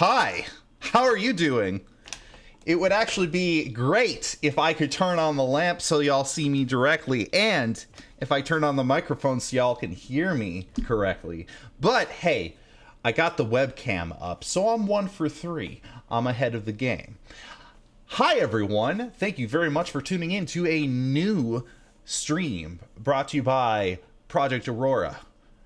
Hi, how are you doing? It would actually be great if I could turn on the lamp so y'all see me directly, and if I turn on the microphone so y'all can hear me correctly. But hey, I got the webcam up, so I'm 1 for 3. I'm ahead of the game. Hi everyone, thank you very much for tuning in to a new stream brought to you by Project Aurora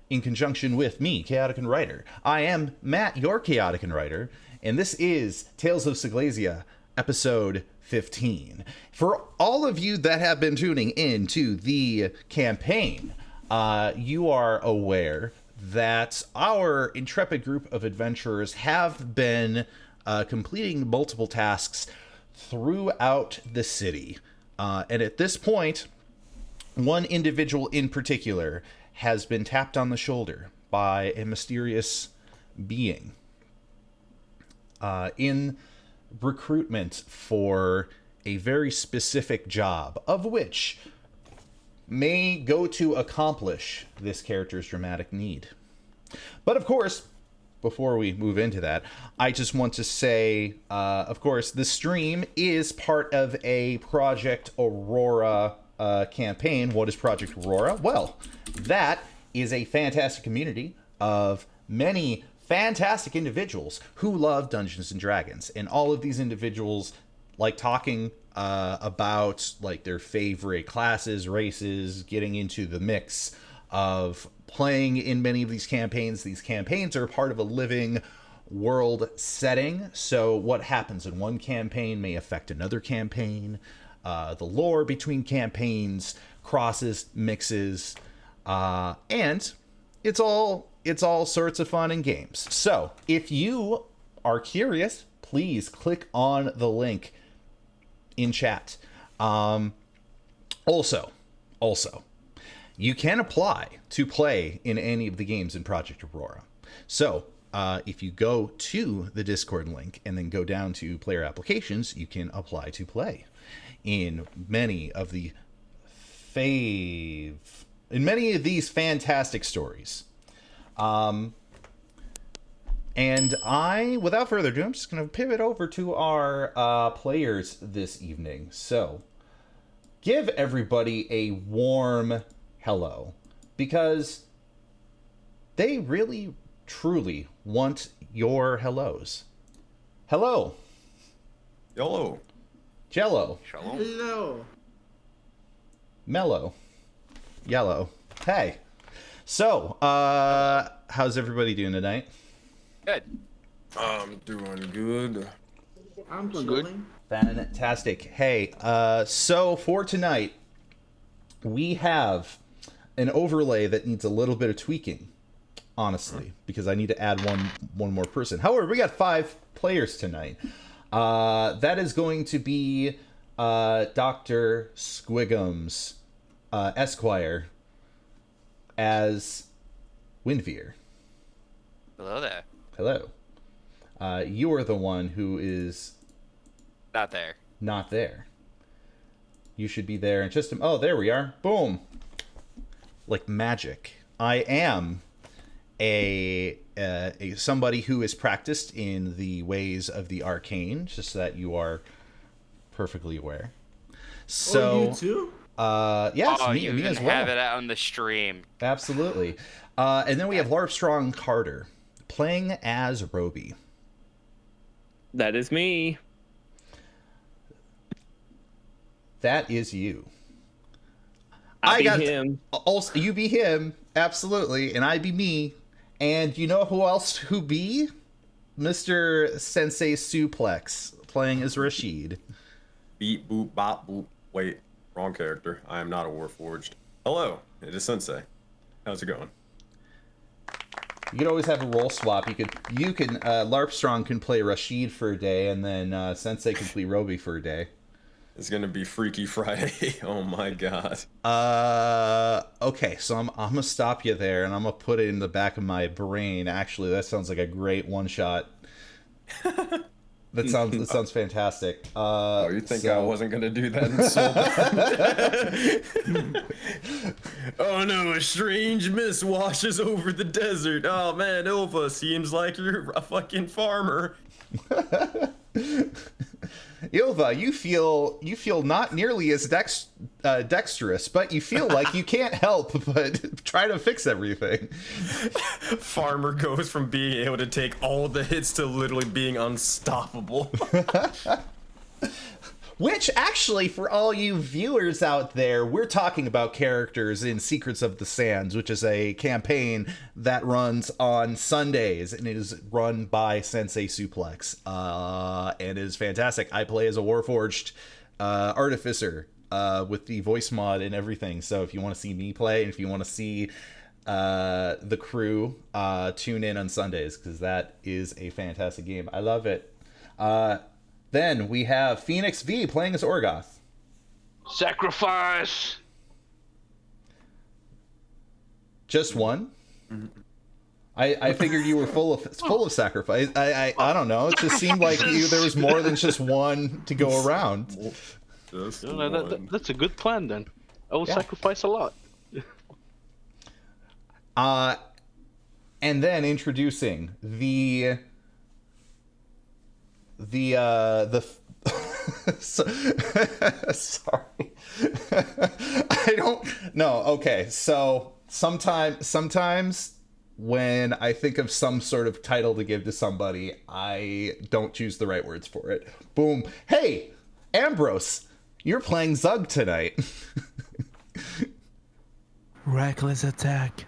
in conjunction with me, Chaotic and Writer. I am Matt, your Chaotic and Writer, and this is Tales of SEGLESIA, episode 15. For all of you that have been tuning in to the campaign, you are aware that our intrepid group of adventurers have been completing multiple tasks throughout the city. And at this point, one individual in particular has been tapped on the shoulder by a mysterious being in recruitment for a very specific job, of which may go to accomplish this character's dramatic need. But of course, before we move into that, I just want to say, of course, the stream is part of a Project Aurora campaign. What is Project Aurora? Well, that is a fantastic community of many fantastic individuals who love Dungeons and Dragons, and all of these individuals like talking about like their favorite classes, races, getting into the mix of playing in many of these campaigns. These campaigns are part of a living world setting, so what happens in one campaign may affect another campaign. The lore between campaigns crosses, mixes, and it's all sorts of fun and games. So if you are curious, please click on the link in chat. Also, you can apply to play in any of the games in Project Aurora. So if you go to the Discord link and then go down to player applications, you can apply to play in many of these fantastic stories. And without further ado, I'm just going to pivot over to our players this evening. So, give everybody a warm hello, because they really, truly want your hellos. Hello. Hello. Jello. Shalom. Hello. Mellow. Yellow. Hey. So, how's everybody doing tonight? Good. I'm doing good. I'm Good. chilling. Fantastic. Hey, so for tonight, we have an overlay that needs a little bit of tweaking, honestly, because I need to add one more person. However, we got 5 players tonight. That is going to be Dr. Squigums, Esquire, as Windveer. Hello there. Hello. You are the one who is Not there. not there. You should be there in just a... Oh, there we are. Boom. Like magic. I am a somebody who is practiced in the ways of the arcane, just so that you are perfectly aware. So, Oh, you too? yes, Oh, me you as even well. have it out on the stream. Absolutely. And then we have Larpstrong Carter playing as Roby. That is me. That is you. I be him. Also, you be him, absolutely, and I be me. And you know who else who be? Mr. Sensei Suplex playing as Rashid. Beep, boop, bop, boop. Wait, wrong character. I am not a Warforged. Hello, it is Sensei. How's it going? You could always have a role swap. You can Larpstrong can play Rashid for a day, and then Sensei can play Roby for a day. It's gonna be Freaky Friday. Oh my god. Okay, so I'm gonna stop you there, and I'm gonna put it in the back of my brain. Actually, that sounds like a great one shot. That sounds fantastic. Oh, you think I wasn't gonna do that in Soul? Oh no, a strange mist washes over the desert. Oh man, Ilva, seems like you're a fucking farmer. Ilva, you feel not nearly as dexterous, but you feel like you can't help but try to fix everything. Farmer goes from being able to take all the hits to literally being unstoppable. Which, actually, for all you viewers out there, we're talking about characters in Secrets of the Sands, which is a campaign that runs on Sundays, and it is run by Sensei Suplex, and it is fantastic. I play as a Warforged artificer with the voice mod and everything, so if you want to see me play, and if you want to see the crew, tune in on Sundays, because that is a fantastic game. I love it. Then we have Phoenix V playing as Orgoth. Sacrifice. Just one? I figured you were full of sacrifice. I don't know. It just seemed like there was more than just one to go around. That's a good plan then. I will sacrifice a lot. And then introducing the sorry. I don't know. Okay, so sometimes when I think of some sort of title to give to somebody, I don't choose the right words for it. Boom. Hey, Ambrose, you're playing Zug tonight. Reckless attack.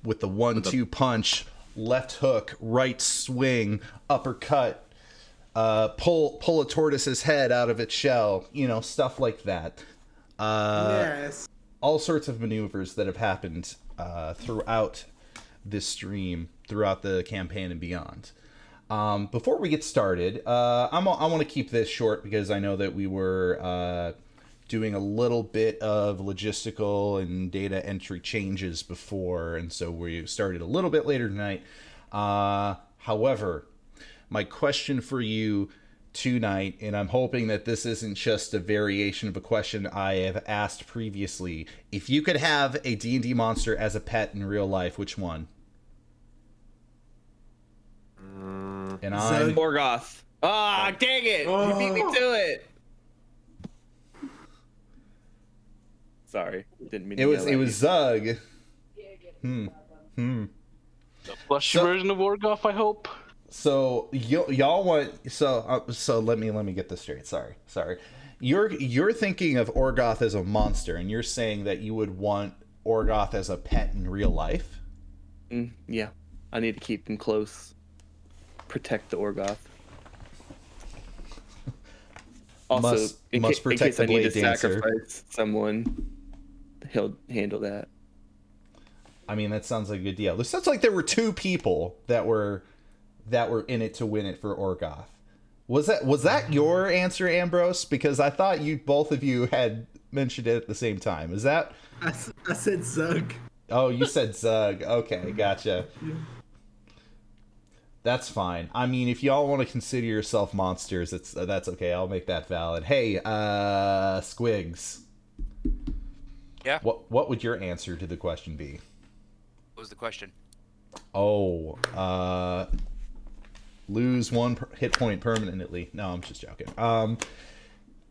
With the 1-2 punch, left hook, right swing, uppercut, pull a tortoise's head out of its shell, stuff like that. Yes. All sorts of maneuvers that have happened throughout this stream, throughout the campaign and beyond. Before we get started, I want to keep this short because I know that we were doing a little bit of logistical and data entry changes before, and so we started a little bit later tonight. However, my question for you tonight, and I'm hoping that this isn't just a variation of a question I have asked previously. If you could have a D&D monster as a pet in real life, which one? And I'm Morgoth. Ah, dang it! You beat me to it. Sorry, didn't mean. It was Zug. The plush version of Orgoth, I hope. So y'all want so let me get this straight. Sorry. You're thinking of Orgoth as a monster, and you're saying that you would want Orgoth as a pet in real life. Yeah, I need to keep him close. Protect the Orgoth. Also, must protect the in case I need blade to dancer. sacrifice someone, he'll handle that. I mean, that sounds like a good deal. It sounds like there were two people that were in it to win it for Orgoth. Was that your answer, Ambrose? Because I thought both of you had mentioned it at the same time. Is that? I said Zug. Oh, you said Zug. Okay, gotcha. Yeah. That's fine. I mean, if y'all want to consider yourself monsters, that's okay. I'll make that valid. Hey, Squigs. Yeah. What would your answer to the question be? What was the question? Oh, lose one hit point permanently. No, I'm just joking.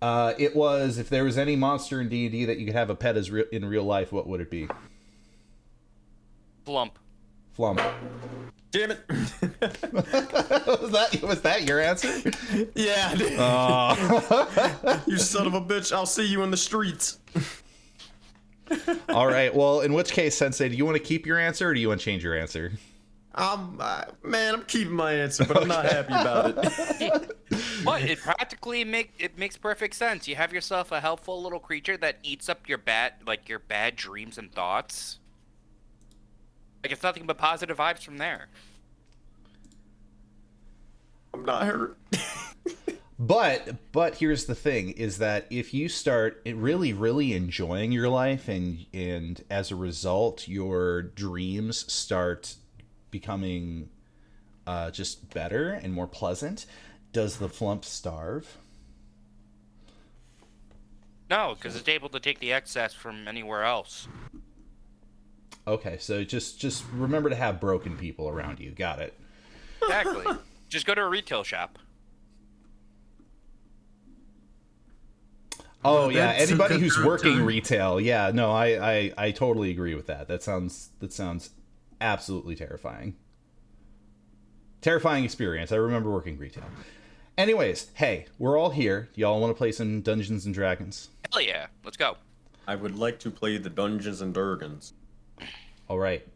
It was, if there was any monster in D&D that you could have a pet as in real life, what would it be? Flump. Flump. Damn it! was that your answer? Yeah. You son of a bitch! I'll see you in the streets. All right. Well, in which case, Sensei, do you want to keep your answer or do you want to change your answer? Man, I'm keeping my answer, but I'm not happy about it. But it practically makes perfect sense. You have yourself a helpful little creature that eats up your bad dreams and thoughts. Like, it's nothing but positive vibes from there. I'm not hurt. But here's the thing, is that if you start really, really enjoying your life and as a result, your dreams start becoming just better and more pleasant. Does the flump starve? No, because it's able to take the excess from anywhere else. Okay, so just remember to have broken people around you. Got it. Exactly. Just go to a retail shop. Oh Well, yeah, that's a anybody good who's time. working retail. Yeah, no, I totally agree with that. That sounds absolutely terrifying. Terrifying experience. I remember working retail. Anyways, hey, we're all here. Y'all want to play some Dungeons and Dragons? Hell yeah. Let's go. I would like to play the Dungeons and Dragons. All right.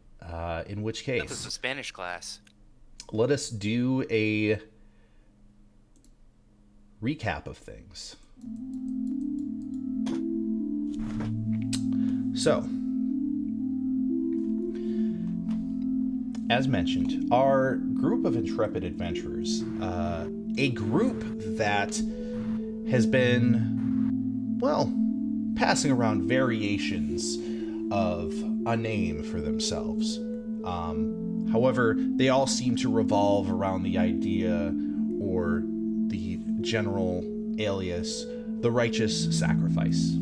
In which This is case, a Spanish class. let us do a recap of things. So, as mentioned, our group of intrepid adventurers, a group that has been, well, passing around variations of a name for themselves. However, they all seem to revolve around the idea or the general alias, the righteous sacrifice.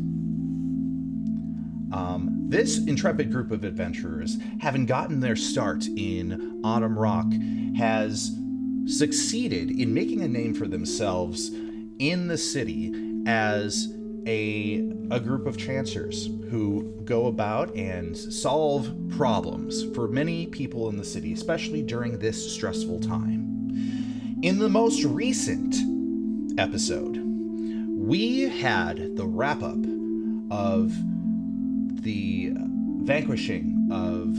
This intrepid group of adventurers, having gotten their start in Autumn Rock, has succeeded in making a name for themselves in the city as a group of chancers who go about and solve problems for many people in the city, especially during this stressful time. In the most recent episode, we had the wrap-up of the vanquishing of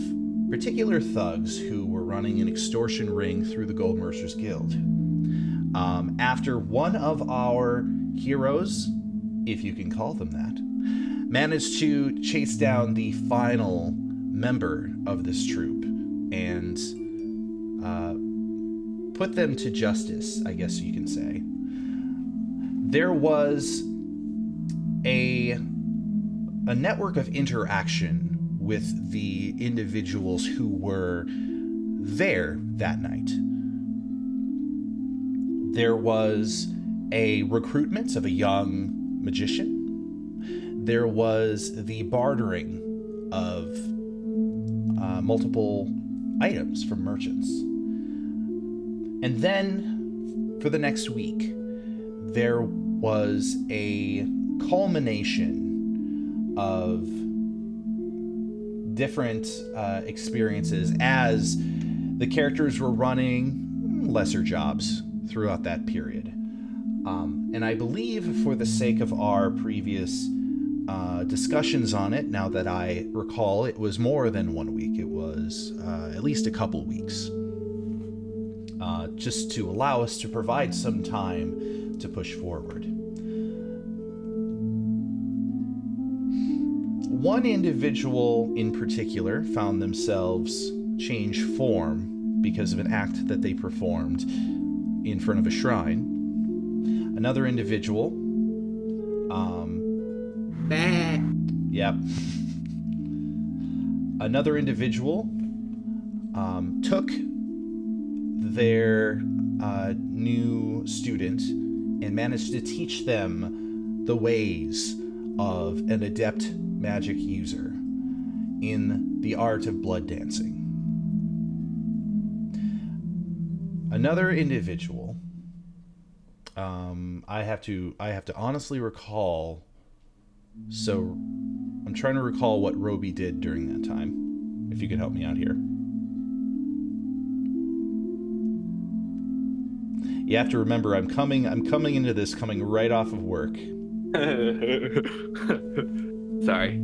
particular thugs who were running an extortion ring through the Gold Mercers Guild. After one of our heroes, if you can call them that, managed to chase down the final member of this troop and put them to justice, I guess you can say. There was a network of interaction with the individuals who were there that night. There was a recruitment of a young magician. There was the bartering of multiple items from merchants. And then, for the next week, there was a culmination of different experiences as the characters were running lesser jobs throughout that period. And I believe, for the sake of our previous discussions on it, now that I recall, it was more than 1 week. It was at least a couple weeks. Just to allow us to provide some time to push forward. One individual in particular found themselves change form because of an act that they performed in front of a shrine. Another individual, yep. Another individual took their new student and managed to teach them the ways of an adept magic user in the art of blood dancing. Another individual, I have to honestly recall, so I'm trying to recall what Roby did during that time, if you could help me out here. You have to remember, I'm coming into this coming right off of work. Sorry.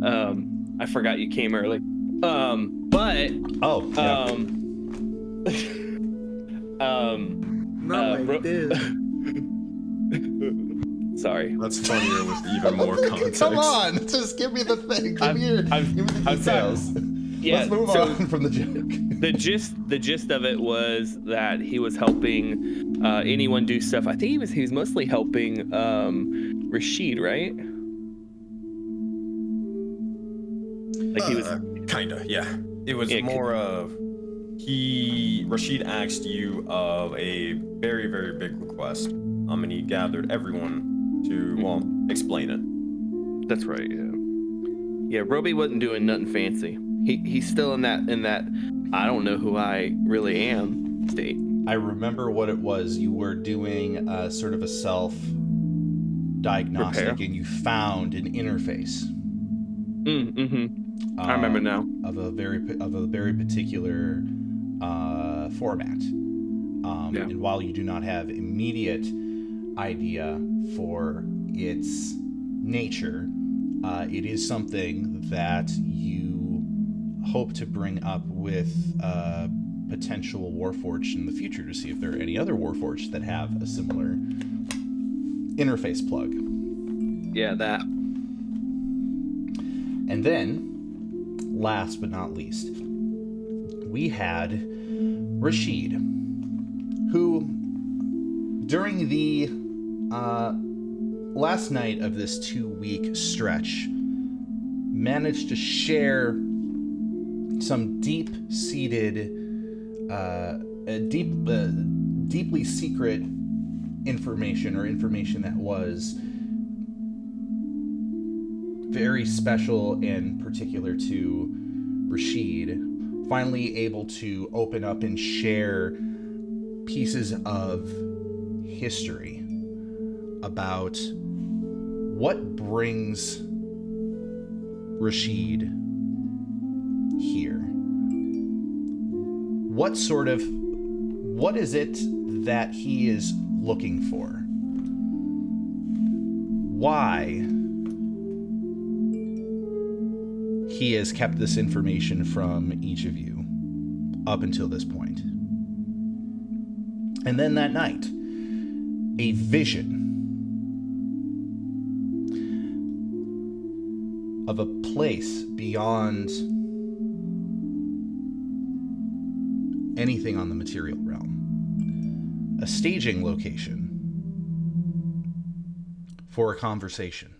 I forgot you came early. But Oh, yeah. Not like this. Sorry. That's funnier with even more context. Come on, just give me the thing. Give me the details. Yeah, Let's move on from the joke. The gist of it was that he was helping anyone do stuff. I think he was mostly helping Rashid, right? Like he was Kinda, yeah. It was more of Rashid asked you of a very, very big request. And he gathered everyone to, well, explain it. That's right. Yeah. Yeah. Roby wasn't doing nothing fancy. He's still in that I don't know who I really am state. I remember what it was. You were doing sort of a self-diagnostic, Repair. and you found an interface. I remember now. Of a very particular format. Yeah. And while you do not have immediate idea for its nature, it is something that you hope to bring up with potential Warforged in the future to see if there are any other Warforged that have a similar interface plug. Yeah, that. And then, last but not least, we had Rashid, who, during the last night of this 2-week stretch, managed to share some deep-seated, deeply secret information, or information that was very special and particular to Rashid, finally able to open up and share pieces of history about what brings Rashid here. What is it that he is looking for? Why he has kept this information from each of you up until this point. And then that night, a vision of a place beyond anything on the material realm. A staging location for a conversation.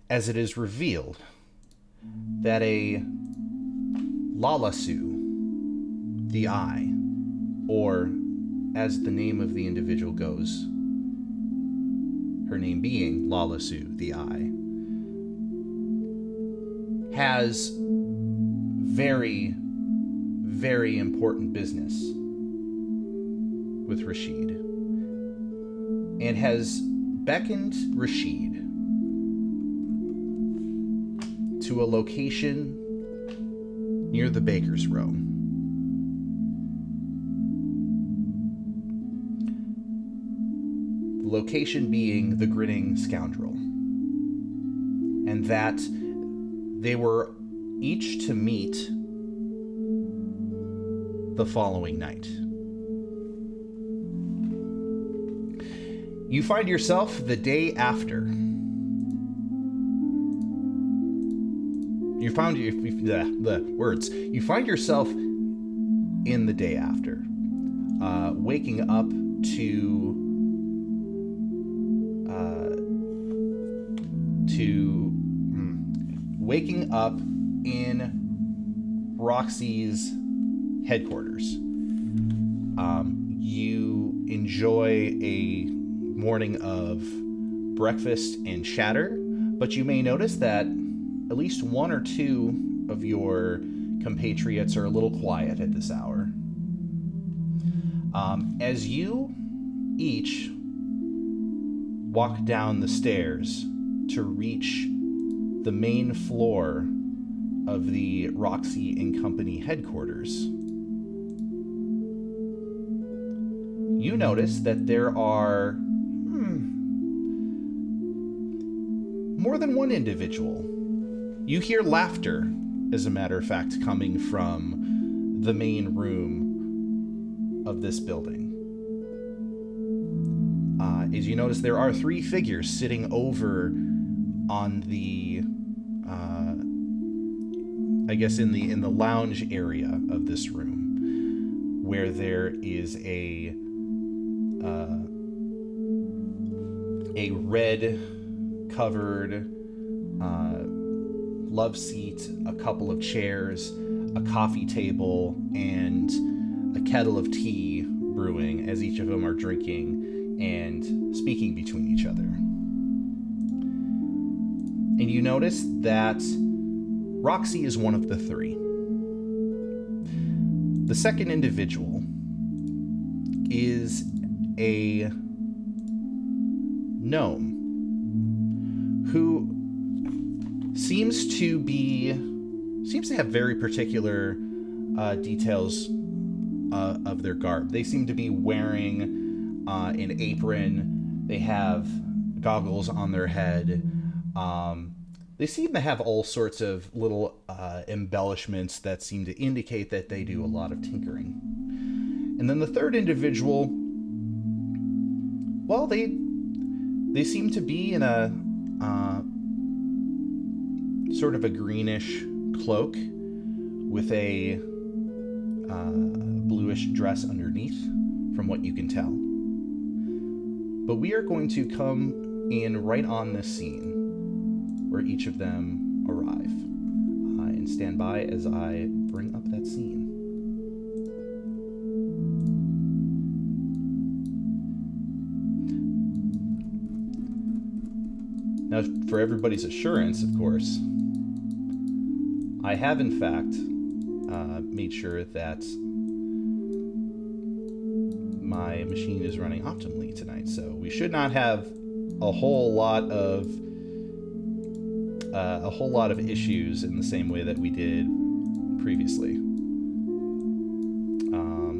As it is revealed that a Lalasu, the Eye, or as the name of the individual goes, her name being Lalasu, the Eye, has very, very important business with Rashid, and has beckoned Rashid to a location near the Baker's Row. The location being the Grinning Scoundrel. And that they were each to meet the following night. You find yourself the day after. You find yourself in the day after, waking up in Roxy's headquarters. You enjoy a morning of breakfast and chatter, but you may notice that at least one or two of your compatriots are a little quiet at this hour. As you each walk down the stairs to reach the main floor of the Roxy and Company headquarters, you notice that there are more than one individual. You hear laughter, as a matter of fact, coming from the main room of this building. As you notice, there are 3 figures sitting over on the, I guess in the lounge area of this room, where there is a red covered love seat, a couple of chairs, a coffee table and a kettle of tea brewing as each of them are drinking and speaking between each other. And you notice that Roxy is one of the three. The second individual is a gnome who seems to have very particular details of their garb. They seem to be wearing an apron. They have goggles on their head. They seem to have all sorts of little embellishments that seem to indicate that they do a lot of tinkering. And then the third individual, well, they seem to be in a sort of a greenish cloak with a bluish dress underneath, from what you can tell. But we are going to come in right on this scene where each of them arrive. And stand by as I bring up that scene. Now, for everybody's assurance, of course, I have in fact made sure that my machine is running optimally tonight, so we should not have a whole lot of issues in the same way that we did previously.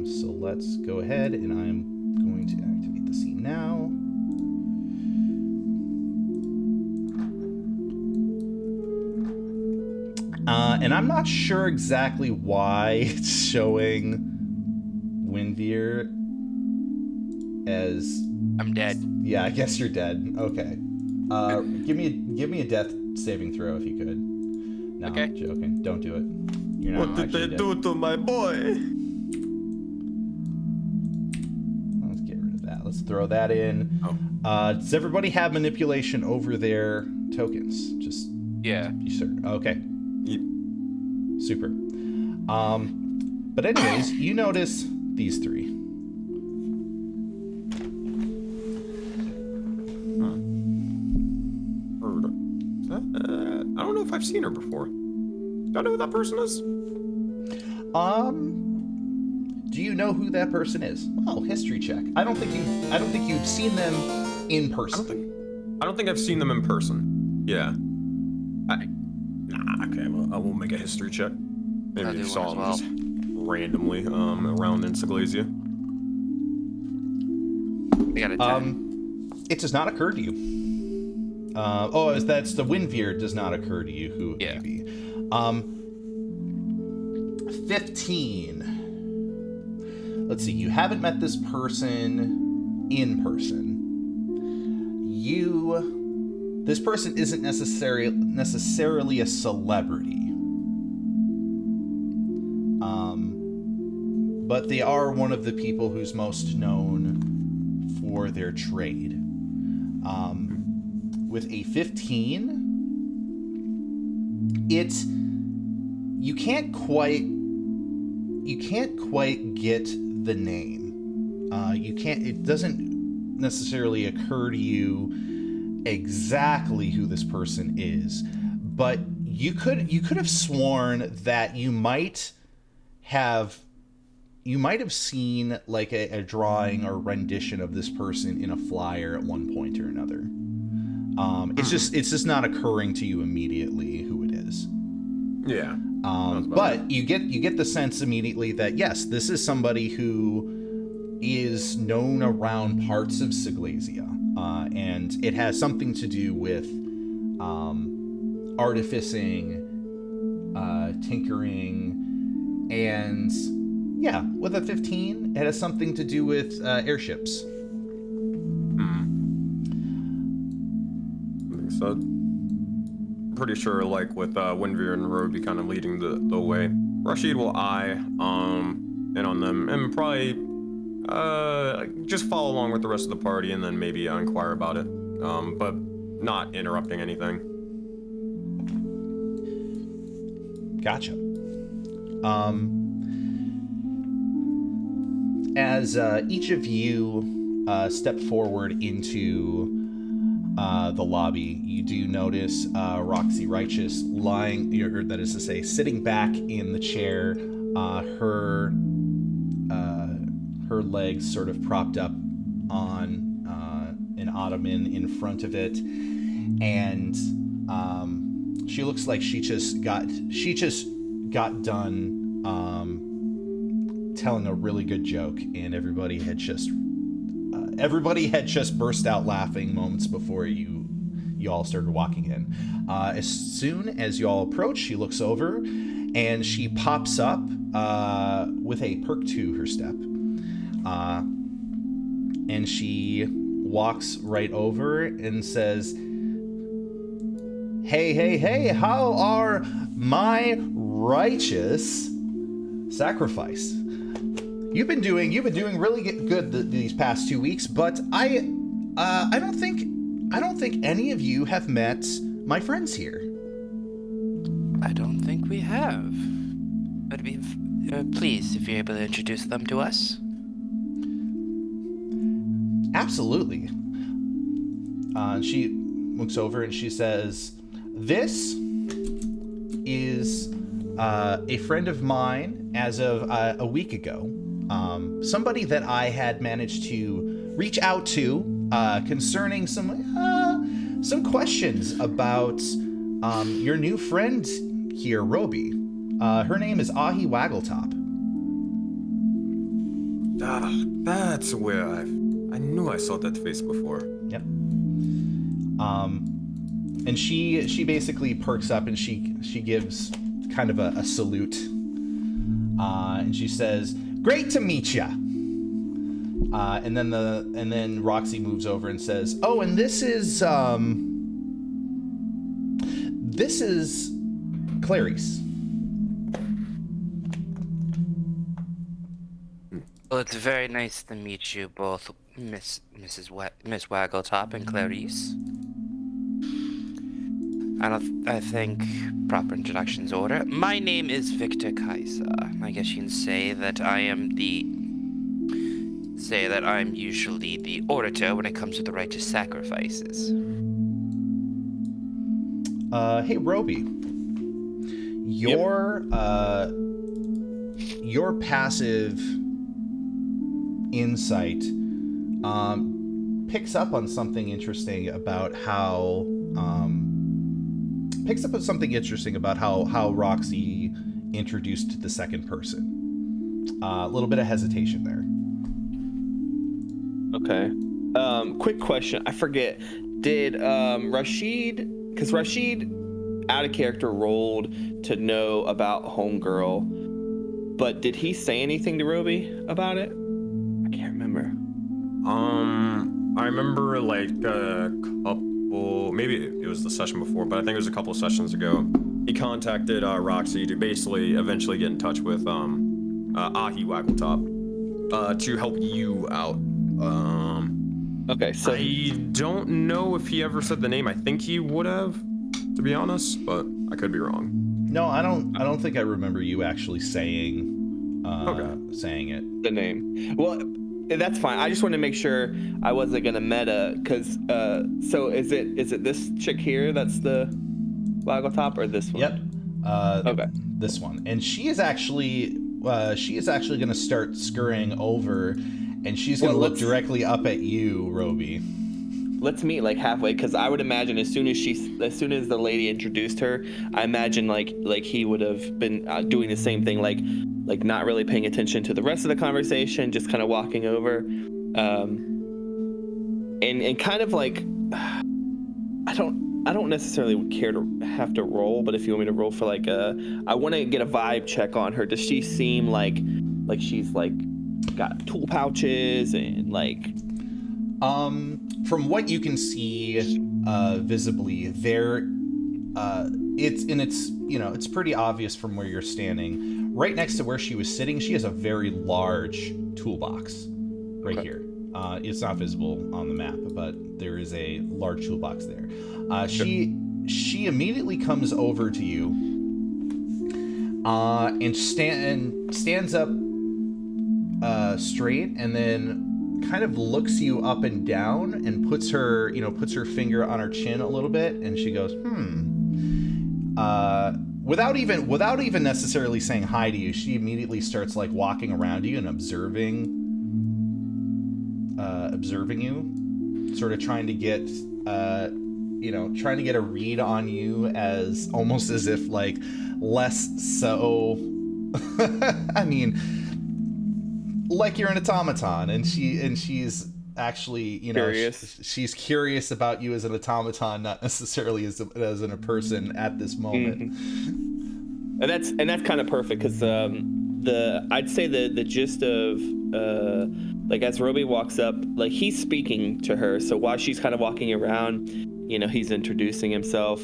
So let's go ahead, and I'm going to activate the scene now. And I'm not sure exactly why it's showing Windveer as... I'm dead. Yeah, I guess you're dead. Okay. Give me a death saving throw if you could. No, Okay. I'm joking. Don't do it. You're not What did they actually do dead. to my boy? Let's get rid of that. Let's throw that in. Oh. Does everybody have manipulation over their tokens? Just Yeah. be certain. Okay. Yep. Super. But anyways, you notice these three. Heard. I don't know if I've seen her before. Do I know who that person is? Do you know who that person is? Oh, history check. I don't think you've seen them in person. I don't think I've seen them in person. Yeah. Okay, well, I will make a history check. Maybe I'll you do saw one as them just randomly around in SEGLESIA. I got a 10. It does not occur to you. That's the Windveer does not occur to you who it may Yeah. be. 15. Let's see. You haven't met this person in person. This person isn't necessarily a celebrity. But they are one of the people who's most known for their trade. With a 15, you can't quite get the name. It doesn't necessarily occur to you exactly who this person is, but you could have sworn that you might have seen like a drawing or rendition of this person in a flyer at one point or another. It's just not occurring to you immediately who it is. Yeah. But you get the sense immediately that yes, this is somebody who is known around parts of SEGLESIA, and it has something to do with artificing, tinkering, and yeah, with a 15, it has something to do with airships. I think so. Pretty sure, like with Windveer and Roby kind of leading the way, Rashid will eye in on them and probably just follow along with the rest of the party and then maybe inquire about it, but not interrupting anything. Gotcha. As each of you step forward into the lobby, you do notice Roxy Righteous lying, or that is to say, sitting back in the chair, her legs sort of propped up on an ottoman in front of it, and she looks like she just got done telling a really good joke, and everybody had just burst out laughing moments before you all started walking in. As soon as you all approach, she looks over and she pops up with a perk to her step, and she walks right over and says, hey, how are my righteous sacrifice? You've been doing really good these past 2 weeks, but I don't think any of you have met my friends here. I don't think we have. But please, if you're able to introduce them to us. Absolutely. She looks over and she says, "This is a friend of mine as of a week ago. Somebody that I had managed to reach out to concerning some questions about your new friend here, Roby. Her name is Ahi Waggletop." That's where I knew I saw that face before. Yep. And she basically perks up and she gives kind of a salute. And she says, "Great to meet ya." And then Roxy moves over and says, "Oh, and this is Clarice." Well, it's very nice to meet you both, Miss Waggletop and Clarice. I think proper introductions order. My name is Victor Kaiser. I guess you can say that I'm usually the orator when it comes to the righteous sacrifices. Hey, Roby. Your passive insight picks up on something interesting about how Roxy introduced the second person. A little bit of hesitation there. Okay. Quick question. I forget. Did Rashid, because Rashid out of character rolled to know about Homegirl, but did he say anything to Roby about it? I can't remember. I remember like a couple, maybe it was the session before, but I think it was a couple sessions ago. He contacted Roxy to basically eventually get in touch with Ahi Waggletop to help you out. Okay, so I don't know if he ever said the name. I think he would have, to be honest, but I could be wrong. No, I don't think I remember you actually saying saying it. The name. Well, that's fine. I just wanted to make sure I wasn't gonna meta, because so is it this chick here that's the Waggletop, or this one? Yep. Okay. This one, and she is actually going to start scurrying over, and she's going to look directly up at you, Roby. Let's meet like halfway, because I would imagine as soon as the lady introduced her, I imagine like he would have been doing the same thing, like not really paying attention to the rest of the conversation, just kind of walking over, and kind of like I don't necessarily care to have to roll, but if you want me to roll for like I want to get a vibe check on her. Does she seem like she's like got tool pouches and like? From what you can see visibly, there, it's pretty obvious from where you're standing. Right next to where she was sitting, she has a very large toolbox right here. It's not visible on the map, but there is a large toolbox there. She immediately comes over to you, and stands up straight, and then kind of looks you up and down, and puts her finger on her chin a little bit, and she goes, without even necessarily saying hi to you, she immediately starts like walking around you and observing you, sort of trying to get a read on you, as almost as if like less so I mean, like you're an automaton, and she's actually, curious. She's curious about you as an automaton, not necessarily as in a person at this moment. And that's kind of perfect, because I'd say the gist of like as Roby walks up, like he's speaking to her, so while she's kind of walking around, he's introducing himself,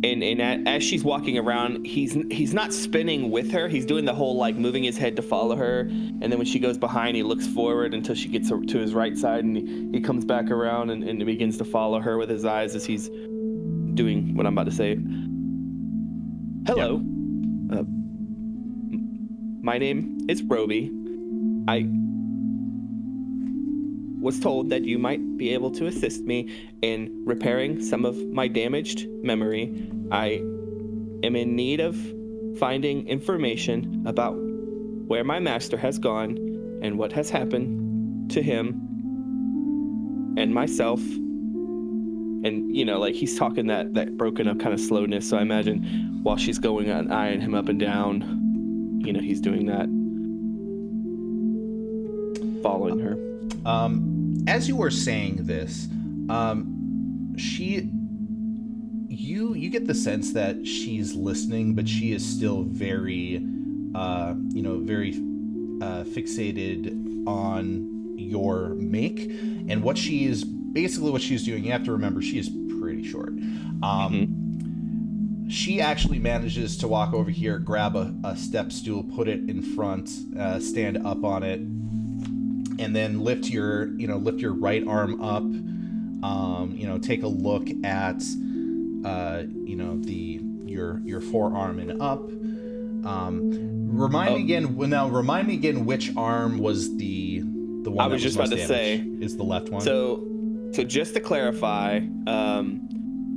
and as she's walking around, he's not spinning with her. He's doing the whole like moving his head to follow her, and then when she goes behind, he looks forward until she gets to his right side, and he comes back around and begins to follow her with his eyes as he's doing what I'm about to say. Hello. Yeah. My name is Roby. I was told that you might be able to assist me in repairing some of my damaged memory. I am in need of finding information about where my master has gone and what has happened to him and myself. And, like he's talking that broken up kind of slowness. So I imagine while she's going on eyeing him up and down, he's doing that, following her. As you were saying this, you get the sense that she's listening, but she is still very, very fixated on your make, and what she's doing. You have to remember, she is pretty short. She actually manages to walk over here, grab a step stool, put it in front, stand up on it, and then lift your right arm up, take a look at, your forearm and up. Remind me again which arm was the one I was just about to say is the left one. So just to clarify,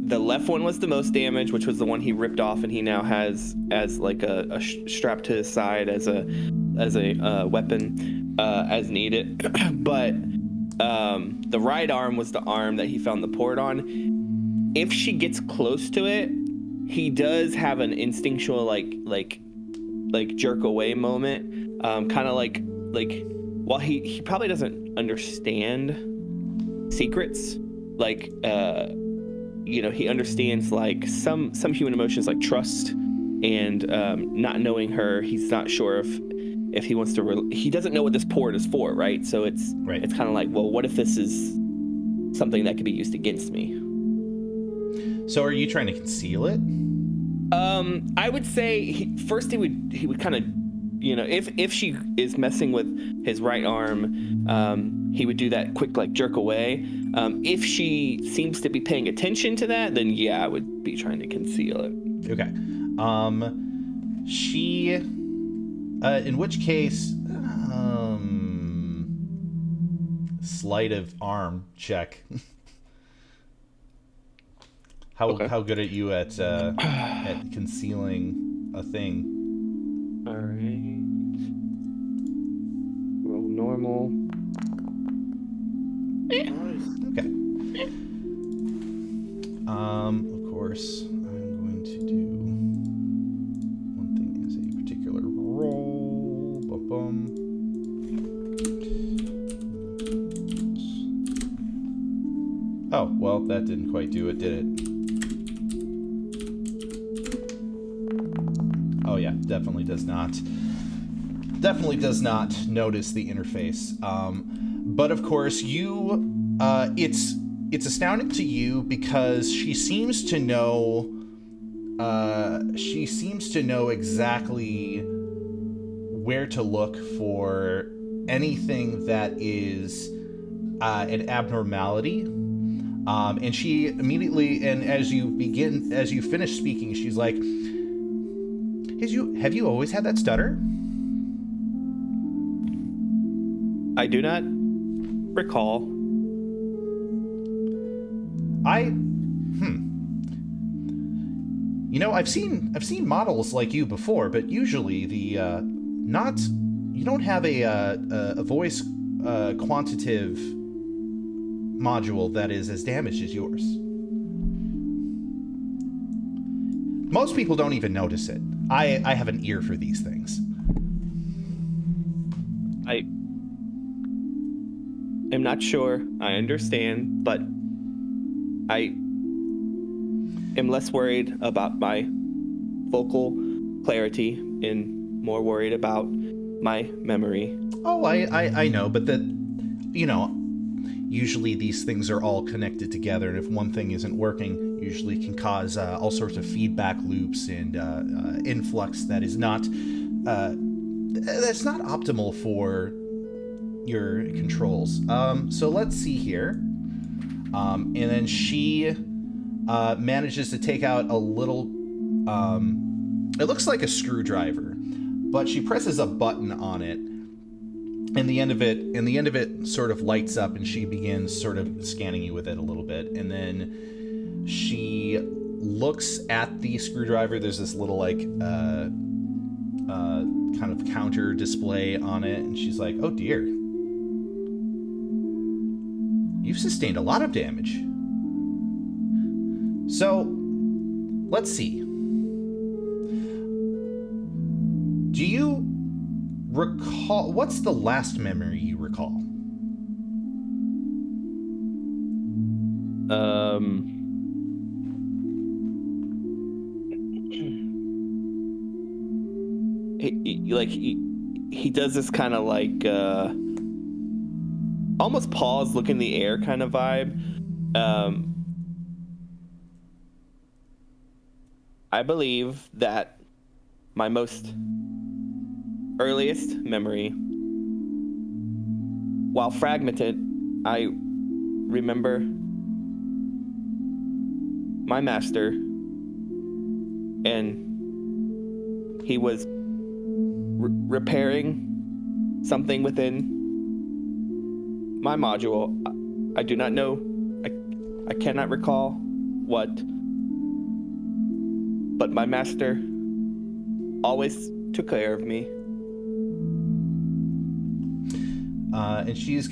the left one was the most damage, which was the one he ripped off, and he now has as like a strap to his side as a weapon as needed. But the right arm was the arm that he found the port on. If she gets close to it, he does have an instinctual like jerk away moment, kind of like while he probably doesn't understand secrets, like he understands like some human emotions like trust and not knowing her. He's not sure if he wants to he doesn't know what this port is for, right? So it's kind of like, well, what if this is something that could be used against me? So are you trying to conceal it? I would say he would kind of, if she is messing with his right arm, he would do that quick like jerk away. If she seems to be paying attention to that, then yeah, I would be trying to conceal it. Okay. She, in which case, sleight of arm check. How good are you at concealing a thing? All right. Roll normal. Okay. Of course, I'm going to do one thing as a particular roll. Ba-bum. Oh, well, that didn't quite do it, did it? Oh yeah, definitely does not notice the interface. But of course, it's astounding to you because she seems to know exactly where to look for anything that is an abnormality. And she immediately, and as you finish speaking, she's like, have you always had that stutter? I do not recall. You know, I've seen models like you before, but usually you don't have a voice quantitative module that is as damaged as yours. Most people don't even notice it. I have an ear for these things. I am not sure. I understand, but I am less worried about my vocal clarity and more worried about my memory. Oh, I know, but usually these things are all connected together, and if one thing isn't working, usually can cause all sorts of feedback loops and influx that is not optimal for your controls. So let's see here. And then she manages to take out a little, it looks like a screwdriver, but she presses a button on it, and the end of it sort of lights up, and she begins sort of scanning you with it a little bit, and then she looks at the screwdriver. There's this little kind of counter display on it, and she's like, oh dear, you've sustained a lot of damage. So, let's see. Do you recall, what's the last memory you recall? He does this kind of like almost pause, look in the air kind of vibe. I believe that my most earliest memory, while fragmented, I remember my master, and he was repairing something within my module. I do not know. I cannot recall what, but my master always took care of me. And she is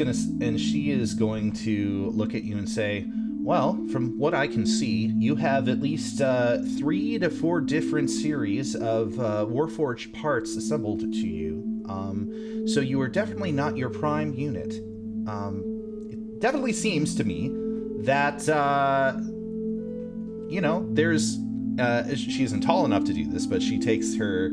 going to look at you and say, well, from what I can see, you have at least 3 to 4 different series of Warforged parts assembled to you. So you are definitely not your prime unit. It definitely seems to me that, there's... she isn't tall enough to do this, but she takes her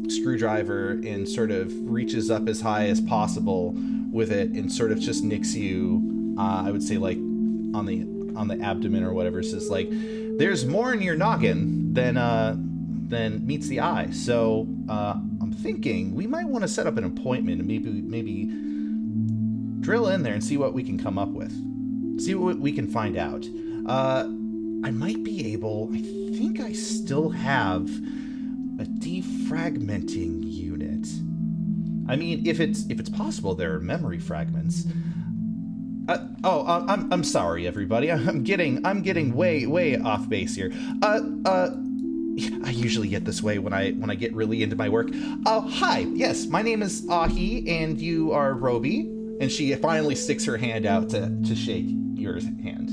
screwdriver and sort of reaches up as high as possible with it and sort of just nicks you, I would say, like, on the abdomen or whatever. Says, like, there's more in your noggin than meets the eye. So I'm thinking we might want to set up an appointment and maybe drill in there and see what we can come up with. See what we can find out. I might be able... I think I still have a defragmenting unit. I mean, if it's possible, there are memory fragments. I'm sorry, everybody. I'm getting way off base here. I usually get this way when I get really into my work. Hi. Yes, my name is Ahi, and you are Roby. And she finally sticks her hand out to shake your hand.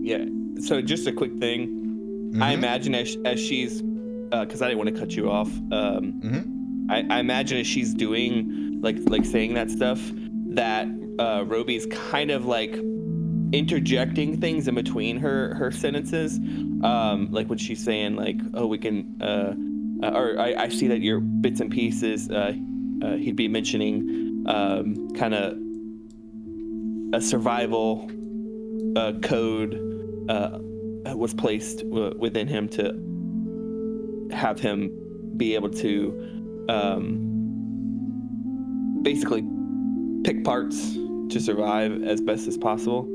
Yeah. So just a quick thing. Mm-hmm. I imagine as she's, because I didn't want to cut you off. I imagine as she's doing like saying that stuff, that Roby's kind of like interjecting things in between her sentences. Like when she's saying like, oh, we can, or I see that your bits and pieces. He'd be mentioning kind of a survival code. Was placed within him to have him be able to basically pick parts to survive as best as possible.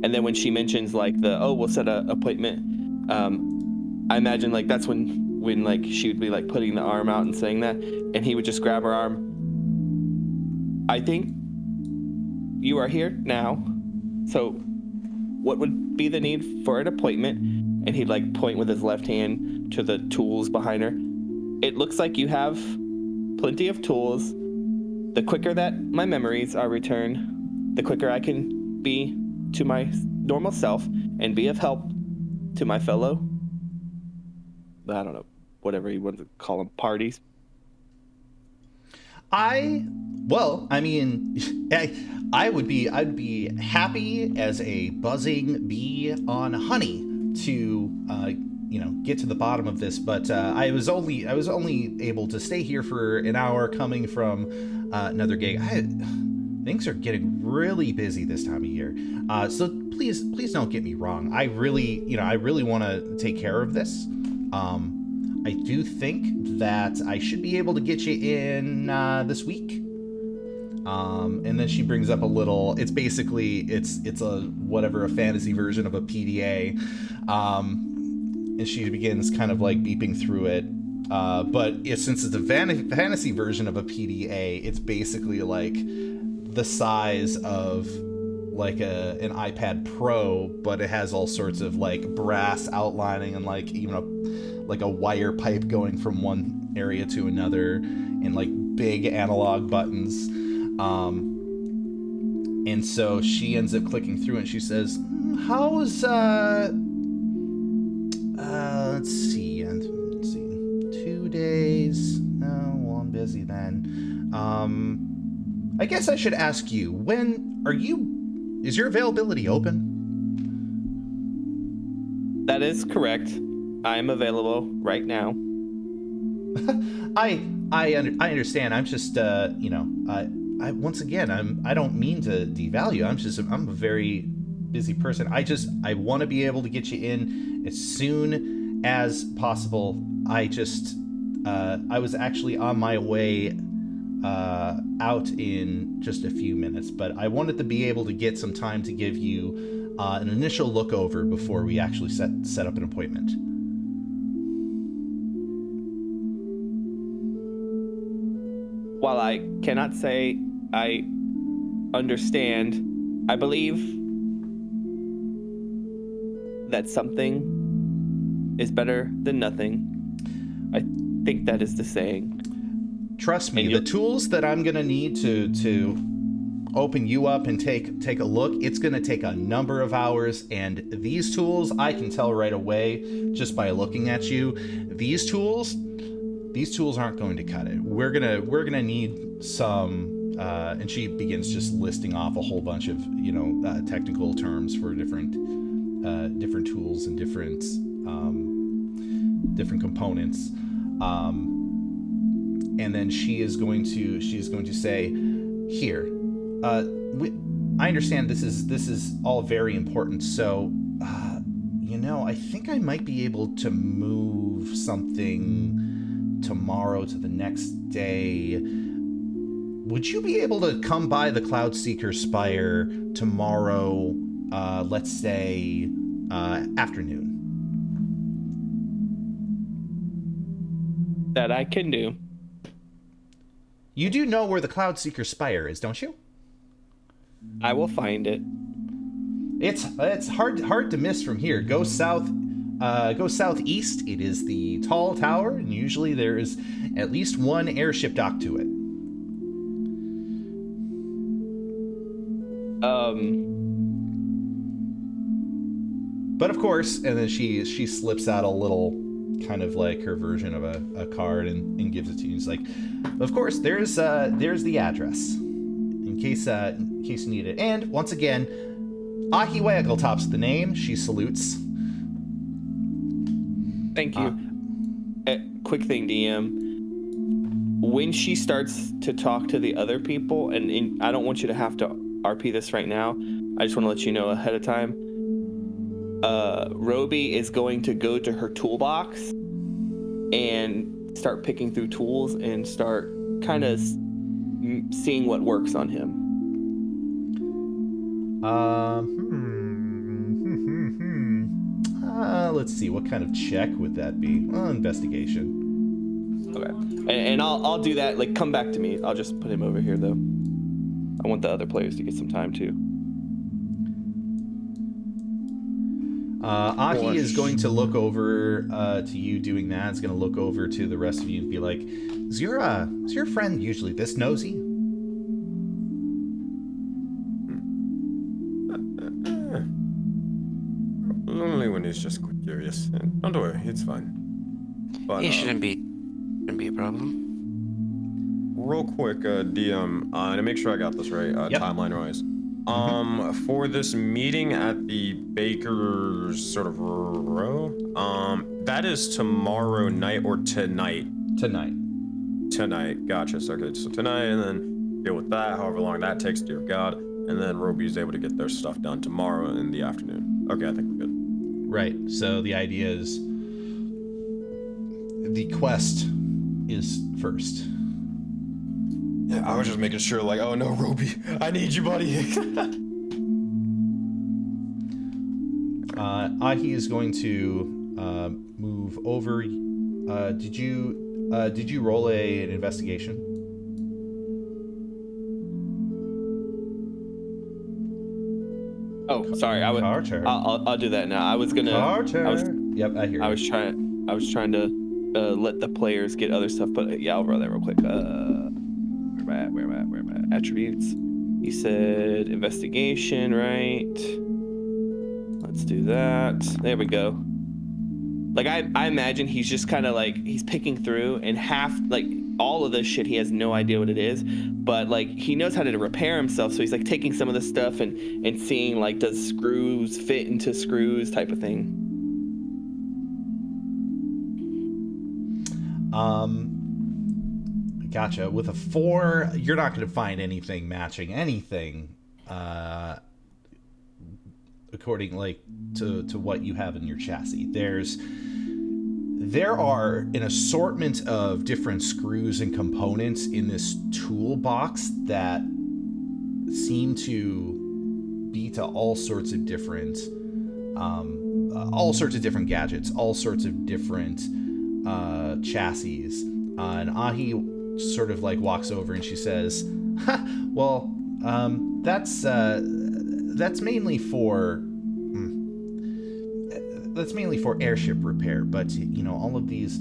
And then when she mentions like we'll set a appointment, I imagine like that's when like she would be like putting the arm out and saying that, and he would just grab her arm. I think you are here now, so what would be the need for an appointment? And he'd like point with his left hand to the tools behind her. It looks like you have plenty of tools. The quicker that my memories are returned, the quicker I can be to my normal self and be of help to my fellow, I don't know, whatever you want to call them, parties. I'd be happy as a buzzing bee on honey to get to the bottom of this, but I was only able to stay here for an hour coming from another gig. Things are getting really busy this time of year, so please don't get me wrong. I really want to take care of this. I do think that I should be able to get you in this week. And then she brings up a little, it's a fantasy version of a PDA. And she begins kind of like beeping through it. But since it's a fantasy version of a PDA, it's basically like the size of like an iPad Pro, but it has all sorts of like brass outlining and like even a wire pipe going from one area to another, and like big analog buttons. And so she ends up clicking through and she says, how's let's see 2 days. Oh, well, I'm busy then. I guess I should ask you, is your availability open? That is correct. I am available right now. I understand. I'm just I once again, I don't mean to devalue. I'm a very busy person. I want to be able to get you in as soon as possible. I was actually on my way out in just a few minutes, but I wanted to be able to get some time to give you an initial look over before we actually set up an appointment. While I cannot say I understand, I believe that something is better than nothing. I think that is the saying. Trust me, the tools that I'm going to need to open you up and take a look, it's going to take a number of hours, and these tools, I can tell right away just by looking at you, these tools aren't going to cut it. We're gonna need some, and she begins just listing off a whole bunch of technical terms for different tools and different components, and then she is going to say, here, I understand this is all very important, so I think I might be able to move something tomorrow to the next day. Would you be able to come by the Cloudseeker Spire tomorrow, let's say afternoon? That I can do. You do know where the Cloudseeker Spire is, don't you? I will find it. It's hard to miss from here. Go southeast. It is the tall tower, and usually there is at least one airship docked to it. But of course, and then she slips out a little, kind of like her version of a card and gives it to you. It's like, of course, there's the address in case you need it. And once again, Ahi Waggletop's the name. She salutes. Thank you. Quick thing, DM. When she starts to talk to the other people, and I don't want you to have to RP this right now. I just want to let you know ahead of time. Roby is going to go to her toolbox and start picking through tools and start kind of seeing what works on him. let's see. What kind of check would that be? Investigation. Okay. And I'll do that. Like, come back to me. I'll just put him over here, though. I want the other players to get some time, too. Ahi is going to look over to you doing that. It's going to look over to the rest of you and be like, is your friend usually this nosy? Only when he's just curious. And don't worry, it's fine. But, It shouldn't be a problem. Real quick, DM, to make sure I got this right, Yep. timeline-wise. For this meeting at the Baker's sort of row, that is tomorrow night or tonight? Tonight. Tonight, gotcha. So, okay, so tonight, and then deal with that, however long that takes, dear God, and then Roby's able to get their stuff done tomorrow in the afternoon. Okay, I think we're good. Right. So the idea is the quest is first. Yeah, I was just making sure, like, oh no, Roby, I need you, buddy. Ahi is going to move over. Did you roll an investigation? Oh, sorry. Carter. I'll do that now. I was gonna. Carter. Yep, I hear you. I was trying to let the players get other stuff, but yeah, I'll roll that real quick. Where am I at? Attributes. You said investigation, right? Let's do that. There we go. Like, I imagine he's just kind of like, he's picking through, and like, all of this shit, he has no idea what it is, but like, he knows how to repair himself, so he's like taking some of the stuff and seeing, like, does screws fit into screws type of thing. Gotcha. With a 4, you're not going to find anything matching anything, according, like, to what you have in your chassis. There are an assortment of different screws and components in this toolbox that seem to be to all sorts of different gadgets, all sorts of different chassis. And Ahi sort of like walks over and she says, well, that's mainly for airship repair, but you know, all of these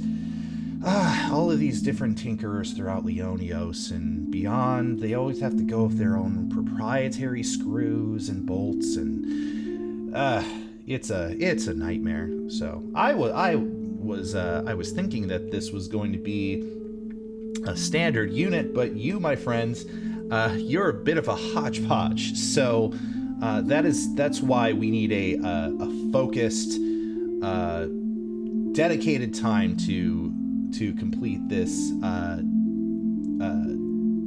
different tinkerers throughout Leonios and beyond, they always have to go with their own proprietary screws and bolts, and it's a nightmare. So I was thinking that this was going to be a standard unit, but you, my friends, you're a bit of a hodgepodge. So that's why we need a focused, dedicated time to complete this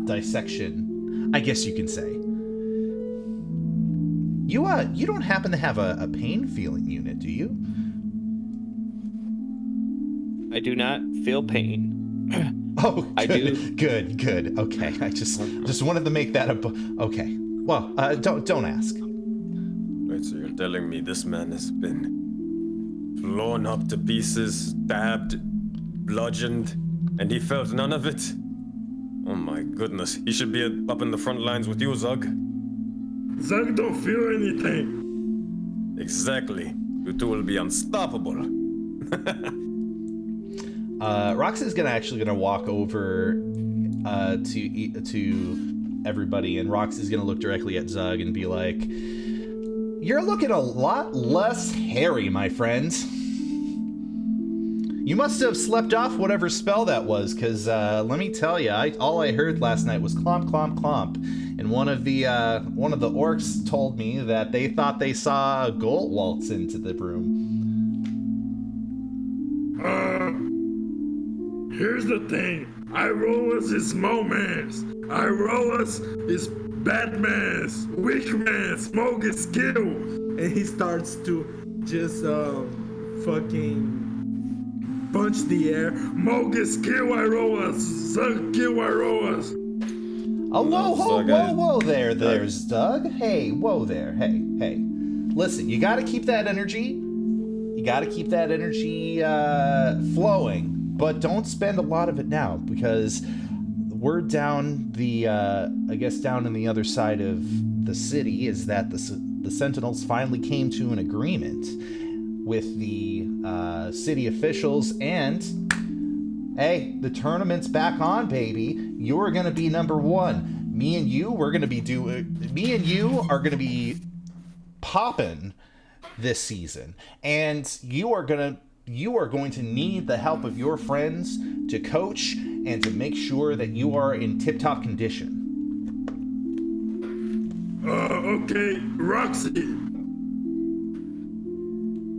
dissection, I guess you can say. You don't happen to have a pain feeling unit, do you? I do not feel pain. Oh, good, I do. Good. Okay, I just wanted to make that okay. Well, don't ask. Wait, so you're telling me this man has been blown up to pieces, stabbed, bludgeoned, and he felt none of it? Oh my goodness, he should be up in the front lines with you, Zug. Zug don't feel anything. Exactly. You two will be unstoppable. Roxy's gonna walk over to everybody, and Roxy's gonna look directly at Zug and be like, "You're looking a lot less hairy, my friend. You must have slept off whatever spell that was, because let me tell you, all I heard last night was clomp, clomp, clomp, and one of the orcs told me that they thought they saw a goat waltz into the room." Here's the thing. I roll us his moments. I roll us his bad mess, weak mess, smoke his skill. And he starts to just fucking Punch the air. Mogus kill I roll us. Zug kill I roll us. Oh, whoa there's Doug. Hey, whoa there. Hey. Listen, you gotta keep that energy. You got to keep that energy flowing, but don't spend a lot of it now, because we're down the, I guess down in the other side of the city is that the Sentinels finally came to an agreement with the city officials, and hey, the tournament's back on, baby. You're gonna be number one. Me and you are gonna be popping this season, and you are going to need the help of your friends to coach and to make sure that you are in tip-top condition. Okay, Roxy.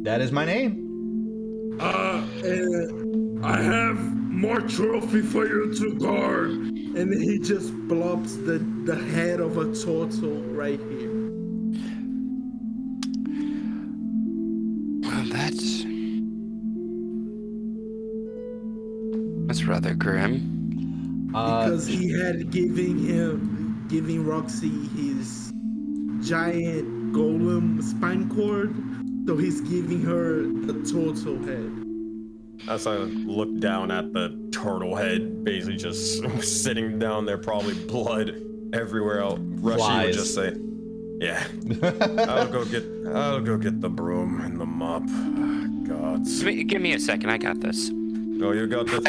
That is my name. And I have more trophy for you to guard. And he just blobs the head of a turtle right here. Well, that's rather grim. Because he had giving Roxy his giant golem spine cord, so he's giving her the turtle head. As I look down at the turtle head, basically just sitting down there, probably blood everywhere else. Rushy would just say, "Yeah, I'll go get the broom and the mop." Gods. Give me a second. I got this. Oh, you got this.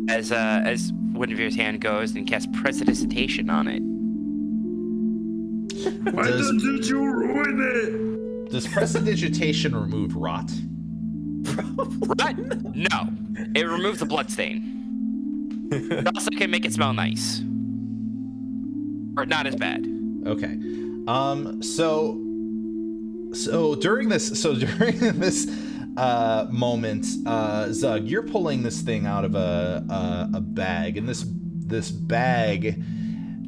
As Windervere's hand goes and casts Prestidigitation on it. Why did you ruin it? Does Prestidigitation remove rot? Rot? No. It removes the bloodstain. It also can make it smell nice. Or not as bad. Okay. So during this moment, Zug, you're pulling this thing out of a bag, and this bag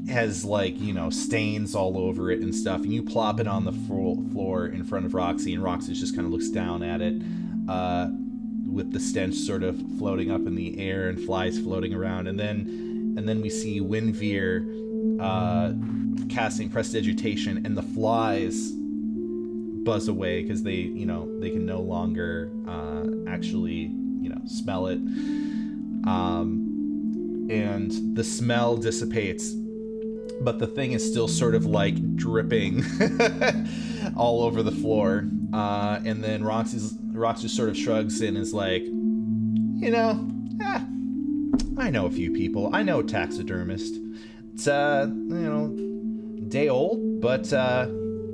has, like, stains all over it and stuff, and you plop it on the floor in front of Roxy, and Roxy just kind of looks down at it, with the stench sort of floating up in the air and flies floating around, and then we see Winveer casting Prestidigitation, and the flies buzz away because they can no longer actually smell it, and the smell dissipates, but the thing is still sort of like dripping all over the floor, and then Roxy sort of shrugs and is like, I know a few people. I know a taxidermist. It's day old, but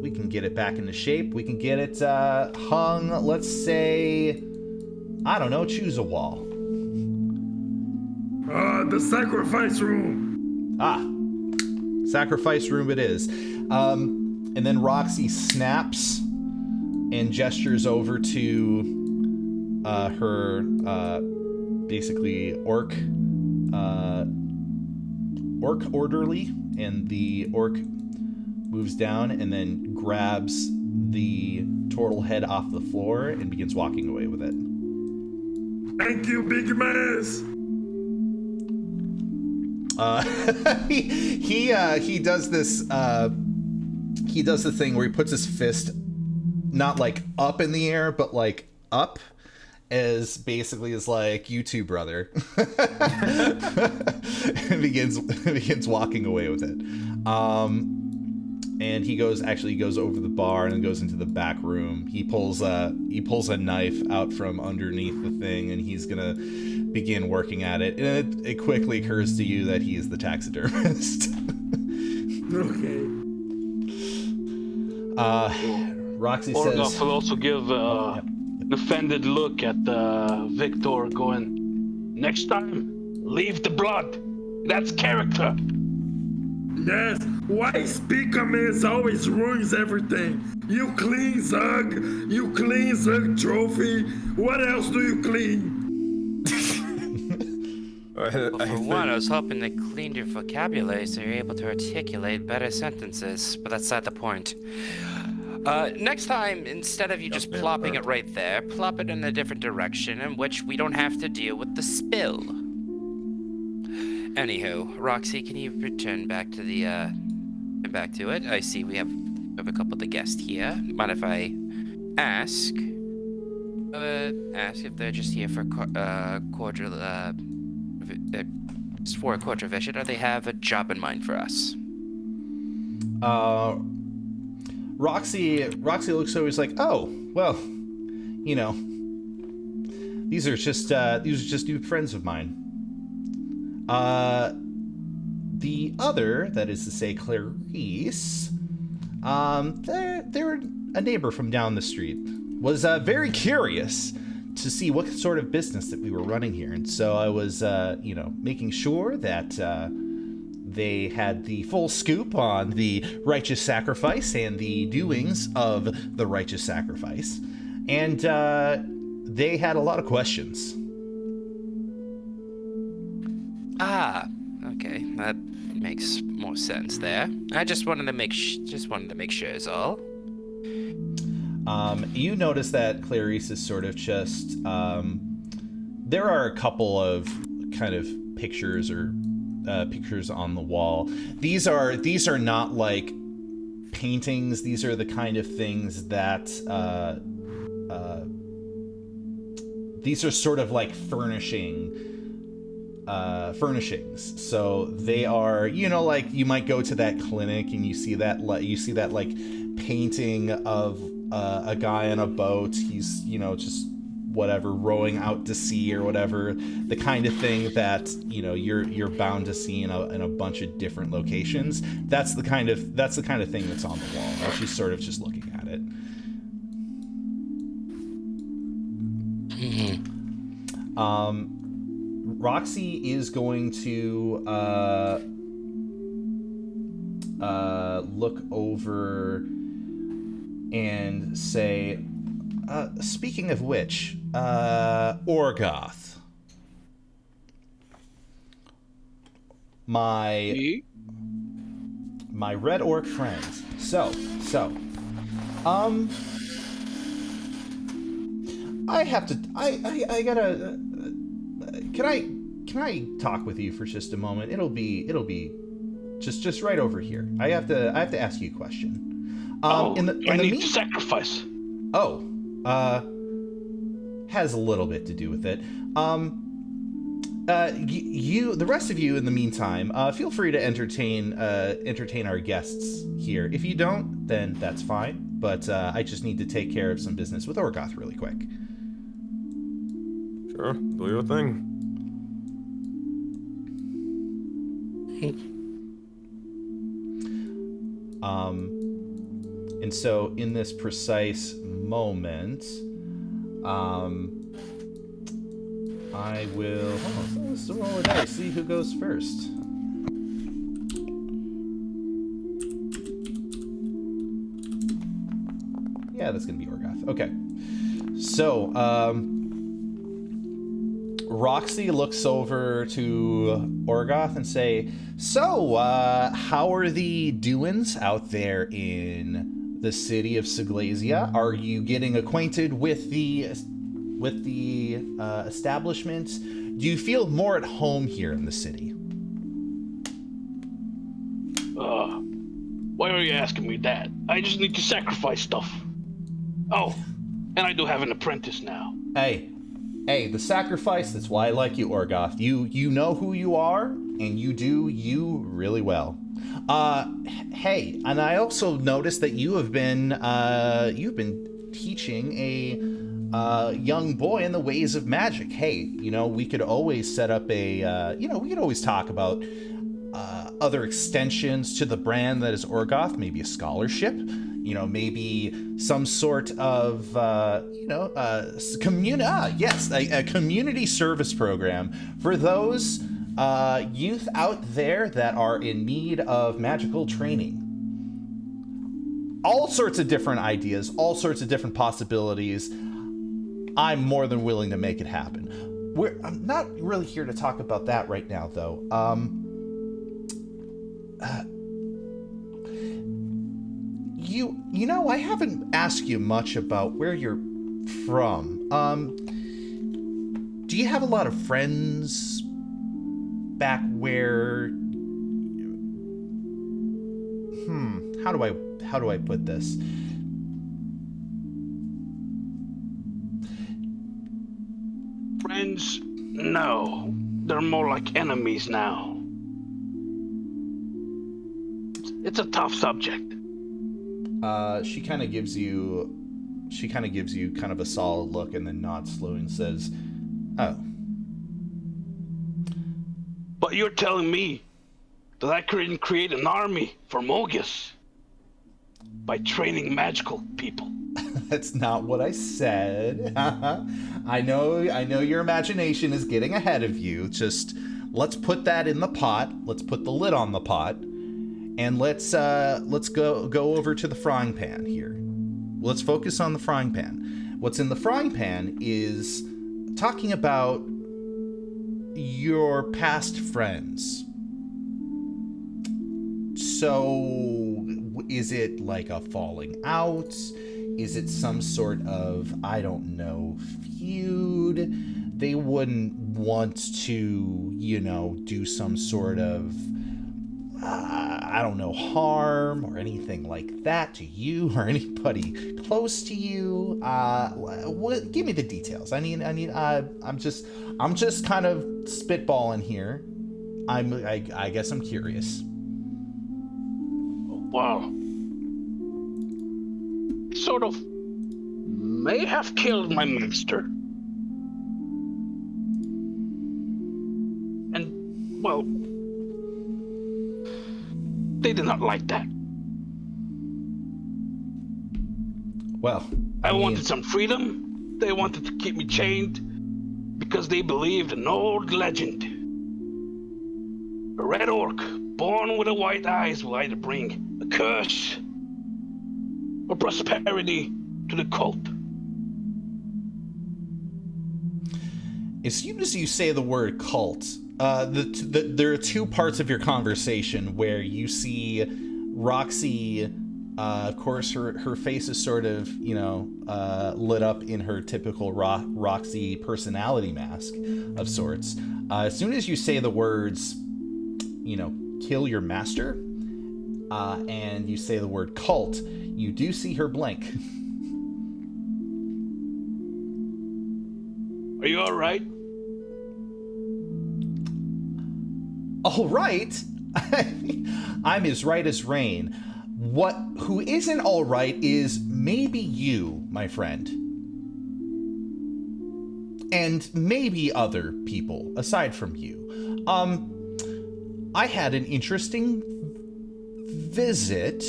we can get it back into shape. We can get it hung, let's say, I don't know, choose a wall. The sacrifice room. Sacrifice room it is. And then Roxy snaps and gestures over to her basically orc orderly, and the orc moves down and then grabs the turtle head off the floor and begins walking away with it. Thank you, big mass. He does this. He does the thing where he puts his fist not like up in the air, but like up, as basically is like, you too, brother, and begins walking away with it. And he goes over the bar and goes into the back room. He pulls a knife out from underneath the thing, and he's gonna begin working at it. And it quickly occurs to you that he is the taxidermist. Okay. Roxy says, Orgoth will also give an offended look at Victor, going, "Next time, leave the blood. That's character." Yes, why Speaker Miss always ruins everything? You clean Zug trophy. What else do you clean? Well, for one, I was hoping they cleaned your vocabulary so you're able to articulate better sentences, but that's not the point. Next time, instead of you just plopping it right there, plop it in a different direction in which we don't have to deal with the spill. Anywho, Roxy, can you return back to it? I see we have a couple of the guests here. Mind if I ask ask if they're just here for cordial, just for a cordial visit, or they have a job in mind for us? Roxy looks over. He's like, oh, well, you know, these are just new friends of mine. The other, that is to say, Clarice, they're a neighbor from down the street. Was very curious to see what sort of business that we were running here, and so I was, making sure that they had the full scoop on the righteous sacrifice and the doings of the righteous sacrifice, and they had a lot of questions. Ah, okay, that makes more sense there. I just wanted to make sure is all. You notice that Clarice is sort of just, there are a couple of kind of pictures on the wall. These are not like paintings. These are the kind of things that, these are sort of like furnishings. So they are, like you might go to that clinic and you see that like painting of a guy on a boat. He's, just whatever, rowing out to sea or whatever, the kind of thing that, you're bound to see in a bunch of different locations. That's the kind of thing that's on the wall. And she's sort of just looking at it. Roxy is going to look over and say, speaking of which, Orgoth, my red orc friends. So, I gotta. Can I talk with you for just a moment? It'll be just right over here. I have to ask you a question. I need to sacrifice. Oh, has a little bit to do with it. The rest of you, in the meantime, feel free to entertain our guests here. If you don't, then that's fine. But I just need to take care of some business with Orgoth really quick. Sure, do your thing. And so in this precise moment, I will, let's roll a dice, see who goes first. Yeah, that's gonna be Orgoth. Okay. So, Roxy looks over to Orgoth and say, so, how are the doings out there in the city of SEGLESIA? Are you getting acquainted with the establishment? Do you feel more at home here in the city? Why are you asking me that? I just need to sacrifice stuff. Oh, and I do have an apprentice now. Hey, the sacrifice, that's why I like you, Orgoth. You know who you are, and you do you really well. Hey, and I also noticed that you've been teaching a young boy in the ways of magic. Hey, we could always set up we could always talk about other extensions to the brand that is Orgoth, maybe a scholarship, maybe some sort of, a community service program for those youth out there that are in need of magical training. All sorts of different ideas, all sorts of different possibilities. I'm more than willing to make it happen. I'm not really here to talk about that right now, though. I haven't asked you much about where you're from. Do you have a lot of friends back where? How do I put this? friends? No. They're more like enemies now. It's a tough subject. She kind of gives you kind of a solid look and then nods slowly and says, "Oh." But you're telling me that I couldn't create an army for Mogus by training magical people? That's not what I said. I know your imagination is getting ahead of you. Just let's put that in the pot. Let's put the lid on the pot. And let's go over to the frying pan here. Let's focus on the frying pan. What's in the frying pan is talking about your past friends. So, is it like a falling out? Is it some sort of, I don't know, feud? They wouldn't want to, do some sort of, I don't know, harm or anything like that to you or anybody close to you. Give me the details. I'm just kind of spitballing here. I guess I'm curious. Well, sort of may have killed my master. And, well, they did not like that. Well, I wanted some freedom. They wanted to keep me chained because they believed an old legend. A red orc born with the white eyes will either bring a curse or prosperity to the cult. As soon as you say the word cult, there are two parts of your conversation where you see Roxy, of course, her face is sort of, lit up in her typical Roxy personality mask of sorts. As soon as you say the words, kill your master, and you say the word cult, you do see her blink. Are you all right? All right? I'm as right as rain. Who isn't all right is maybe you, my friend. And maybe other people aside from you. I had an interesting visit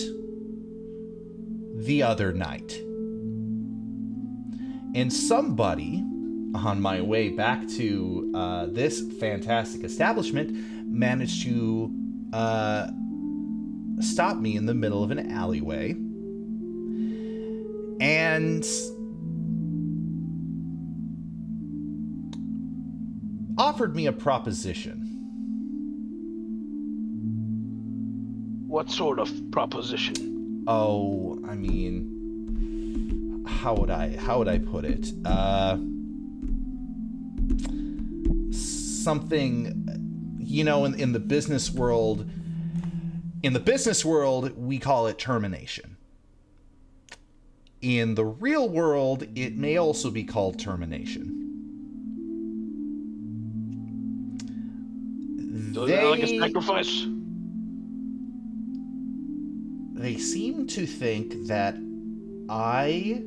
the other night. And somebody on my way back to this fantastic establishment managed to stop me in the middle of an alleyway and offered me a proposition. What sort of proposition? Oh, I mean, how would I put it? Something, in the business world. In the business world, we call it termination. In the real world, it may also be called termination. So is that like a sacrifice? They seem to think that I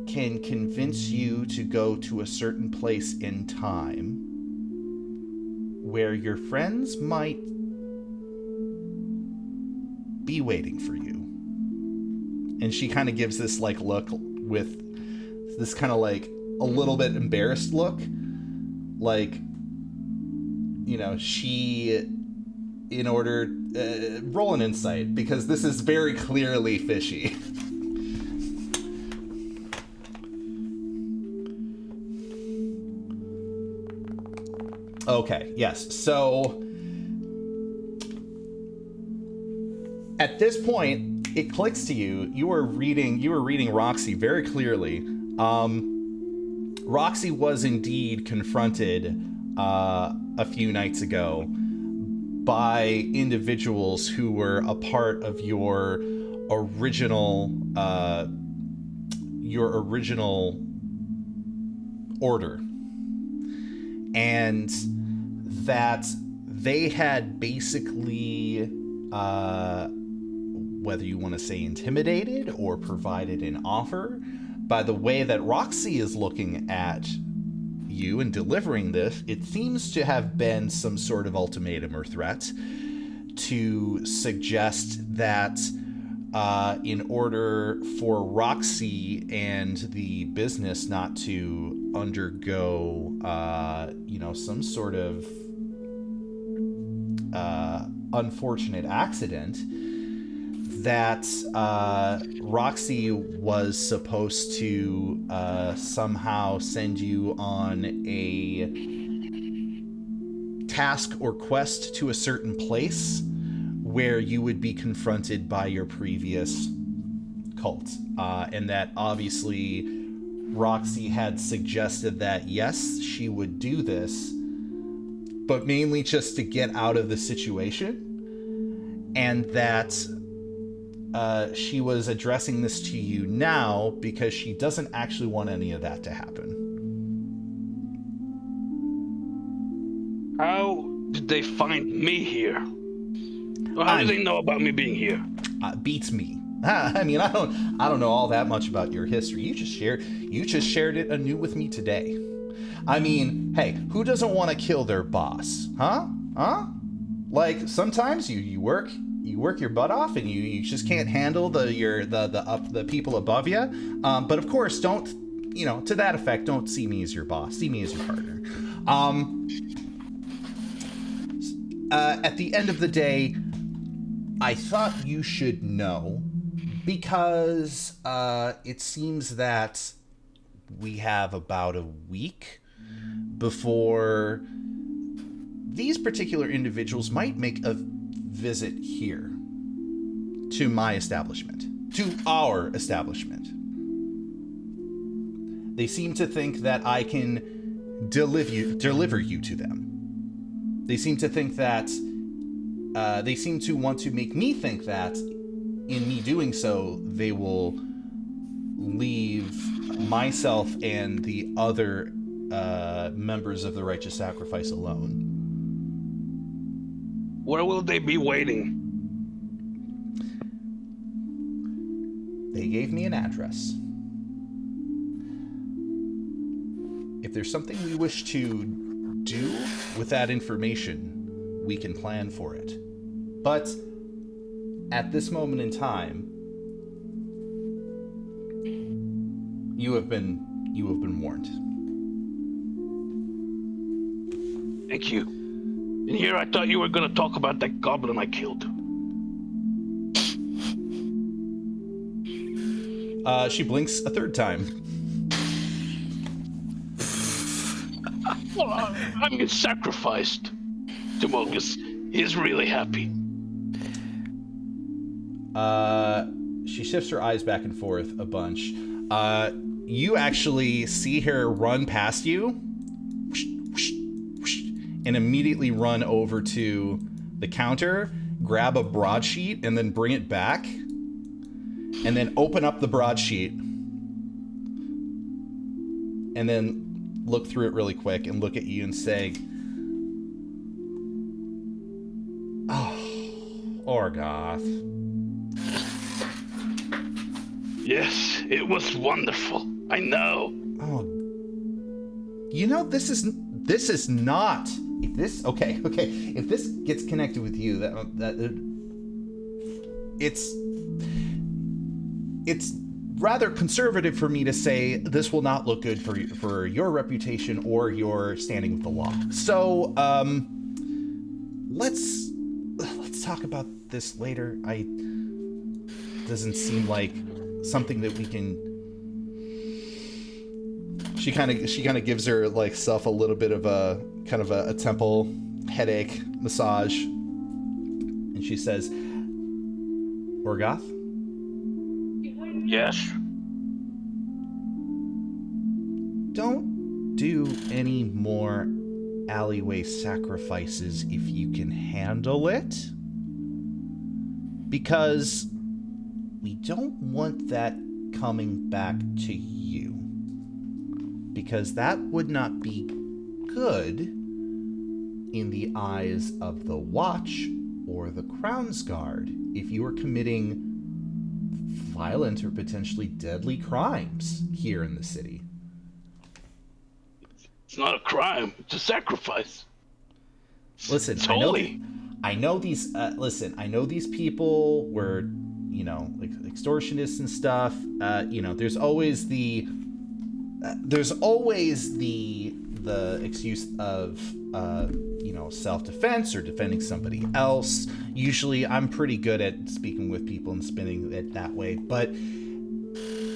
can convince you to go to a certain place in time where your friends might be waiting for you. And she kind of gives this look with this kind of a little bit embarrassed look, she, in order, roll an insight, because this is very clearly fishy. Okay, yes. So at this point, it clicks to you. You were reading Roxy very clearly. Roxy was indeed confronted a few nights ago by individuals who were a part of your original order. and that they had basically, whether you want to say intimidated or provided an offer, by the way that Roxy is looking at you and delivering this, it seems to have been some sort of ultimatum or threat to suggest that in order for Roxy and the business not to undergo, some sort of unfortunate accident, that Roxy was supposed to somehow send you on a task or quest to a certain place where you would be confronted by your previous cult. And that obviously Roxy had suggested that, yes, she would do this, but mainly just to get out of the situation. And that she was addressing this to you now because she doesn't actually want any of that to happen. How did they find me here? Or how do they know about me being here? Beats me. I mean, I don't know all that much about your history. You just shared it anew with me today. I mean, hey, who doesn't want to kill their boss? Huh? Like, sometimes you work your butt off and you just can't handle the people above you. But of course, don't, to that effect, don't see me as your boss. See me as your partner. At the end of the day, I thought you should know, because it seems that we have about a week before these particular individuals might make a visit here to my establishment, to our establishment. They seem to think that I can deliver you to them. They seem to think that they seem to want to make me think that in me doing so, they will leave myself and the other members of the Righteous Sacrifice alone. Where will they be waiting? They gave me an address. If there's something we wish to do with that information, we can plan for it. But at this moment in time, you have been warned. Thank you. And here I thought you were gonna talk about that goblin I killed. She blinks a third time. Well, I mean, sacrificed. Demogus is really happy. She shifts her eyes back and forth a bunch. You actually see her run past you and immediately run over to the counter, grab a broadsheet, and then bring it back, and then open up the broadsheet, and then look through it really quick and look at you and say, "Oh, Orgoth." Yes, it was wonderful. I know. Oh, this is not. If this if this gets connected with you, it's rather conservative for me to say this will not look good for your reputation or your standing with the law. So let's talk about this later. Doesn't seem like something that we can. She kind of gives her like self a little bit of a kind of a temple headache massage, and she says, "Orgoth?" Yes. Don't do any more alleyway sacrifices if you can handle it, because we don't want that coming back to you, because that would not be good in the eyes of the Watch or the Crown's Guard if you are committing violent or potentially deadly crimes here in the city. It's not a crime. It's a sacrifice. Listen, It's I know holy. I know these. Listen, I know these people were, like extortionists and stuff. There's always the excuse of self-defense or defending somebody else. Usually, I'm pretty good at speaking with people and spinning it that way, but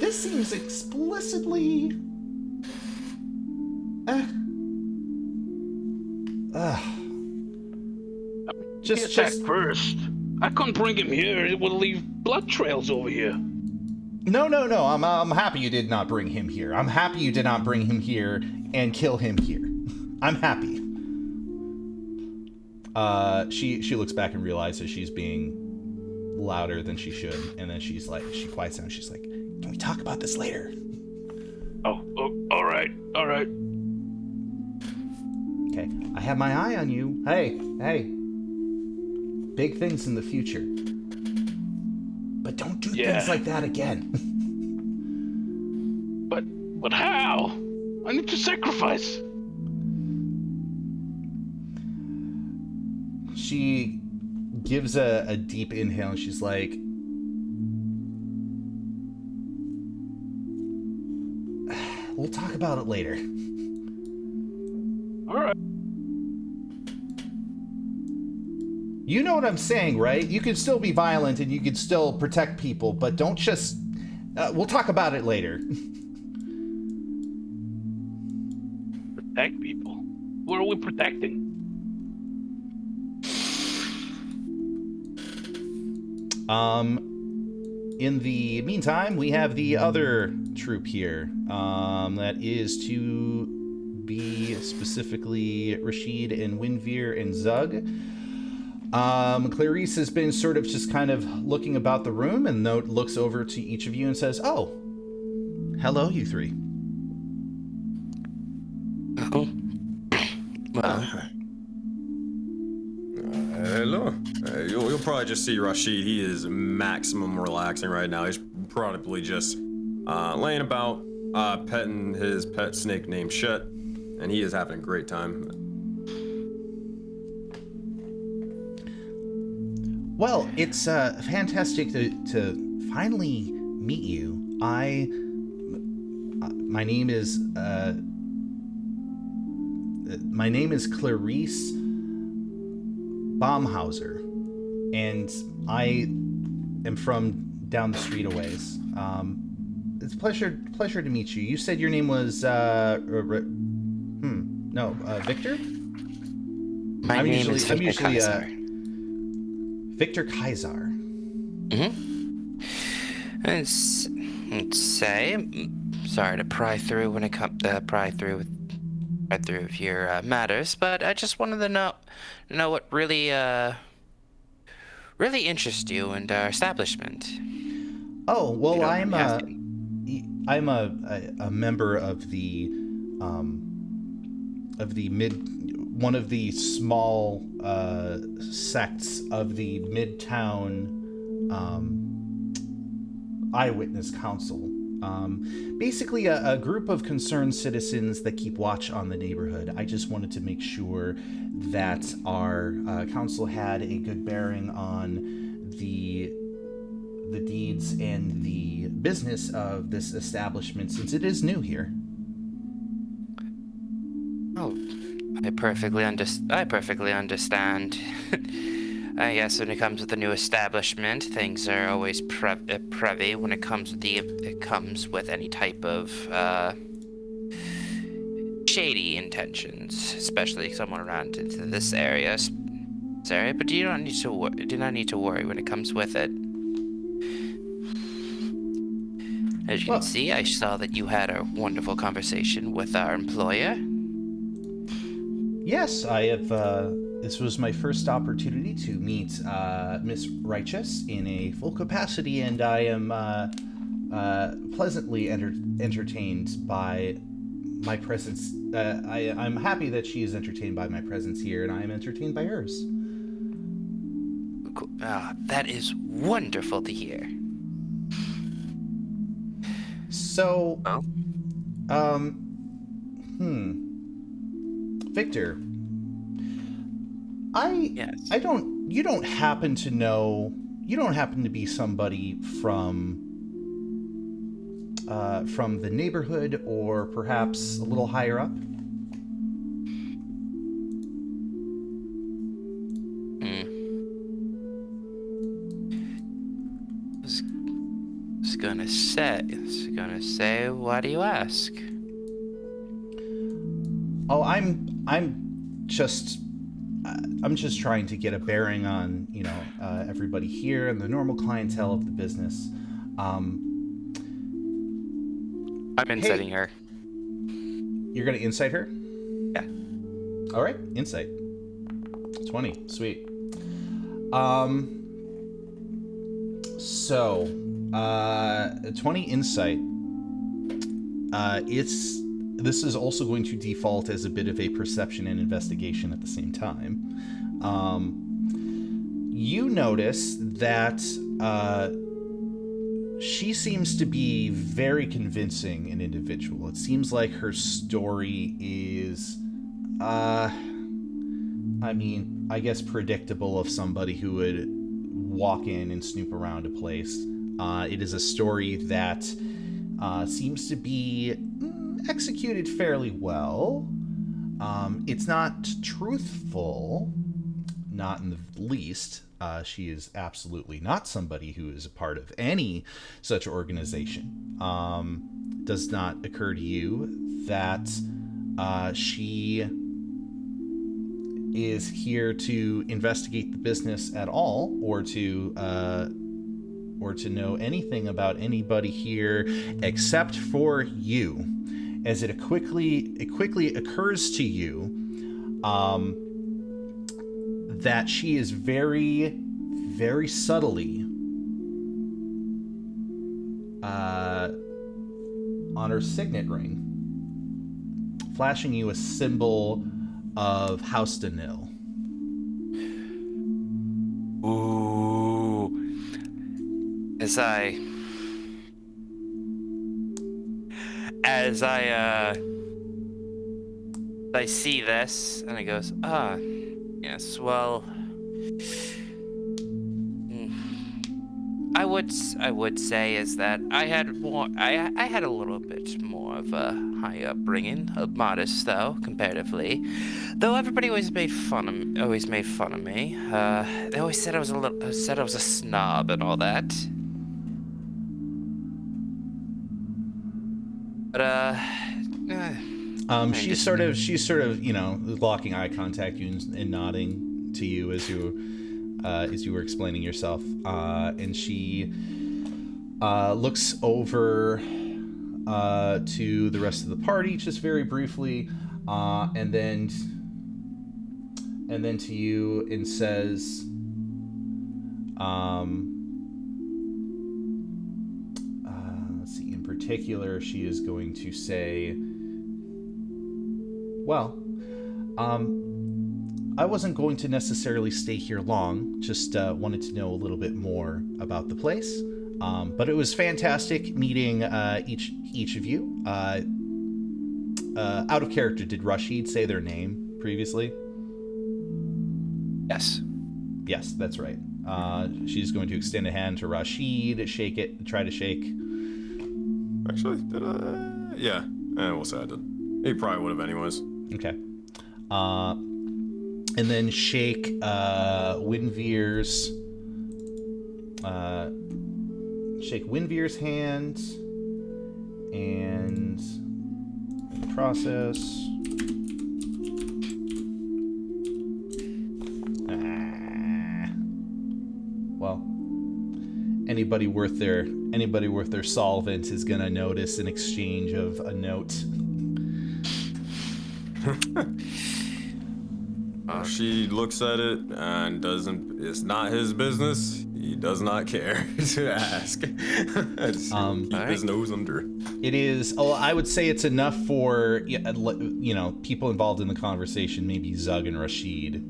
this seems explicitly. Just first. I couldn't bring him here. It would leave blood trails over here. No. I'm happy you did not bring him here. I'm happy you did not bring him here and kill him here. I'm happy. She looks back and realizes she's being louder than she should, and then she quiets down. She's like, "Can we talk about this later?" Oh, all right. Okay, I have my eye on you. Hey. Big things in the future. But don't do things like that again. But how? I need to sacrifice. She gives a deep inhale and she's like, "We'll talk about it later." All right. You know what I'm saying, right? You can still be violent and you can still protect people, but don't just... we'll talk about it later. Protect people? What are we protecting? In the meantime, we have the other troop here. That is to be specifically Rashid and Winvir and Zug. Clarice has been sort of just kind of looking about the room and looks over to each of you and says, "Oh, hello, you three." Oh. Well. Hello. You'll probably just see Rashid. He is maximum relaxing right now. He's probably just laying about, petting his pet snake named Shet, and he is having a great time. Well, it's fantastic to finally meet you. My name is Clarice Baumhauser, and I am from down the street a ways. It's a pleasure to meet you. You said your name was Victor? My name is Victor Kaiser. Victor Kaiser. Let's say, sorry to pry through when it comes through with your matters, but I just wanted to know what really interests you and our establishment. Oh well, I'm a member of one of the small sects of the Midtown Eyewitness Council. Basically a group of concerned citizens that keep watch on the neighborhood. I just wanted to make sure that our council had a good bearing on the deeds and the business of this establishment, since it is new here. Oh, I perfectly understand. I guess when it comes with the new establishment, things are always privy when it comes with any type of shady intentions, especially someone around into this area. But do not need to worry when it comes with it. As you can see, I saw that you had a wonderful conversation with our employer. Yes, I have. This was my first opportunity to meet Miss Righteous in a full capacity, and I am pleasantly entertained by my presence. I'm happy that she is entertained by my presence here, and I am entertained by hers. That is wonderful to hear. So, Oh? Victor, Yes. you don't happen to know, you don't happen to be somebody from the neighborhood, or perhaps a little higher up? I was gonna say, why do you ask? Oh, I'm just trying to get a bearing on, everybody here and the normal clientele of the business. I'm inciting her. You're gonna insight her? Yeah. All right, insight. 20, sweet. So, 20 insight. This is also going to default as a bit of a perception and investigation at the same time. You notice that she seems to be very convincing an individual. It seems like her story is, I guess predictable of somebody who would walk in and snoop around a place. It is a story that seems to be executed fairly well. It's not truthful, not in the least. She is absolutely not somebody who is a part of any such organization. Does not occur to you that she is here to investigate the business at all, or to know anything about anybody here except for you. As it quickly occurs to you that she is very, very subtly on her signet ring flashing you a symbol of House Danil. Ooh. As I see this, and it goes, yes, well, I would say is that I had a little bit more of a high upbringing, modest though, comparatively. Though everybody always made fun of me. They always said I was a snob and all that. But she's sort of, locking eye contact you and nodding to you as you were explaining yourself, and she looks over to the rest of the party just very briefly, and then to you and says, let's see, in particular, she is going to say, well, I wasn't going to necessarily stay here long, just wanted to know a little bit more about the place. But it was fantastic meeting each of you. Out of character, did Rashid say their name previously? yes. Yes, that's right. She's going to extend a hand to Rashid, shake it, try to shake. Actually, did I? Yeah, we'll say I did. He probably would have anyways. Okay. And then shake Winveer's hand, and in the process, well, anybody worth their solvent is gonna notice an exchange of a note. She looks at it and it's not his business. He does not care to ask. Keep his nose under. It is. Oh, I would say it's enough for people involved in the conversation, maybe Zug and Rashid,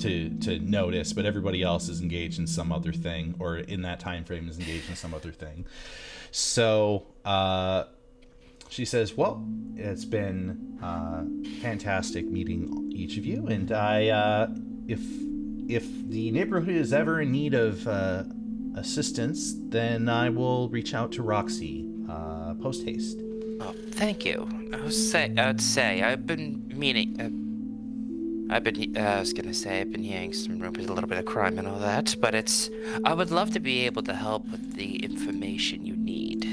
to notice, but everybody else is engaged in some other thing, or in that time frame is engaged in some other thing. So she says, "Well, it's been fantastic meeting each of you, and if the neighborhood is ever in need of assistance, then I will reach out to Roxy post haste." Oh, thank you. I would say I've been meaning. I've been hearing some rumors, a little bit of crime and all that, but I would love to be able to help with the information you need.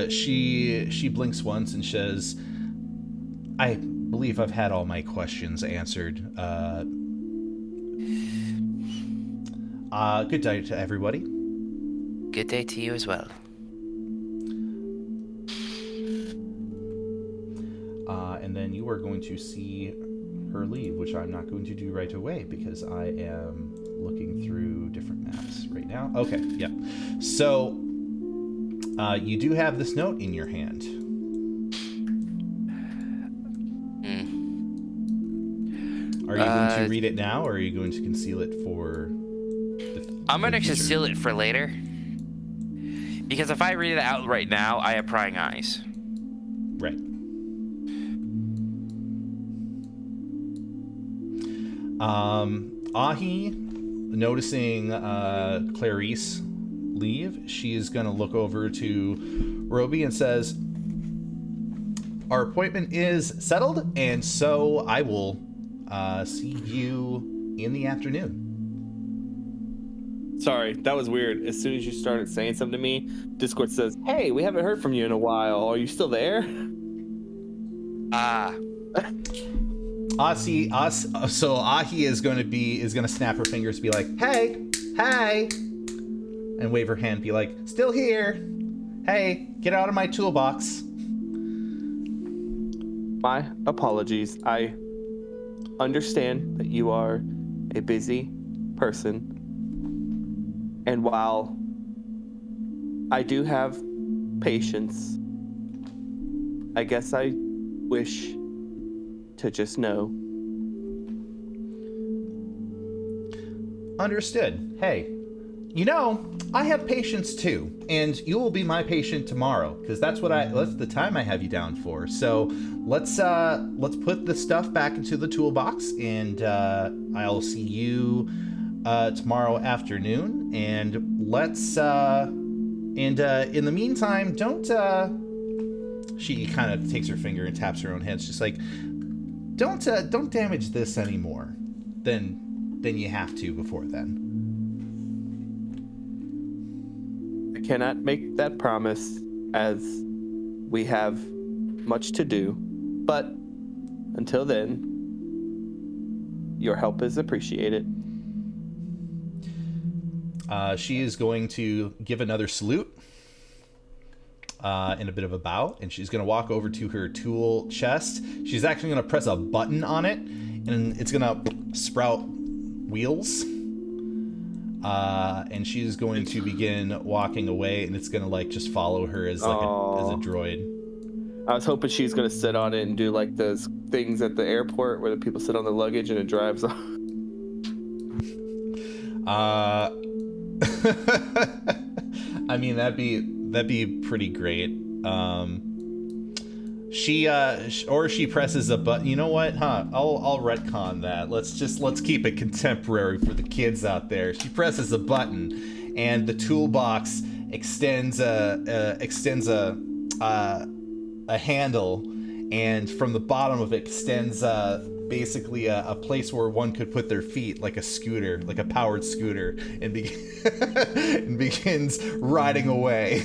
She blinks once and says, "I believe I've had all my questions answered. Good day to everybody." Good day to you as well. And then you are going to see her leave, which I'm not going to do right away because I am looking through different maps right now. Okay, yeah. So, you do have this note in your hand. Are you going to read it now, or are you going to conceal it for I'm going to conceal it for later. Because if I read it out right now, I have prying eyes. Right. Ahi, noticing Clarice leave, she is going to look over to Roby and says, "Our appointment is settled, and so I will see you in the afternoon." Sorry, that was weird. As soon as you started saying something to me, Discord says, "Hey, we haven't heard from you in a while. Are you still there?" So Ahi is gonna snap her fingers and be like, "Hey, and wave her hand, be like, "Still here. Hey, get out of my toolbox." My apologies. I understand that you are a busy person. And while I do have patience, I guess I wish to just know. Understood. Hey, I have patience too, and you will be my patient tomorrow, because that's the time I have you down for. So let's put the stuff back into the toolbox, and I'll see you tomorrow afternoon, and in the meantime, don't she kind of takes her finger and taps her own head. It's just like, don't damage this any more than you have to before then. I cannot make that promise, as we have much to do, but until then, your help is appreciated. She is going to give another salute and a bit of a bow, and she's going to walk over to her tool chest. She's actually going to press a button on it, and it's going to sprout wheels. And she's going to begin walking away, and it's going to just follow her as as a droid. I was hoping she was going to sit on it and do like those things at the airport where the people sit on the luggage and it drives off. I mean, that'd be pretty great. She presses a button. You know what? I'll retcon that. Let's keep it contemporary for the kids out there. She presses a button, and the toolbox extends a handle, and from the bottom of it extends basically a place where one could put their feet, like a scooter, like a powered scooter, and and begins riding away.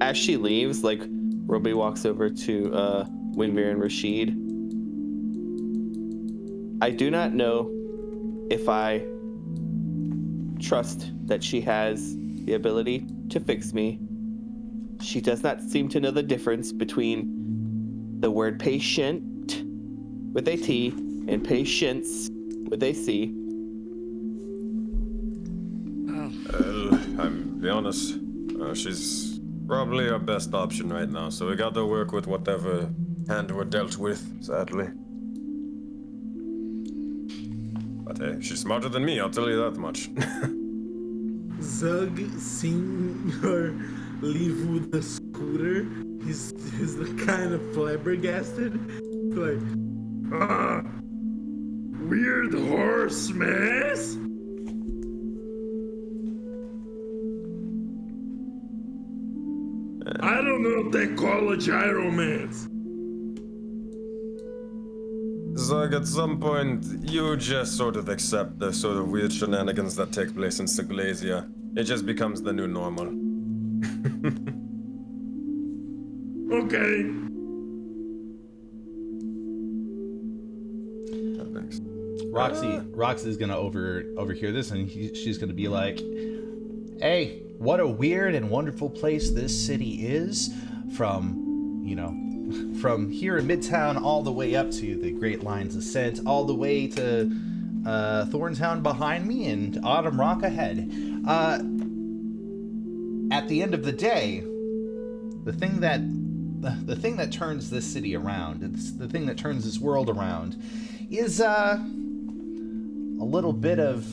As she leaves, Roby walks over to Winvir and Rashid. I do not know if I trust that she has the ability to fix me. She does not seem to know the difference between the word patient with a T and patience with a C. I'm be honest. She's probably our best option right now, so we got to work with whatever hand we're dealt with, sadly. But hey, she's smarter than me, I'll tell you that much. Zug seeing her leave with the scooter, he's kind of flabbergasted. Like, Weird horse mess? I don't know if they call it gyromance. Zug, at some point, you just sort of accept the sort of weird shenanigans that take place in SEGLESIA. It just becomes the new normal. Okay. Thanks. Roxy's gonna overhear this, and she's gonna be like, "Hey, what a weird and wonderful place this city is. From here in Midtown all the way up to the Great Lines Ascent, all the way to Thorntown behind me and Autumn Rock ahead. At the end of the day, the thing that turns this city around, it's the thing that turns this world around, is a little bit of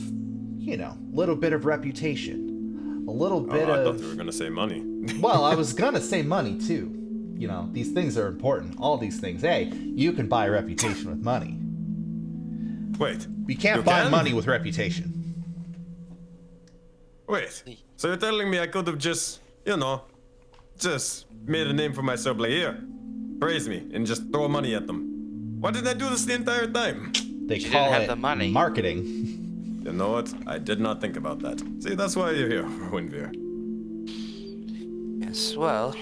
reputation, a little bit I of. thought you were gonna say money. Well, I was gonna say money too. These things are important. All these things. Hey, you can buy reputation with money. Wait. You can't buy money with reputation. Wait. So you're telling me I could have just made a name for myself like, here, praise me, and just throw money at them? Why didn't I do this the entire time? They You call didn't have it the money. marketing. You know what? I did not think about that. See, that's why you're here, Winveer. Yes, well,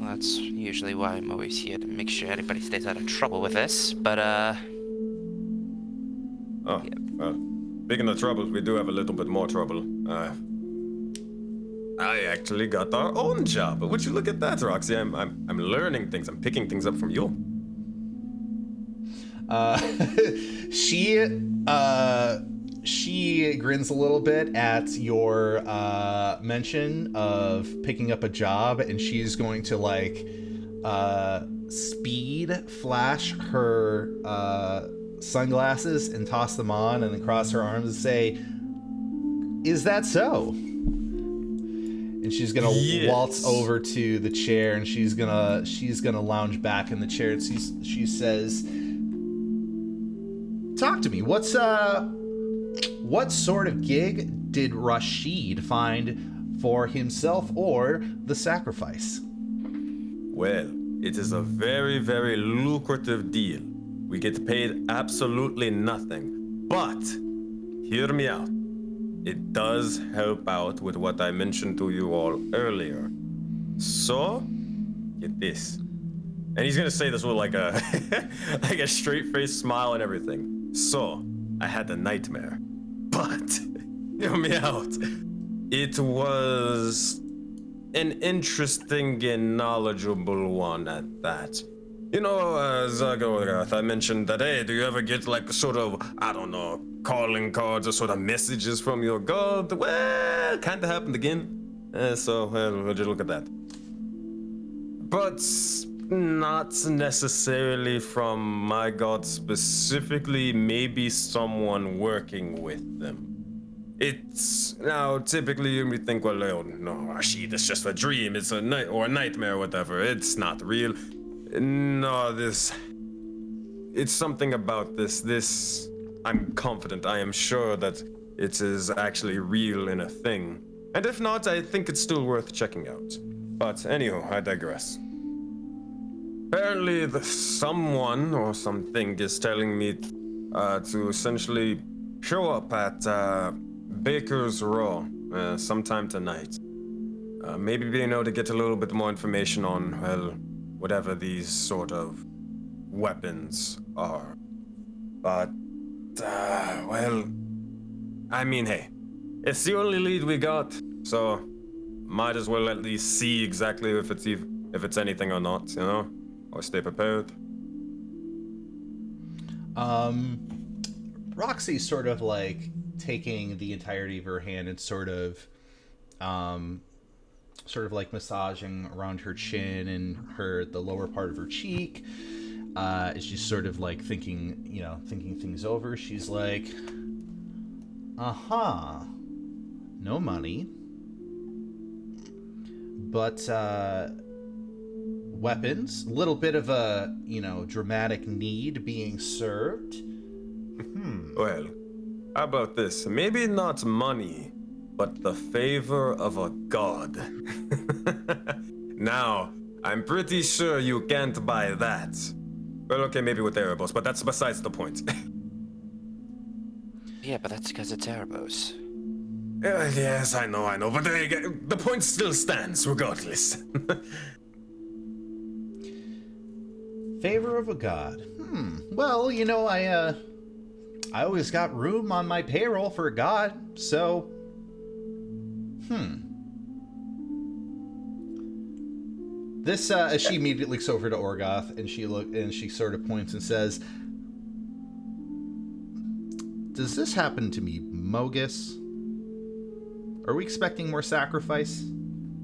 that's usually why I'm always here, to make sure everybody stays out of trouble with this, but, Oh, yeah. well, speaking of trouble, we do have a little bit more trouble. I actually got our own job. Would you look at that, Roxy? I'm learning things. I'm picking things up from you. She grins a little bit at your mention of picking up a job, and she's going to speed flash her sunglasses and toss them on, and then cross her arms and say, "Is that so?" And she's gonna waltz over to the chair, and she's gonna lounge back in the chair, and she says, "Talk to me. What sort of gig did Rashid find for himself or the sacrifice?" Well, it is a very, very lucrative deal. We get paid absolutely nothing. But, hear me out. It does help out with what I mentioned to you all earlier. So, get this. And he's gonna say this with like a like a straight-faced smile and everything. So, I had a nightmare. But, hear me out. It was an interesting and knowledgeable one at that. Zagorath, I mentioned that, hey, do you ever get like sort of, I don't know, calling cards or sort of messages from your god? Well, kind of happened again. Would you look at that? But not necessarily from my god specifically, maybe someone working with them. It's now typically you may think, well, oh, no, Rashid, it's just a dream, it's a night or a nightmare or whatever. It's not real. No, it's something about this. I'm confident, I am sure that it is actually real and a thing. And if not, I think it's still worth checking out. But anyhow, I digress. Apparently, someone or something is telling me to essentially show up at Baker's Row sometime tonight. Maybe being able to get a little bit more information on, well, whatever these sort of weapons are. But, well, I mean, hey, it's the only lead we got, so might as well at least see exactly if it's anything or not, you know, or stay prepared. Roxy's sort of like taking the entirety of her hand and sort of like massaging around her chin and the lower part of her cheek. She's sort of like thinking things over. She's like, no money, but weapons, a little bit of a, dramatic need being served. Well, how about this? Maybe not money, but the favor of a god. Now, I'm pretty sure you can't buy that. Well, okay, maybe with Erebos, but that's besides the point. Yeah, but that's because it's Erebos. Yes, I know, but the point still stands, regardless. Favor of a god. Well, I always got room on my payroll for a god, so... This, she immediately looks over to Orgoth, and she sort of points and says, "Does this happen to be Mogus? Are we expecting more sacrifice?"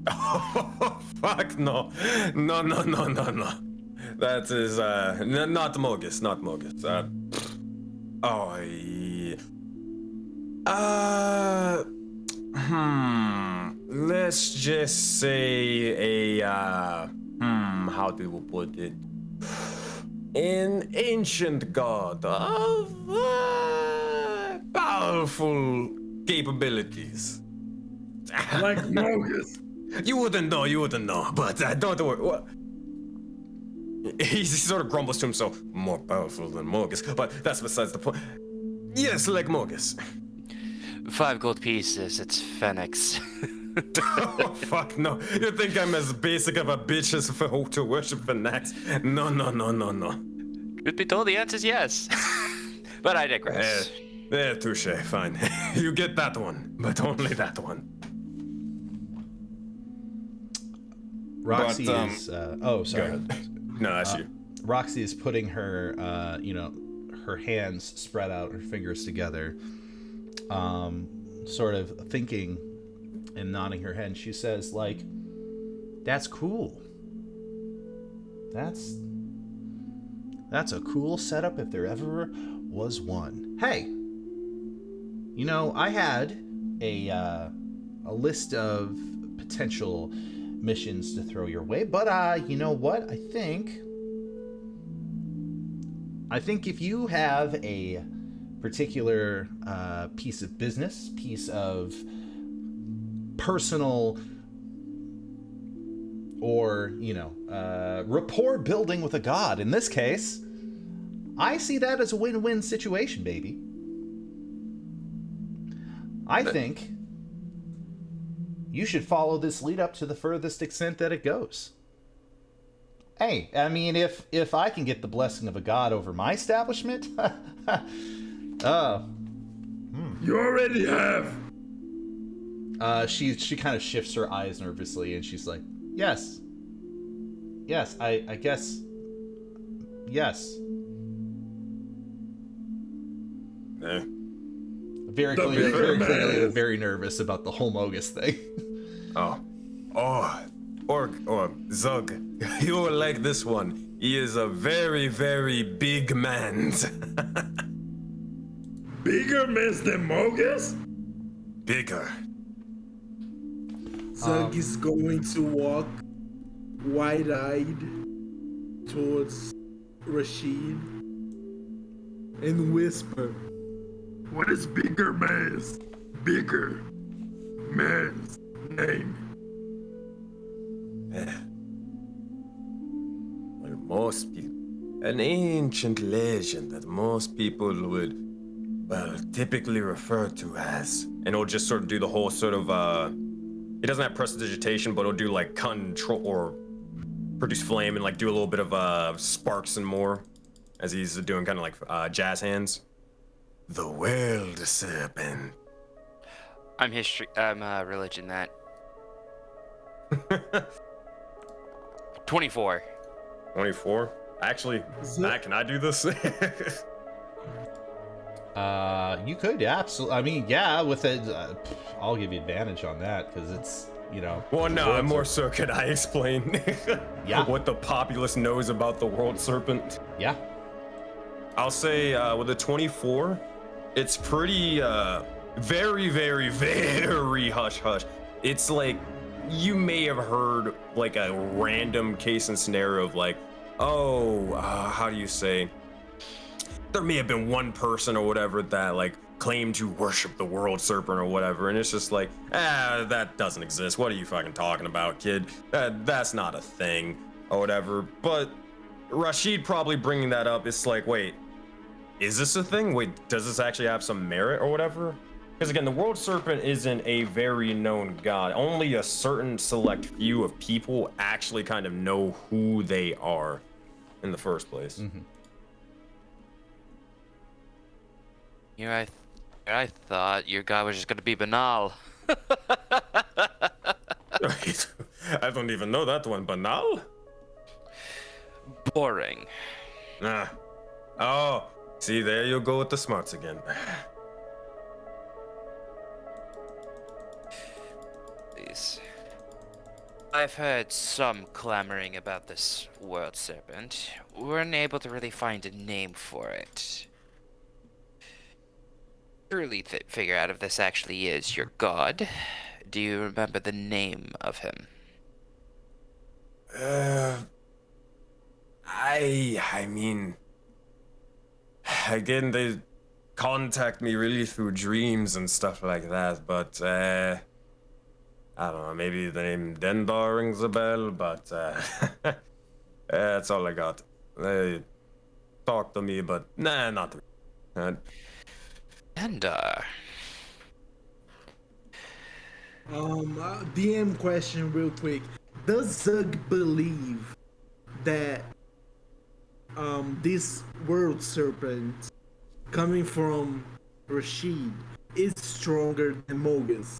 Oh, fuck no. No. That is, not Mogus, not Mogus. Let's just say how do we put it? An ancient god of powerful capabilities. Like Mogus. You wouldn't know, but don't worry. What? He sort of grumbles to himself, more powerful than Mogus, but that's besides the point. Yes, like Mogus. 5 gold pieces, it's Phoenix. Oh, fuck no. You think I'm as basic of a bitch as to worship Phoenix? No. Truth be told, the answer's yes. But I digress. Touche, fine. You get that one, but only that one. Roxy But, is... oh, sorry. Go ahead. No, that's you. Roxy is putting her, her hands spread out, her fingers together, sort of thinking and nodding her head. And she says, like, "That's cool. That's a cool setup if there ever was one. Hey, I had a list of potential missions to throw your way, but you know what? I think if you have a particular piece of business, piece of personal or rapport building with a god, in this case, I see that as a win-win situation, baby. I think you should follow this lead up to the furthest extent that it goes. Hey, I mean, if I can get the blessing of a god over my establishment, You already have. She kind of shifts her eyes nervously, and she's like, yes, I guess, yes. Very clearly very nervous about the whole Mogus thing. Or Zug, you will like this one. He is a very, very big man. Bigger mess than Mogus? Bigger. Zug is going to walk wide-eyed towards Rashid and whisper, What is Bigger Man's name? Well, most people, an ancient legend that most people would, typically refer to as, and it'll just sort of do the whole sort of, it doesn't have prestidigitation, but it'll do like control or produce flame and like do a little bit of sparks and more, as he's doing kind of like jazz hands. The World Serpent. I'm religion that. 24. 24. Actually, Matt, can I do this? You could, yeah, absolutely. I mean, yeah, with it, I'll give you advantage on that because it's, you know. Well, no, world more serpent. so, could I explain Yeah. what the populace knows about the world serpent? Yeah. I'll say with a 24, it's pretty, very, very, very hush hush. It's like, you may have heard like a random case and scenario of like, oh, how do you say? There may have been one person or whatever that like claimed to worship the world serpent or whatever, and it's just like, that doesn't exist. What are you fucking talking about, kid? That's not a thing or whatever. But Rashid probably bringing that up, it's like, wait, is this a thing? Wait, does this actually have some merit or whatever? Because again, the world serpent isn't a very known god. Only a certain select few of people actually kind of know who they are in the first place. Mm-hmm. You know, I thought your god was just gonna be banal. I don't even know that one. Banal? Boring. Nah. Oh, see, there you go with the smarts again. Please. I've heard some clamoring about this world serpent. We weren't able to really find a name for it. Surely figure out if this actually is your god. Do you remember the name of him? I mean, again, they contact me really through dreams and stuff like that, but, I don't know, maybe the name Dendar rings a bell, but, that's all I got. They talk to me, but, nah, not really. Dendar. DM question real quick. Does Zug believe that this world serpent coming from Rashid is stronger than Mogus?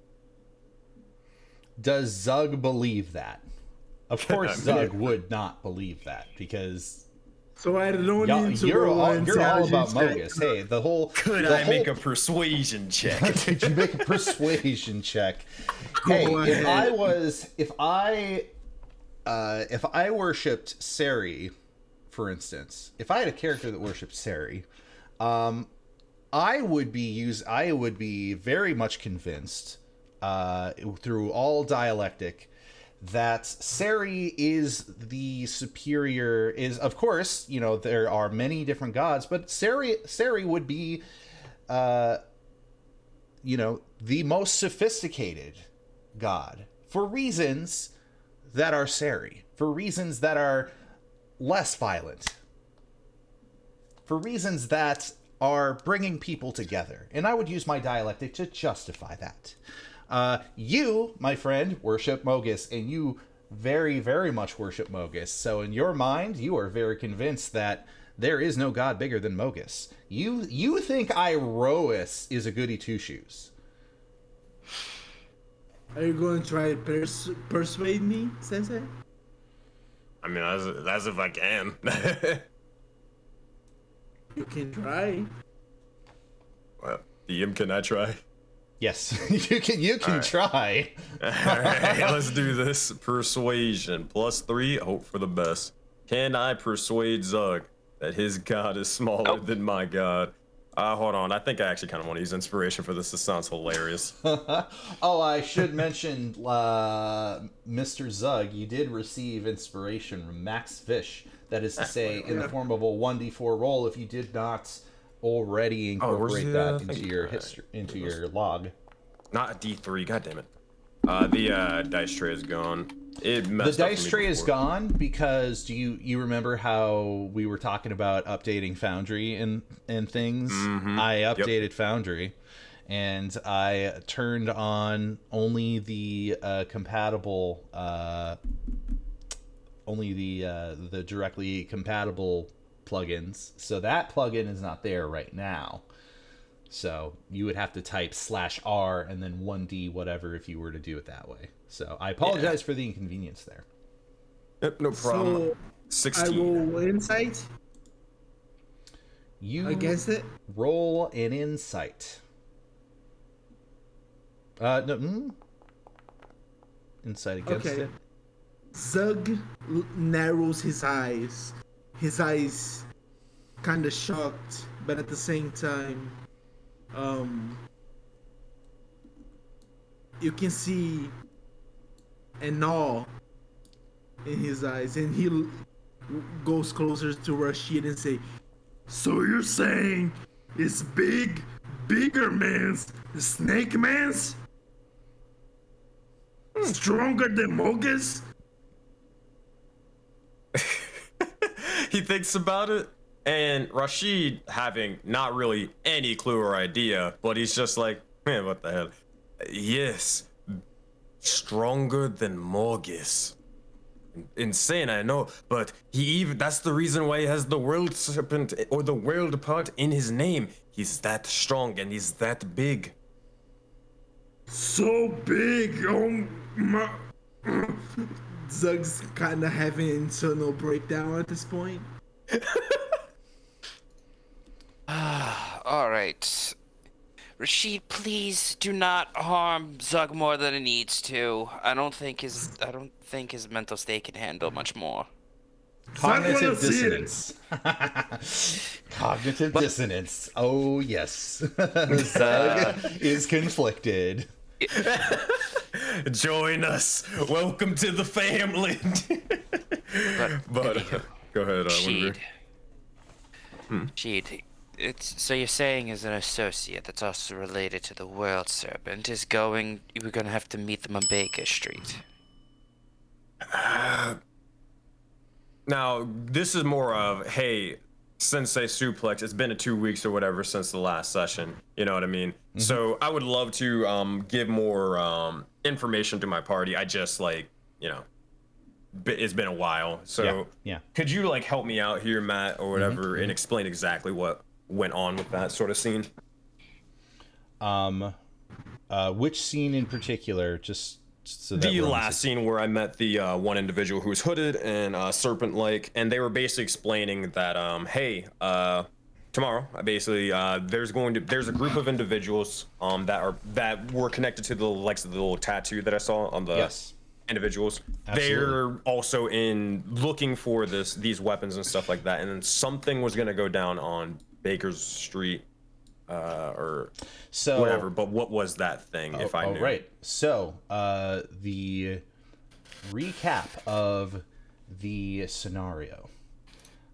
Does Zug believe that? Of course, Zug would not believe that because. So I don't need to you're roll all intelligence about check. Mogus. Hey, the whole. Could the I whole, make a persuasion check? Did you make a persuasion check? Go Hey, ahead. if I worshipped Seri, for instance, if I had a character that worshipped Seri, I would be very much convinced through all dialectic that Seri is the superior. Is, of course, you know, there are many different gods, but Seri would be you know, the most sophisticated god for reasons that are Seri, for reasons that are less violent, for reasons that are bringing people together. And I would use my dialectic to justify that. You, my friend, worship Mogus, and you very, very much worship Mogus. So in your mind, you are very convinced that there is no god bigger than Mogus. You think Iroas is a goody two-shoes. Are you going to try to persuade me, Sensei? I mean, as if I can. You can try. Well, DM, can I try? Yes, you can try. All right, let's do this. Persuasion +3. Hope for the best. Can I persuade Zug that his god is smaller than my god? Hold on. I think I actually kind of want to use inspiration for this. This sounds hilarious. Oh, I should mention, Mr. Zug, you did receive inspiration from Max Fish. That is to say, in the form of a 1d4 roll. If you did not already incorporate that into your history, into your log. Not a D3. God damn it. The dice tray is gone. It messed The up for dice me tray is before. gone because do you remember how we were talking about updating Foundry and things? Mm-hmm. I updated Foundry, and I turned on only the compatible, only the directly compatible plugins. So that plugin is not there right now. So you would have to type /R and then 1D whatever if you were to do it that way. So I apologize for the inconvenience there. Yep, no problem. So 16. I roll insight You against it. roll an insight. No. Insight against Okay. it. Zug narrows his eyes. His eyes kind of shocked, but at the same time, you can see an awe in his eyes, and he goes closer to Rashid and say, So you're saying it's bigger man's, snake man's? Stronger than Mogus? He thinks about it, and Rashid, having not really any clue or idea, but he's just like, man, what the hell? Yes, stronger than Morgus. Insane, I know, but that's the reason why he has the world serpent or the world part in his name. He's that strong and he's that big. So big, oh my... Zug's kind of having an internal breakdown at this point. All right. Rashid, please do not harm Zug more than he needs to. I don't think his mental state can handle much more. Cognitive Zug wanna see it. dissonance. Cognitive dissonance. Oh, yes. Zug is conflicted. Join us. Welcome to the family. But go ahead, Rashid. Hmm? Rashid, so you're saying as an associate that's also related to the World Serpent we're gonna have to meet them on Baker Street. Now, this is more of, hey, Sensei Suplex, it's been 2 weeks or whatever since the last session. You know what I mean? Mm-hmm. So I would love to give more information to my party. I just, it's been a while. So yeah. Could you, help me out here, Matt, or whatever, and explain exactly what went on with that sort of scene? Which scene in particular? Just so that the last scene where I met the one individual who was hooded and serpent-like, and they were basically explaining that, hey, tomorrow, basically, there's a group of individuals that were connected to the likes of the little tattoo that I saw on the individuals. Absolutely. They're also in looking for these weapons and stuff like that, and then something was gonna go down on Baker's Street. Or so whatever, but what was that thing, if I knew? Right. So, the recap of the scenario.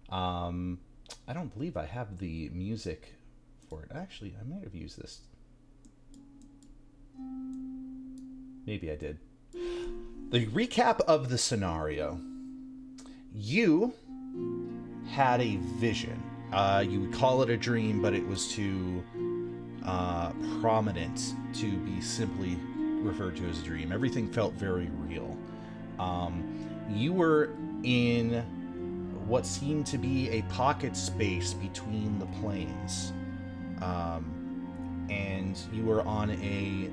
I don't believe I have the music for it. Actually, I might have used this. Maybe I did. The recap of the scenario. You had a vision. You would call it a dream, but it was too prominent to be simply referred to as a dream. Everything felt very real. You were in what seemed to be a pocket space between the planes. And you were on a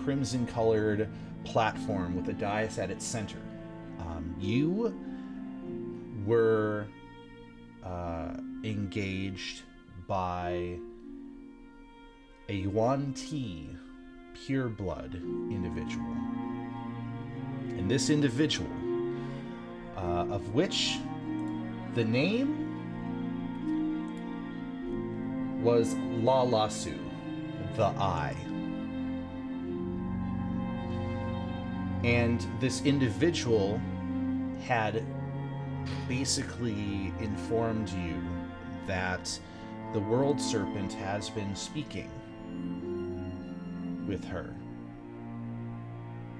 crimson-colored platform with a dais at its center. You were engaged by a Yuan Ti pureblood individual. And this individual, of which the name was La Lasu, the Eye. And this individual had basically informed you that the World Serpent has been speaking with her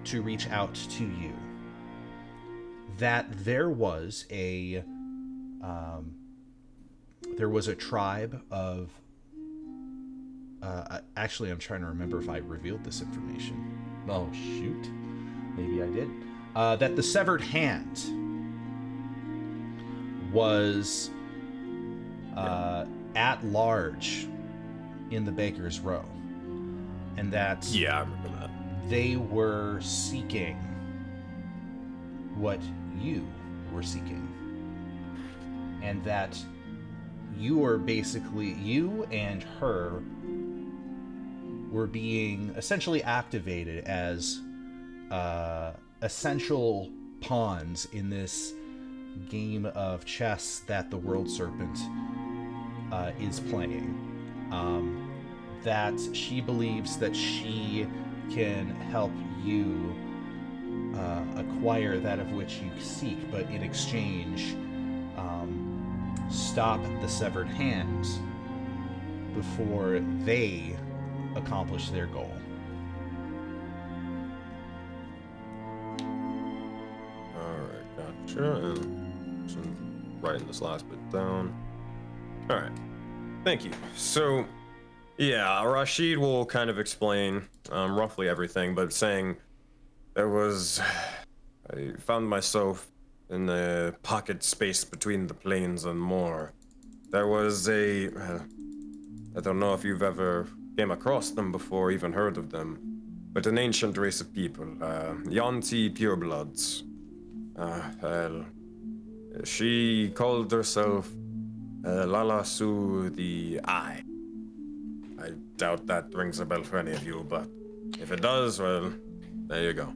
to reach out to you. That there was a tribe of actually, I'm trying to remember if I revealed this information. Oh shoot, maybe I did. That the severed hand was at large in the Baker's Row, and that I remember that. they were seeking what you were seeking. And that you and her were being essentially activated as essential pawns in this game of chess that the World Serpent is playing. That she believes that she can help you acquire that of which you seek, but in exchange, stop the severed hand before they accomplish their goal. Alright, gotcha. And so I'm writing this last bit down. Alright. Thank you. So, yeah, Rashid will kind of explain roughly everything, but saying I found myself in the pocket space between the planes and more. There was I don't know if you've ever came across them before, even heard of them, but an ancient race of people, Yanti purebloods. She called herself Lalasu the Eye. I doubt that rings a bell for any of you, but if it does, well, there you go.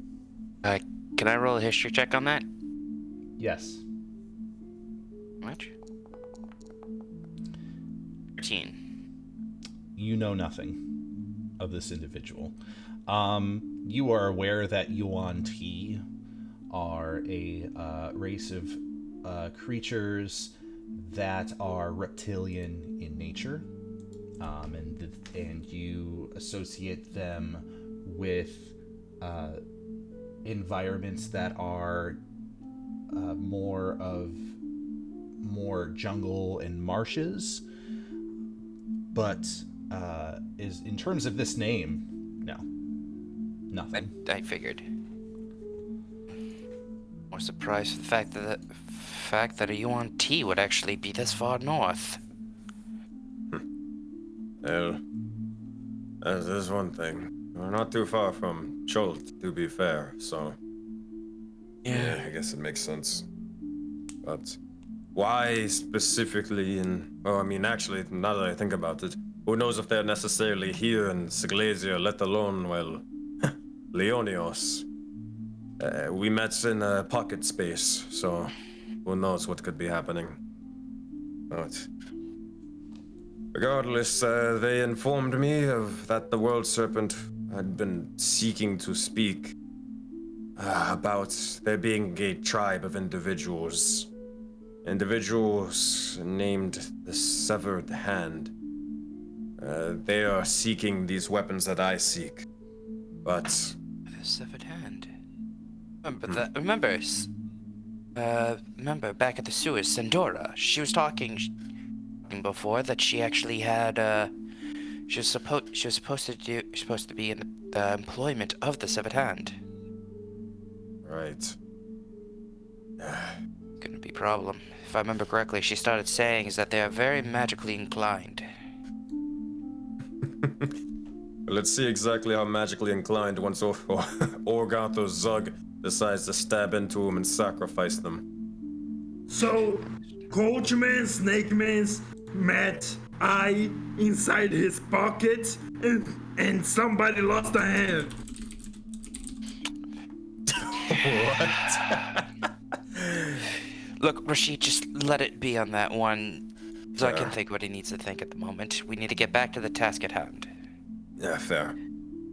Can I roll a history check on that? Yes. Much? 13. You know nothing of this individual. You are aware that Yuan Ti are a race of creatures that are reptilian in nature, and you associate them with environments that are more jungle and marshes, but is in terms of this name, no, nothing. I figured. More surprised at the fact that a Yuan Ti would actually be this far north. Well, that is one thing. We're not too far from Cholt, to be fair, so... Yeah, I guess it makes sense. But why specifically in... Oh, I mean, actually, now that I think about it, who knows if they're necessarily here in SEGLESIA, let alone, well, Leonios. We met in a pocket space, so who knows what could be happening. But regardless, they informed me that the World Serpent had been seeking to speak about there being a tribe of individuals named the Severed Hand. They are seeking these weapons that I seek, but... The Severed Hand. Remember back at the sewers, Sandora, she was talking before that she actually had, she was supposed to be in the employment of the Severed Hand. Right. Couldn't be a problem. If I remember correctly, she started saying is that they are very magically inclined. Let's see exactly how magically inclined once Orgatho Zug decides to stab into him and sacrifice them. So, Coachman, Snake Man met I inside his pocket, and somebody lost a hand. Look, Rashid, just let it be on that one, so I can think what he needs to think at the moment. We need to get back to the task at hand. Yeah, fair.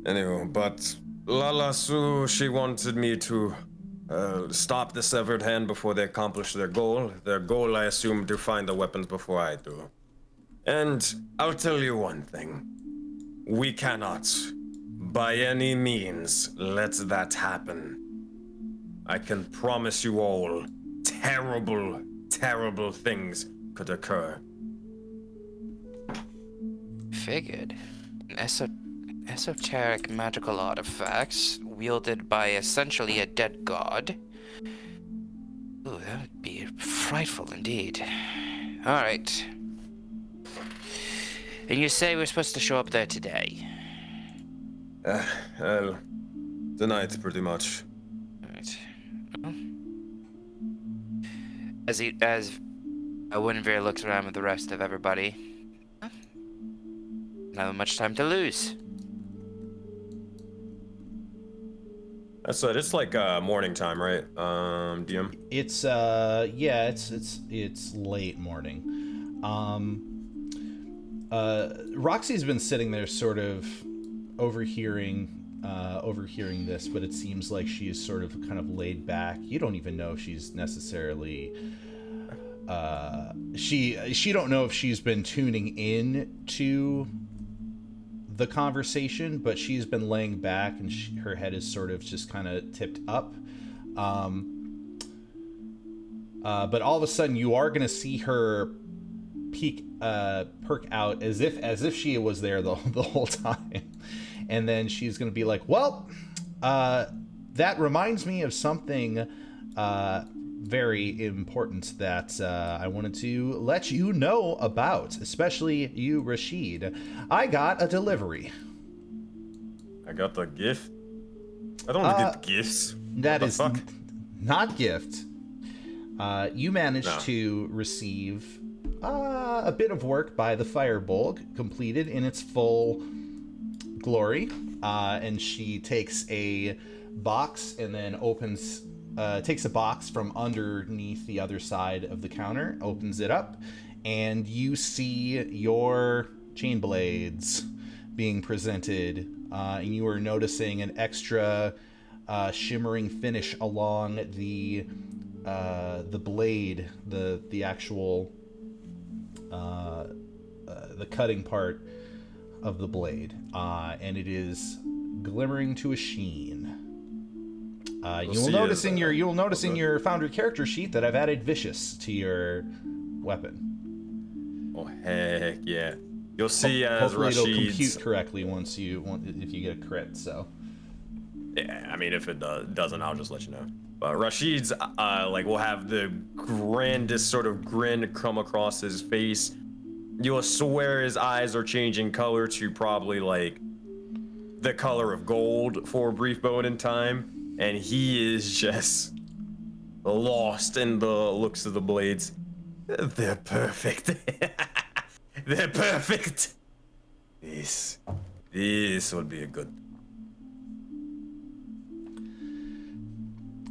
Anyway, but Lala Su, she wanted me to stop the Severed Hand before they accomplish their goal. Their goal, I assume, to find the weapons before I do. And I'll tell you one thing. We cannot, by any means, let that happen. I can promise you all, terrible, terrible things could occur. Figured. Esoteric magical artifacts wielded by essentially a dead god. Ooh, that would be frightful indeed. Alright. And you say we're supposed to show up there today? Well, tonight, pretty much. Alright. Well, As Winveer looks around with the rest of everybody, not much time to lose. That's it. It's like morning time, right? DM. It's it's late morning. Roxy's been sitting there sort of overhearing this, but it seems like she is sort of kind of laid back. You don't even know if she's necessarily she don't know if she's been tuning in to the conversation, but she's been laying back and her head is sort of just kind of tipped up. But all of a sudden you are going to see her perk out as if she was there the whole time. And then she's going to be like, well, that reminds me of something very important that I wanted to let you know about, especially you, Rashid. I got a delivery. I got the gift. I don't want to get the gifts. That is not gift. You managed to receive a bit of work by the Firebolt, completed in its full glory. And she takes a box and then takes a box from underneath the other side of the counter, opens it up, and you see your chain blades being presented. And you are noticing an extra shimmering finish along the blade, the actual the cutting part of the blade, and it is glimmering to a sheen. You'll notice in your Foundry character sheet that I've added Vicious to your weapon. Oh heck yeah! You'll see as hopefully it'll Rashid's... compute correctly if you get a crit. So yeah, I mean if it doesn't, I'll just let you know. But Rashid's will have the grandest sort of grin come across his face. You'll swear his eyes are changing color to probably like the color of gold for a brief moment in time, and he is just lost in the looks of the blades. They're perfect. They're perfect. This will be a good.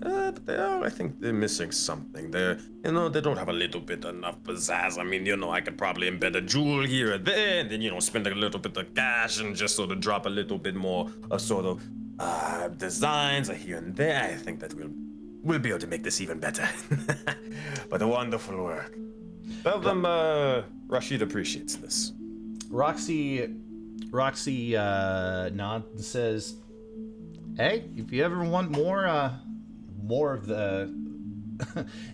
But I think they're missing something. They don't have a little bit enough pizzazz. I mean, I could probably embed a jewel here or there, and then, spend a little bit of cash and just sort of drop a little bit more of sort of designs here and there. I think that we'll be able to make this even better. But a wonderful work. Tell them Rashid appreciates this. Roxy nods and says, "Hey, if you ever want more of the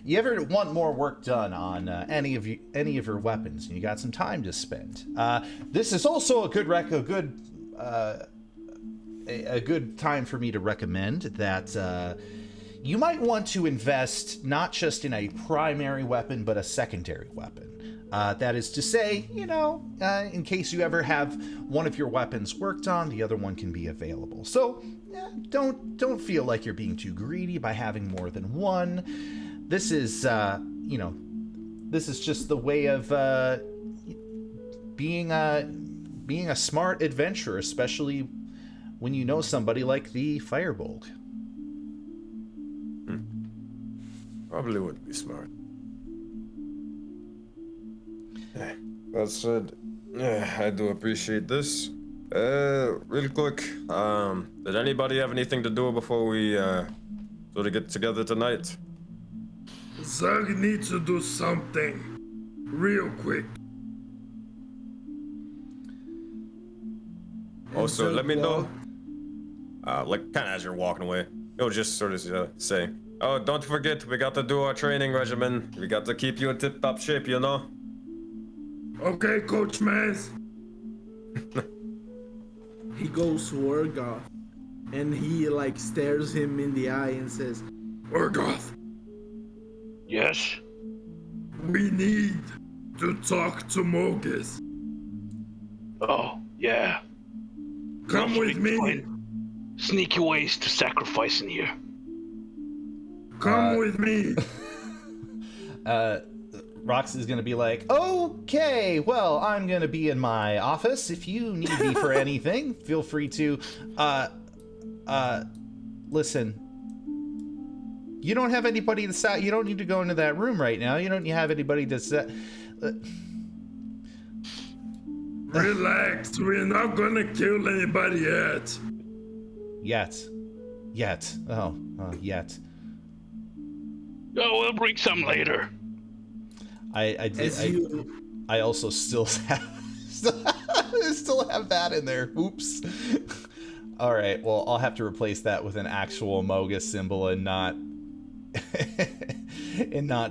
you ever want more work done on any of your weapons and you got some time to spend, this is also a good time for me to recommend that you might want to invest not just in a primary weapon but a secondary weapon. That is to say, in case you ever have one of your weapons worked on, the other one can be available. So don't feel like you're being too greedy by having more than one. This is this is just the way of being a smart adventurer, especially when you know somebody like the Firebolt." Probably would be smart. That said, I do appreciate this. Real quick, did anybody have anything to do before we sort of get together tonight? Zag needs to do something real quick. Also, let me know. Kind of as you're walking away, you'll just sort of say, "Oh, don't forget, we got to do our training regimen. We got to keep you in tip-top shape, Okay, Coach Maz." He goes to Urgoth, and he stares him in the eye and says, "Urgoth, Yes? we need to talk to Mogus. Oh, yeah. Come with me. Sneaky ways to sacrifice in here. Come with me." Rox is going to be like, okay, well, I'm going to be in my office. If you need me for anything, feel free to, listen, you don't have anybody to set, you don't need to go into that room right now. You don't have anybody to set. Relax, we're not gonna kill anybody yet. Yet. Yet. Oh, we'll bring some later. I also still have that in there. Oops. All right. Well, I'll have to replace that with an actual Mogus symbol and not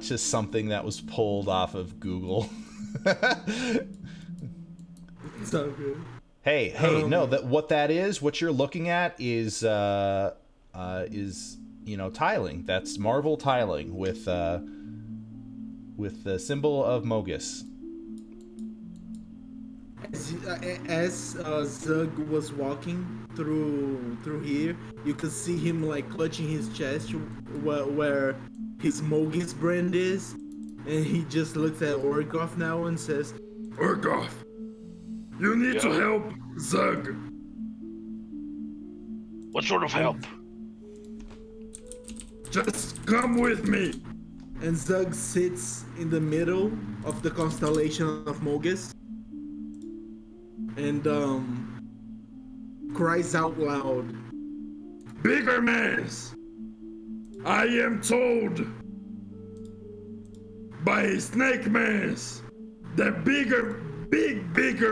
just something that was pulled off of Google. It's not good. Hey, no, what you're looking at is tiling. That's Marvel tiling with the symbol of Mogus. As Zug was walking through here, you could see him like clutching his chest where his Mogus brand is, and he just looks at Orgoff now and says, Orgoff, you need to help Zug. What sort of help? Just come with me. And Zug sits in the middle of the constellation of Mogus and cries out loud, Bigger mans! I am told by Snake Mans that bigger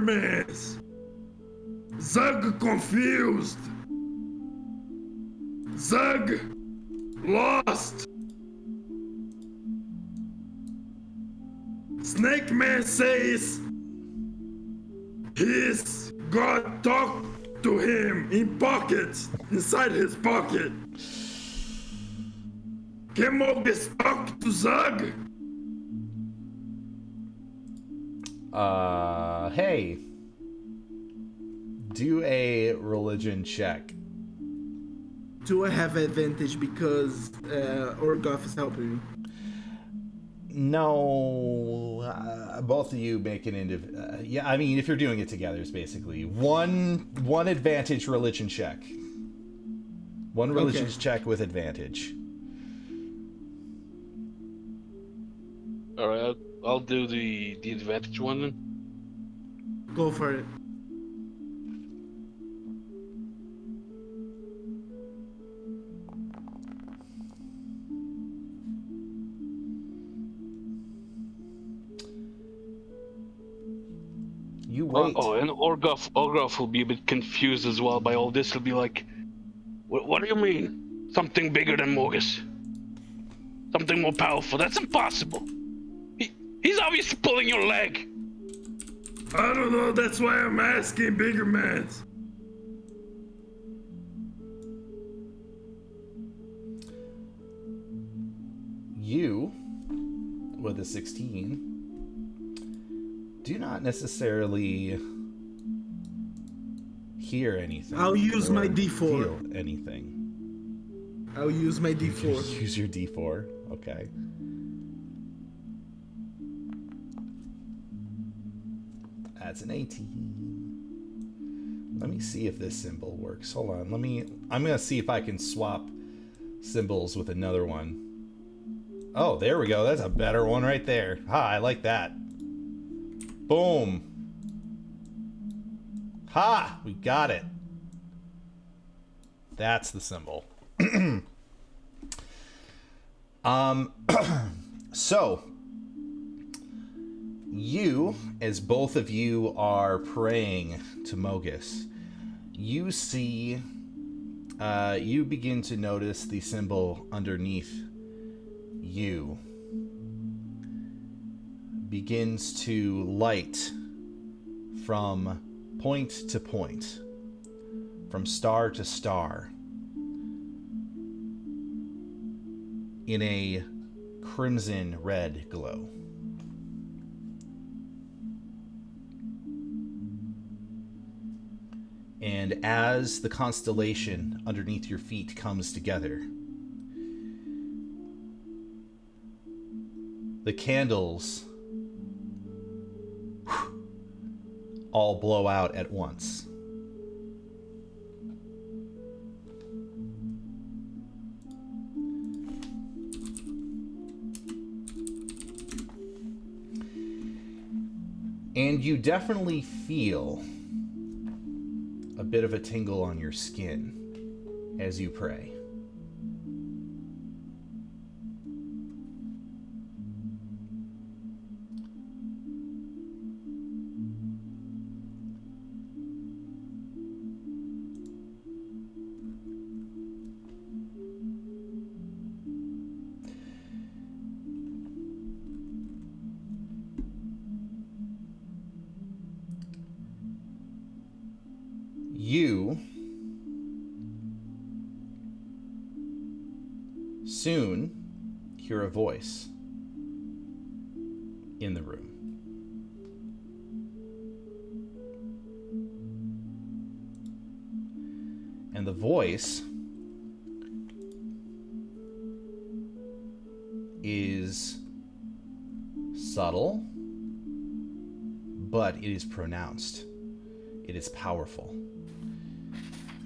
mans. Zug confused. Zug lost. Snake Man says he's God talk to him in pockets, inside his pocket. Can Mogus talk to Zug? Hey. Do a religion check. do I have advantage because Orgoff is helping me? No, both of you make an yeah, I mean, if you're doing it together, it's basically one advantage religion check. One religion check with advantage. All right, I'll do the advantage one then. Go for it. You wait. And Orgoff will be a bit confused as well by all this. He'll be like, what do you mean? Something bigger than Mogus? Something more powerful? That's impossible. He's obviously pulling your leg. I don't know, that's why I'm asking bigger mans. You, with a 16, do not necessarily hear anything. I'll use my D4. Feel anything. I'll use my D4. Use your D4. Okay. That's an 18. Let me see if this symbol works. Hold on. I'm gonna see if I can swap symbols with another one. Oh, there we go. That's a better one right there. Ha, I like that. Boom. Ha! We got it. That's the symbol. So, you, as both of you are praying to Mogus, you see, you begin to notice the symbol underneath you begins to light from point to point, from star to star, in a crimson red glow. And as the constellation underneath your feet comes together, the candles all blow out at once. And you definitely feel a bit of a tingle on your skin as you pray. You soon hear a voice in the room. And the voice is subtle, but it is pronounced. It is powerful.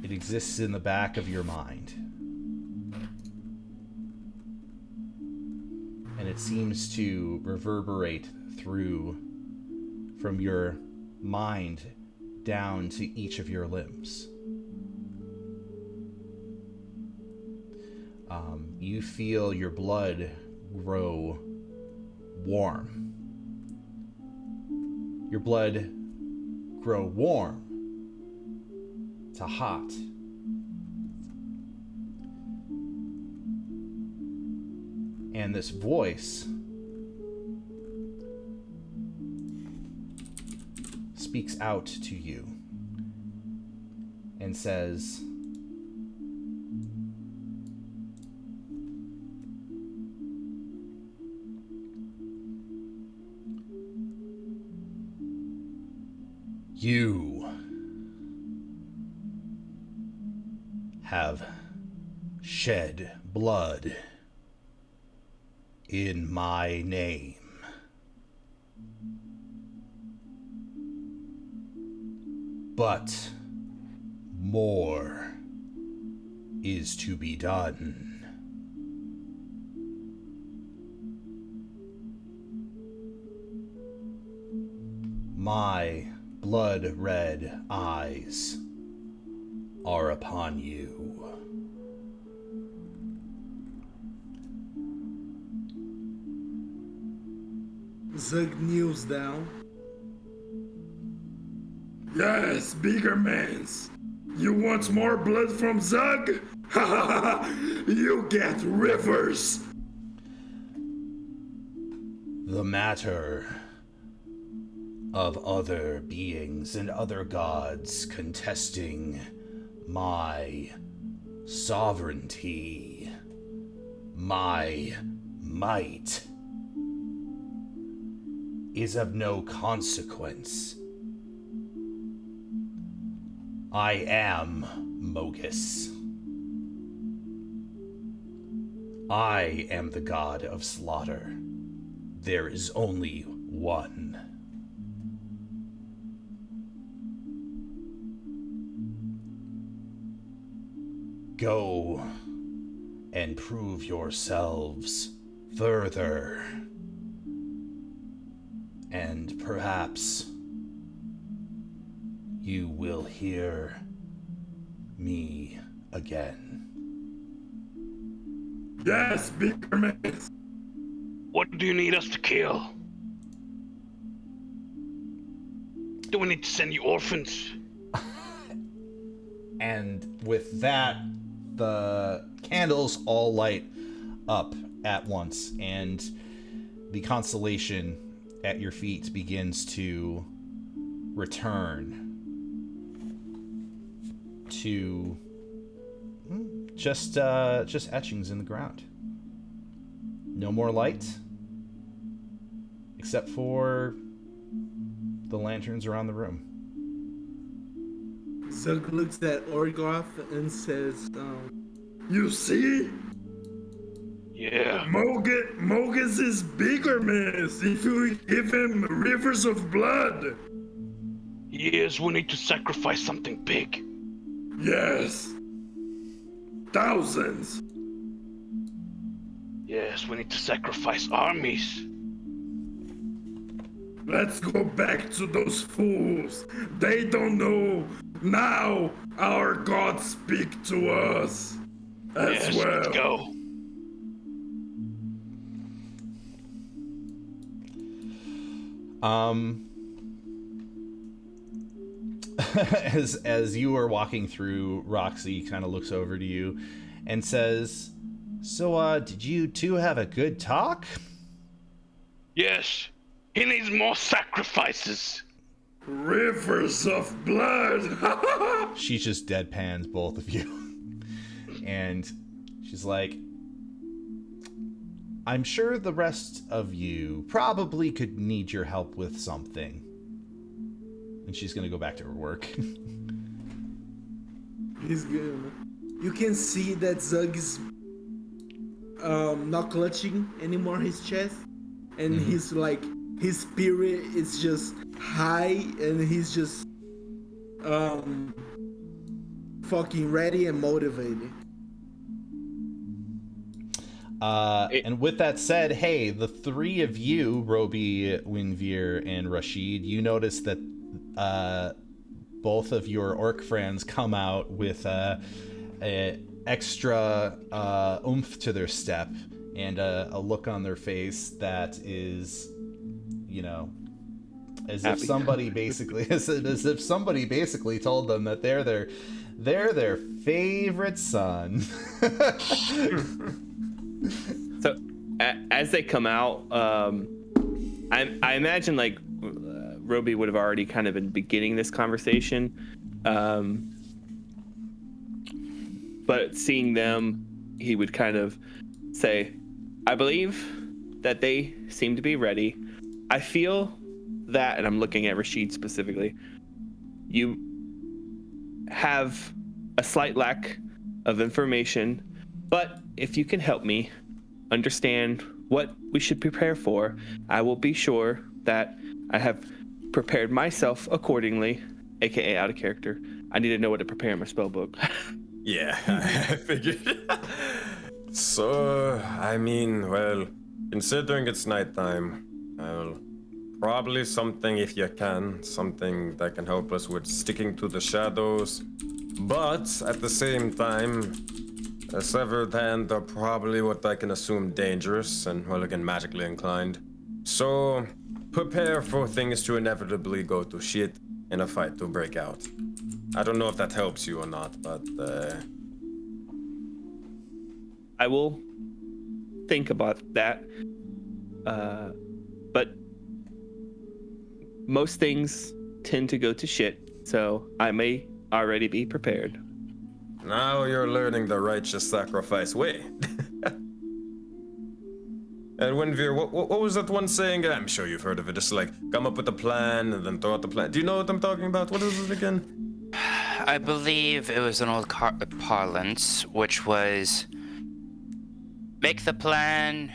It exists in the back of your mind. And it seems to reverberate through from your mind down to each of your limbs. You feel your blood grow warm. Your blood grow warm to hot. And this voice speaks out to you and says, "You have shed blood in my name. But more is to be done. My blood-red eyes are upon you. Zug kneels down. Yes, bigger mans. You want more blood from Zug? Ha ha ha! You get rivers. The matter of other beings and other gods contesting my sovereignty, my might, is of no consequence. I am Mogus. I am the god of slaughter. There is only one. Go and prove yourselves further. And perhaps you will hear me again. Yes, bigger mans. What do you need us to kill? Do we need to send you orphans? And with that, the candles all light up at once, and the constellation at your feet begins to return to just etchings in the ground. No more light, except for the lanterns around the room. Zug looks at Orgoth and says, You see? Yeah. Mogus is bigger, miss. If you give him rivers of blood. Yes, we need to sacrifice something big. Yes. Thousands. Yes, we need to sacrifice armies. Let's go back to those fools. They don't know. Now our gods speak to us as Yes, well. let's go. As you are walking through, Roxy kind of looks over to you and says, "So, did you two have a good talk?" Yes, he needs more sacrifices. Rivers of blood. She just deadpans both of you. And she's like, "I'm sure the rest of you probably could need your help with something." And she's gonna go back to her work. He's good. You can see that Zug is not clutching anymore his chest, and he's like, his spirit is just high, and he's just fucking ready and motivated. And with that said, hey, the three of you, Roby, Winvir, and Rashid, you notice that both of your orc friends come out with a extra oomph to their step and a look on their face that is, you know, as Happy. if somebody basically as if somebody basically told them that they're their favorite son. So as they come out, I imagine like Roby would have already kind of been beginning this conversation, but seeing them, he would kind of say, "I believe that they seem to be ready. I feel that," and I'm looking at Rashid specifically, "you have a slight lack of information, but if you can help me understand what we should prepare for, I will be sure that I have prepared myself accordingly," aka out of character. I need to know what to prepare in my spell book. Yeah, I figured. So, I mean, well, considering it's nighttime, well, probably something, if you can, something that can help us with sticking to the shadows. But at the same time, a severed hand are probably what I can assume dangerous and, well, again, magically inclined. So, prepare for things to inevitably go to shit and a fight to break out. I don't know if that helps you or not, but I will think about that. But most things tend to go to shit, so I may already be prepared. now you're learning the righteous sacrifice way. And Winvir, what was that one saying? I'm sure you've heard of it. Just like, come up with a plan and then throw out the plan. Do you know what I'm talking about? What is it again? I believe it was an old parlance, which was make the plan,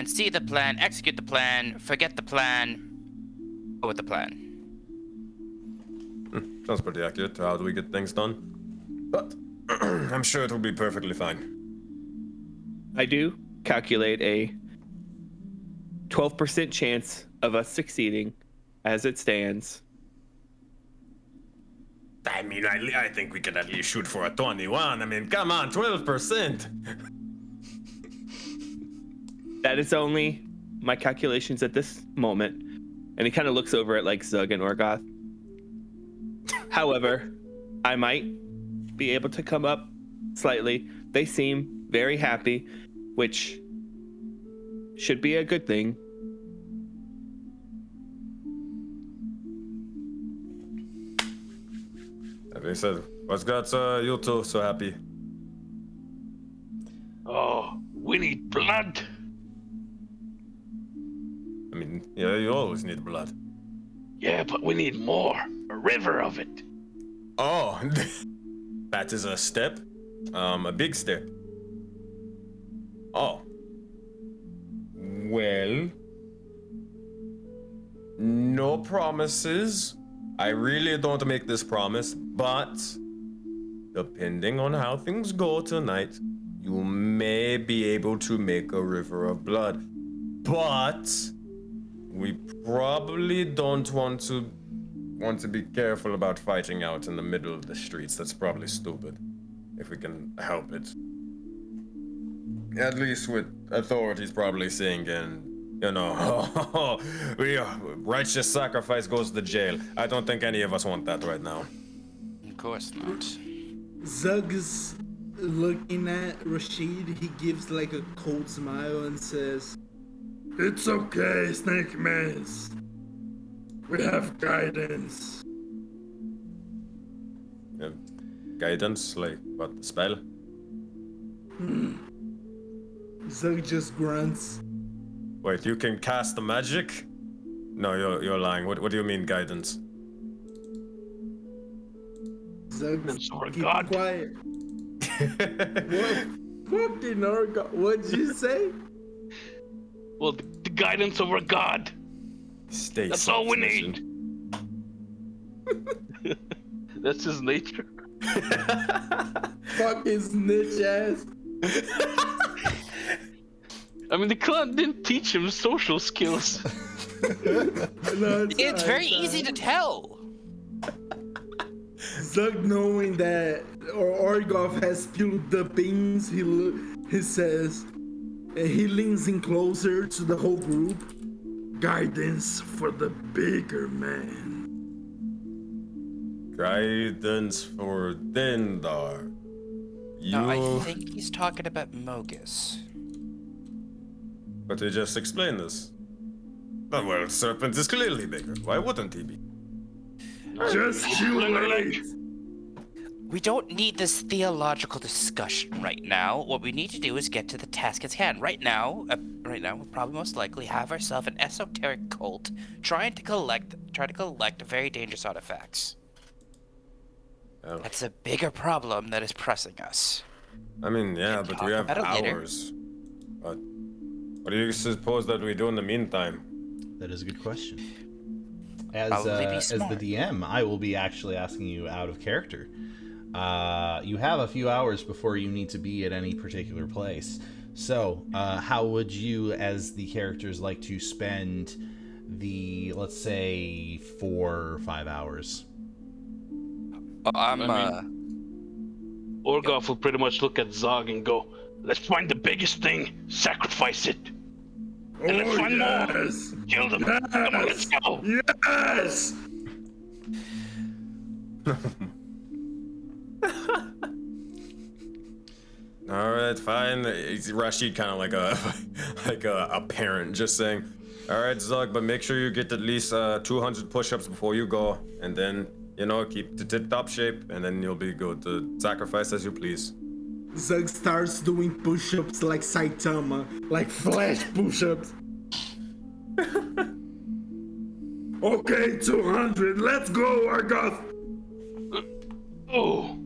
see the plan, execute the plan, forget the plan, go with the plan. Sounds pretty accurate to how do we get things done. But I'm sure it'll be perfectly fine. I do calculate a 12% chance of us succeeding as it stands. I mean, I think we could at least shoot for a 21. I mean, come on, 12%. That is only my calculations at this moment. And he kind of looks over at like Zug and Orgoth. However, I might be able to come up slightly. They seem very happy, which should be a good thing. That being said, what's got you two so happy? Oh, we need blood. I mean, yeah, you always need blood. Yeah, but we need more. A river of it. Oh, that is a step. A big step. Oh. Well. No promises. I really don't make this promise, but depending on how things go tonight, you may be able to make a river of blood. But we probably don't want to be careful about fighting out in the middle of the streets. That's probably stupid, if we can help it. At least with authorities probably saying, righteous sacrifice goes to jail. I don't think any of us want that right now. Of course not. Zug's looking at Rashid. He gives like a cold smile and says, It's okay, Snake Mans. We have guidance. Guidance, like what, the spell? Zug just grunts. Wait, you can cast the magic? No, you're lying. What do you mean guidance? Zug, Or keep God. quiet. What? Fucking Orga. What'd you say? Well, the guidance over God. Stay That's all we self-sufficient. need. That's his nature. Fucking snitch ass. I mean, the clown didn't teach him social skills. No, It's very easy to tell. Zug, knowing that Orgoff has spilled the beans, he says, and he leans in closer to the whole group. Guidance for the bigger man. Guidance for Dendar. No, I think he's talking about Mogus. But you just explained this. The world serpent is clearly bigger. Why wouldn't he be? Just too late. We don't need this theological discussion right now. What we need to do is get to the task at hand. Right now, we'll probably most likely have ourselves an esoteric cult trying to collect very dangerous artifacts. Oh. That's a bigger problem that is pressing us. I mean, yeah, but we have about it later. hours. But what do you suppose that we do in the meantime? That is a good question. As Probably be the smart. DM, I will be actually asking you out of character. You have a few hours before you need to be at any particular place. So, how would you, as the characters, like to spend the, let's say, 4 or 5 hours? Orgoff will pretty much look at Zog and go, let's find the biggest thing, sacrifice it. And let's find more. Yes. Kill them. Come on, let's go. Yes. All right, fine. Rashid kind of like a parent, just saying, all right, Zug, but make sure you get at least 200 push-ups before you go, and then keep the tip-top shape, and then you'll be good to sacrifice as you please. Zug starts doing push-ups like Saitama, like flash push-ups. Okay, 200. Let's go, Argoth. Oh.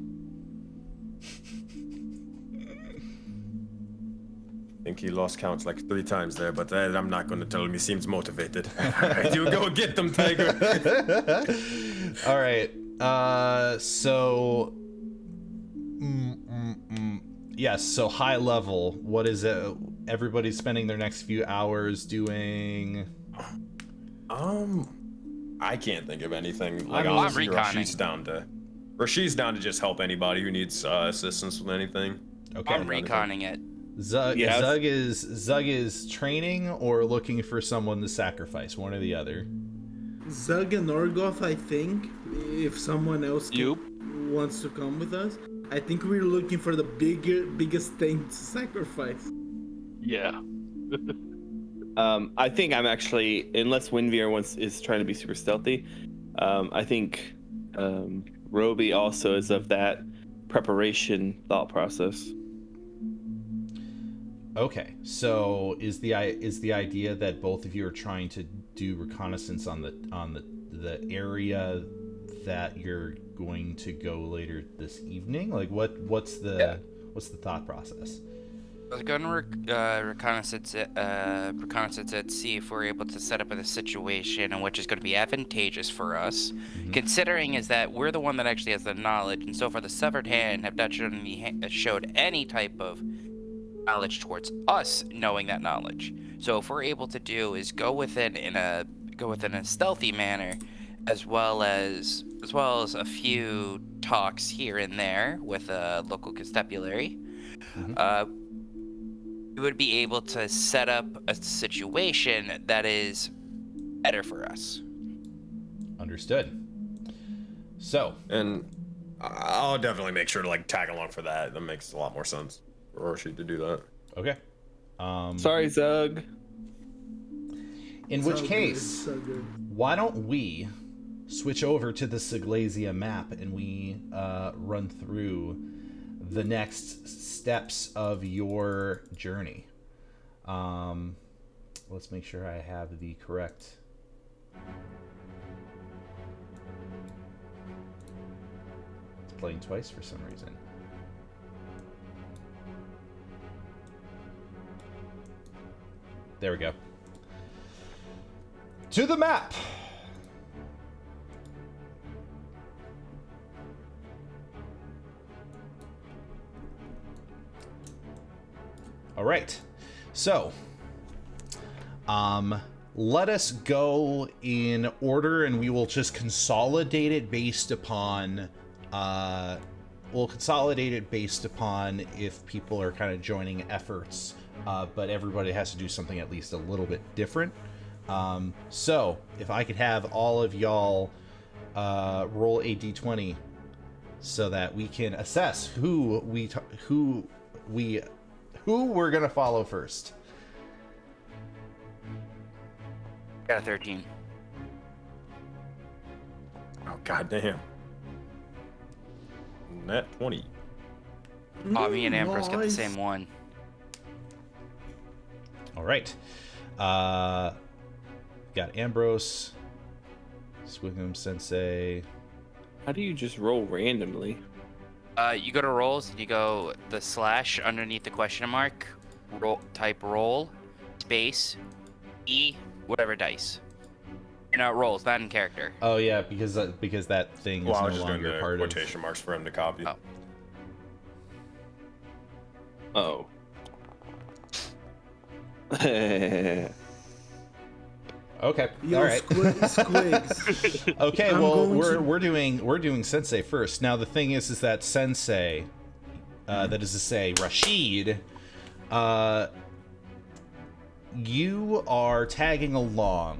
I think he lost counts like 3 times there, but I'm not going to tell him. He seems motivated. All right, you go get them, Tiger. All right. So... Yes, so high level, what is it? Everybody's spending their next few hours doing... I can't think of anything. Like, I'm honestly, reconning. Rashid's down to just help anybody who needs assistance with anything. Okay. I'm reconning it. Zug, Yes. Zug is training or looking for someone to sacrifice, one or the other. Zug and Orgoth, I think, if someone else You? wants to come with us, I think we're looking for the biggest thing to sacrifice. Yeah. I think I'm actually, unless Winvier is trying to be super stealthy, I think Roby also is of that preparation thought process. Okay, so is the idea that both of you are trying to do reconnaissance on the area that you're going to go later this evening? Like what's the thought process? I was going to reconnaissance it, see if we're able to set up in a situation in which is going to be advantageous for us, considering is that we're the one that actually has the knowledge, and so far the severed hand have not showed any type of knowledge towards us knowing that knowledge. So if we're able to do is go within a stealthy manner, as well as a few talks here and there with a local constabulary, we would be able to set up a situation that is better for us. Understood. So, And I'll definitely make sure to like tag along for that. That makes a lot more sense for Roshi to do that. okay. Sorry, Zug. In which case, So good. why don't we switch over to the SEGLESIA map and we run through the next steps of your journey. Let's make sure I have the correct... It's playing twice for some reason. There we go. To the map! All right. So, let us go in order, and we will just consolidate it based upon, if people are kind of joining efforts, but everybody has to do something at least a little bit different. So, if I could have all of y'all roll a d20 so that we can assess who we're gonna follow first. Got a 13. Oh goddamn. Net 20. Oh, me and Ambrose got the Nice. same one. All right. Got Ambrose, Swigum Sensei. How do you just roll randomly? You go to rolls, and you go the slash underneath the question mark, type roll, space, E, whatever dice. You're not rolls, not in character. Oh yeah, because that thing is Well, I no was just doing longer the part of. quotation marks for him to copy. Oh. Oh. Okay. Yo, All right. Squigs. Okay. I'm Well, going we're doing Sensei first. Now the thing is that Sensei, that is to say Rashid, you are tagging along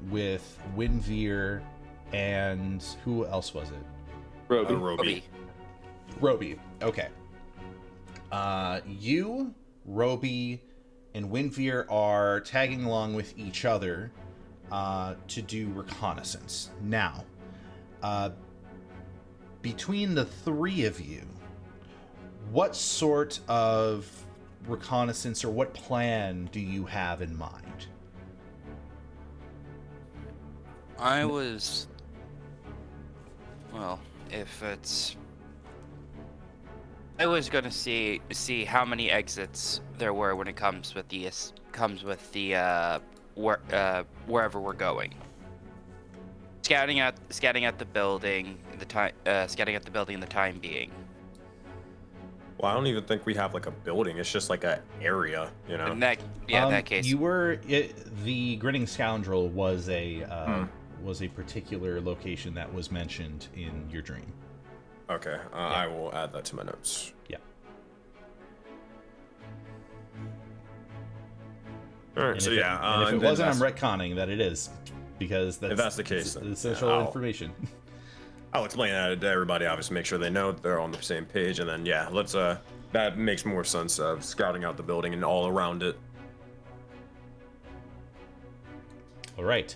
with Winveer and who else was it? Roby. Roby. Roby. Okay. You, Roby, and Winveer are tagging along with each other to do reconnaissance. Now, between the three of you, what sort of reconnaissance or what plan do you have in mind? I was... Well, if it's... I was gonna see how many exits there were when it comes with the wherever we're going. Scouting out the building, scouting out the building in the time being. Well, I don't even think we have like a building. It's just like a area, you know. In that case, the Grinning Scoundrel was a particular location that was mentioned in your dream. Okay, I will add that to my notes. Yeah. All right, And so if yeah. and if it then wasn't, I'm that's- retconning that it is, because If that's the case, it's then essential I'll- information. I'll explain that to everybody. Obviously, make sure they know they're on the same page, and then yeah, let's. That makes more sense of scouting out the building and all around it. All right.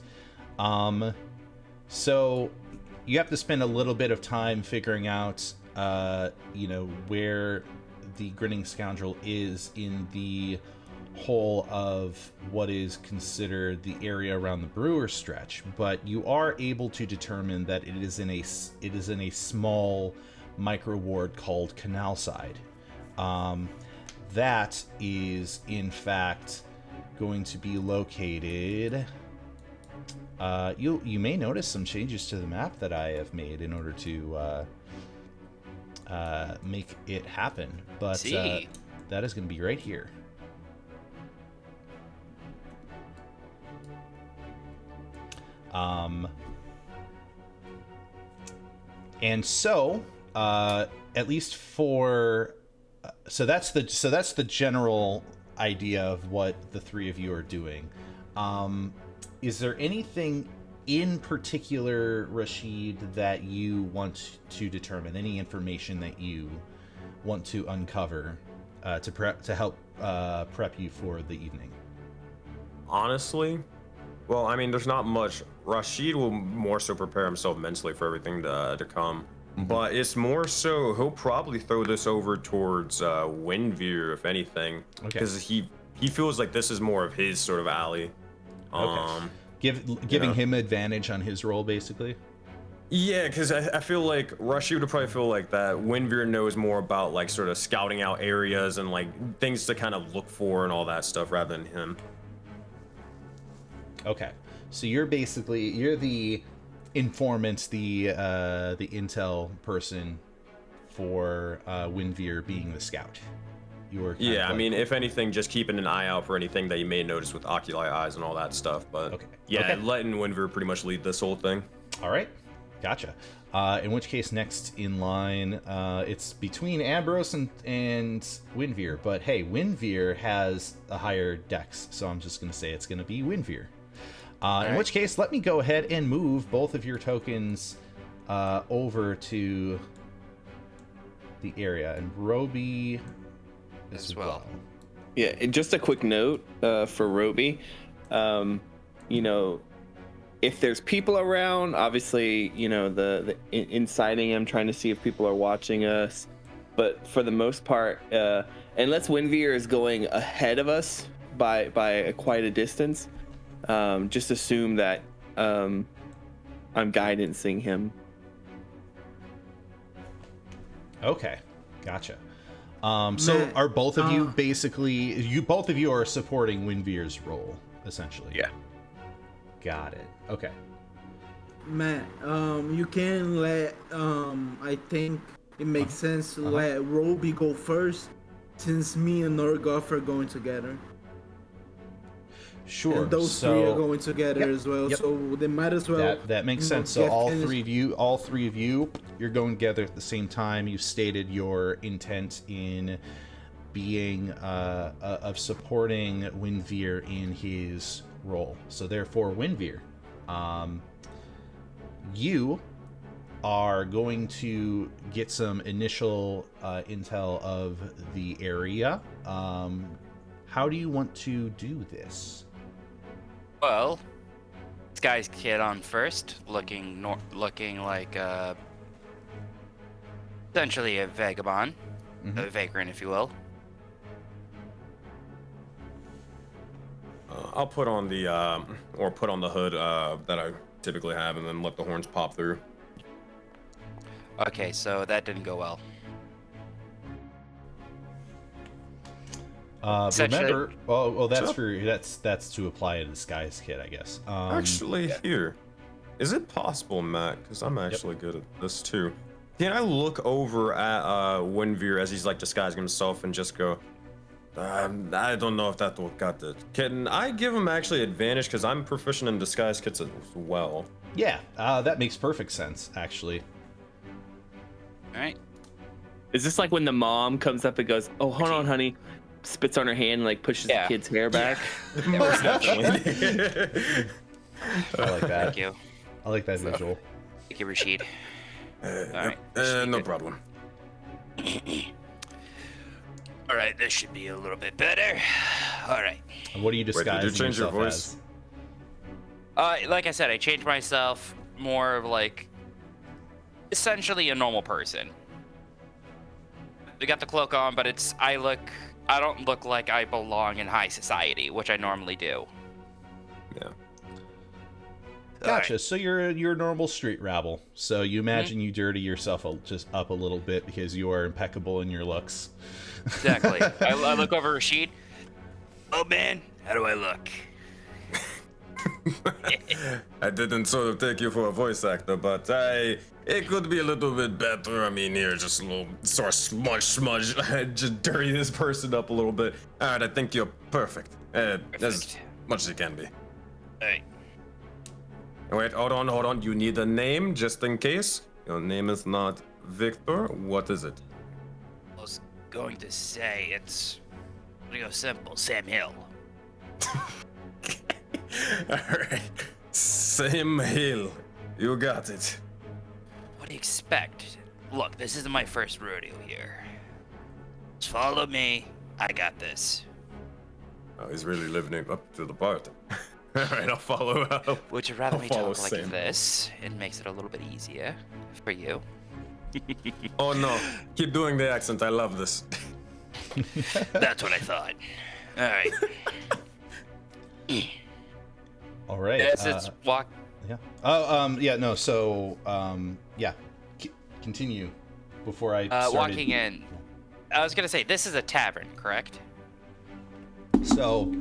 So you have to spend a little bit of time figuring out, where the Grinning Scoundrel is in the whole of what is considered the area around the Brewer Stretch, but you are able to determine that it is in a small micro ward called Canalside. that is in fact going to be located. You may notice some changes to the map that I have made in order to make it happen, but that is going to be right here. And so, at least for, so that's the general idea of what the three of you are doing. Is there anything in particular, Rashid, that you want to determine? Any information that you want to uncover to help prep you for the evening? Honestly, well, I mean, there's not much. Rashid will more so prepare himself mentally for everything to come. But it's more so he'll probably throw this over towards Windveer, if anything, because he feels like this is more of his sort of alley. Giving him advantage on his role, basically. Yeah, because I feel like Rashid would probably feel like that Windveer knows more about like sort of scouting out areas and like things to kind of look for and all that stuff rather than him. Okay, so you're the informant, the intel person for Windveer being the scout. I mean, if anything, just keeping an eye out for anything that you may notice with oculi eyes and all that stuff. But letting Windveer pretty much lead this whole thing. All right, gotcha. In which case, next in line, it's between Ambrose and Windveer. But hey, Windveer has a higher dex, so I'm just going to say it's going to be Windveer. In which case, let me go ahead and move both of your tokens over to the area, and Roby as well. Yeah, and just a quick note for Roby. You know, if there's people around, obviously, you know, the inciting, I'm trying to see if people are watching us. But for the most part, unless Windveer is going ahead of us by quite a distance, just assume that I'm guidancing him. Okay, gotcha. So are both of you basically, both of you are supporting Windveer's role, essentially? Yeah. Got it. Okay. Matt, you can let, I think it makes sense to let Roby go first, since me and Norgoth are going together. Sure. And those three are going together as well, so they might as well. That makes sense. So all three of you, you're going together at the same time. You stated your intent in being of supporting Windveer in his role. So therefore, Windveer, you are going to get some initial intel of the area. How do you want to do this? Well, this guy's kid on first, looking like essentially a vagabond, a vagrant, if you will. I'll put on the hood that I typically have, and then let the horns pop through. Okay, so that didn't go well. Remember, that's to apply a disguise kit, I guess. Actually, here, is it possible, Matt? Because I'm actually good at this too. Can I look over at Windveer as he's like disguising himself and just go, I don't know if that will got the. Can I give him actually advantage because I'm proficient in disguise kits as well? Yeah, that makes perfect sense, actually. All right. Is this like when the mom comes up and goes, "Oh, hold on, honey," spits on her hand and like pushes the kid's hair back? Most definitely. I like that. Thank you. I like that visual. Thank you, Rashid. All right. No problem. All right, this should be a little bit better. All right. And what are you disguising did you change your yourself voice? as? Like I said, I changed myself more of like essentially a normal person. We got the cloak on, but I don't look like I belong in high society, which I normally do. Yeah. Gotcha. Alright. So you're a normal street rabble. So you imagine you dirty yourself just up a little bit because you are impeccable in your looks. Exactly. I look over Rashid. Oh man, how do I look? I didn't sort of take you for a voice actor, but it could be a little bit better. I mean, here, just a little sort of smudge, just dirty this person up a little bit. All right, I think you're perfect. As much as you can be. Alright. Wait, hold on. You need a name just in case. Your name is not Victor. What is it? I was going to say it's. I'm gonna go simple. Sam Hill. All right, Sam Hill. You got it. What do you expect? Look, this isn't my first rodeo here. Just follow me. I got this. Oh, he's really living up to the part. All right, I'll follow up. Would you rather I'll me follow talk like Sam. this? It makes it a little bit easier for you. Oh no, keep doing the accent. I love this. That's what I thought. All right. All right. Yes, it's walk. Yeah. Oh, yeah, no, so, yeah. Continue before I started. Walking in. I was gonna say this is a tavern, correct? So,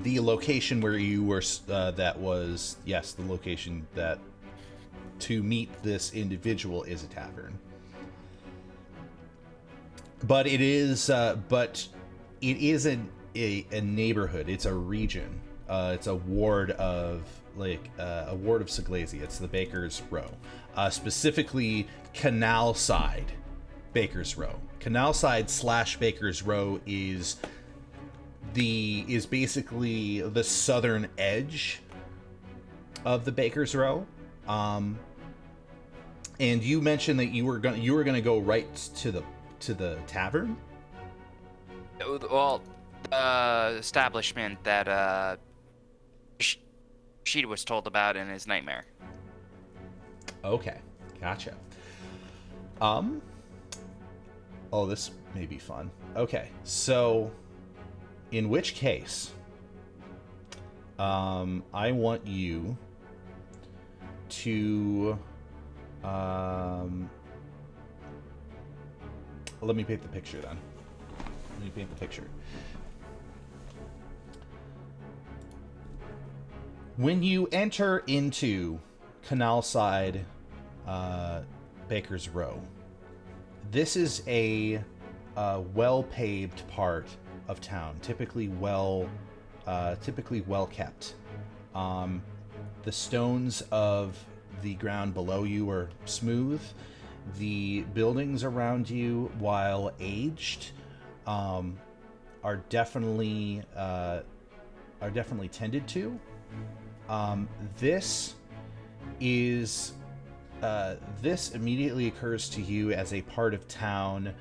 the location where you were, that was, yes, the location that to meet this individual is a tavern. But it is, a neighborhood. It's a region. It's a ward of SEGLESIA. It's the Baker's Row, specifically Canal Side Baker's Row. Canal Side / Baker's Row is basically the southern edge of the Baker's Row. And you mentioned that you were gonna go right to the tavern. Well, establishment that she was told about in his nightmare. Okay, gotcha. Oh, this may be fun. Okay, so in which case, I want you to, let me paint the picture then. Let me paint the picture. When you enter into Canal Side Baker's Row, this is a well-paved part of town, typically well kept. The stones of the ground below you are smooth. The buildings around you, while aged, are definitely tended to. This immediately occurs to you as a part of town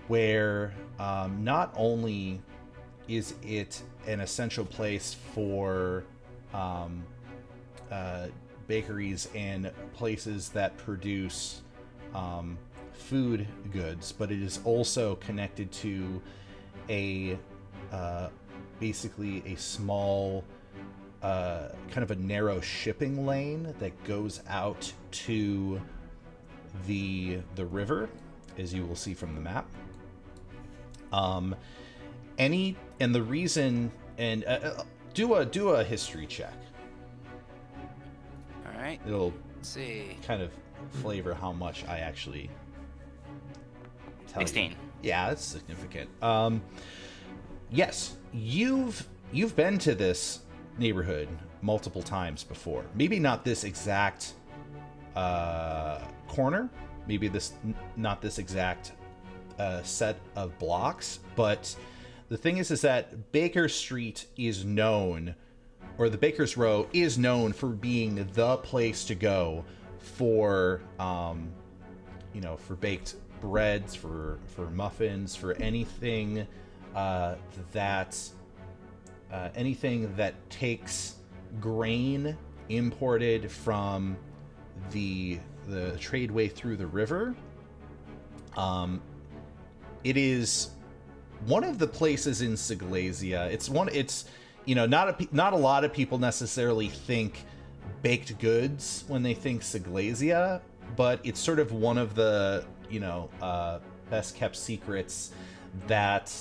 where not only is it an essential place for bakeries and places that produce food goods, but it is also connected to basically a small kind of a narrow shipping lane that goes out to the river, as you will see from the map. Do a history check. All right. It'll Let's see. kind of flavor how much I actually tell 16. you. Yeah, that's significant. Yes, you've been to this neighborhood multiple times before. Maybe not this exact corner. Maybe not this exact set of blocks. But the thing is that Baker Street is known, or the Baker's Row is known for being the place to go for, for baked breads, for muffins, for anything anything that takes grain imported from the tradeway through the river. It is one of the places in SEGLESIA. Not a lot of people necessarily think baked goods when they think SEGLESIA, but it's sort of one of the, best kept secrets that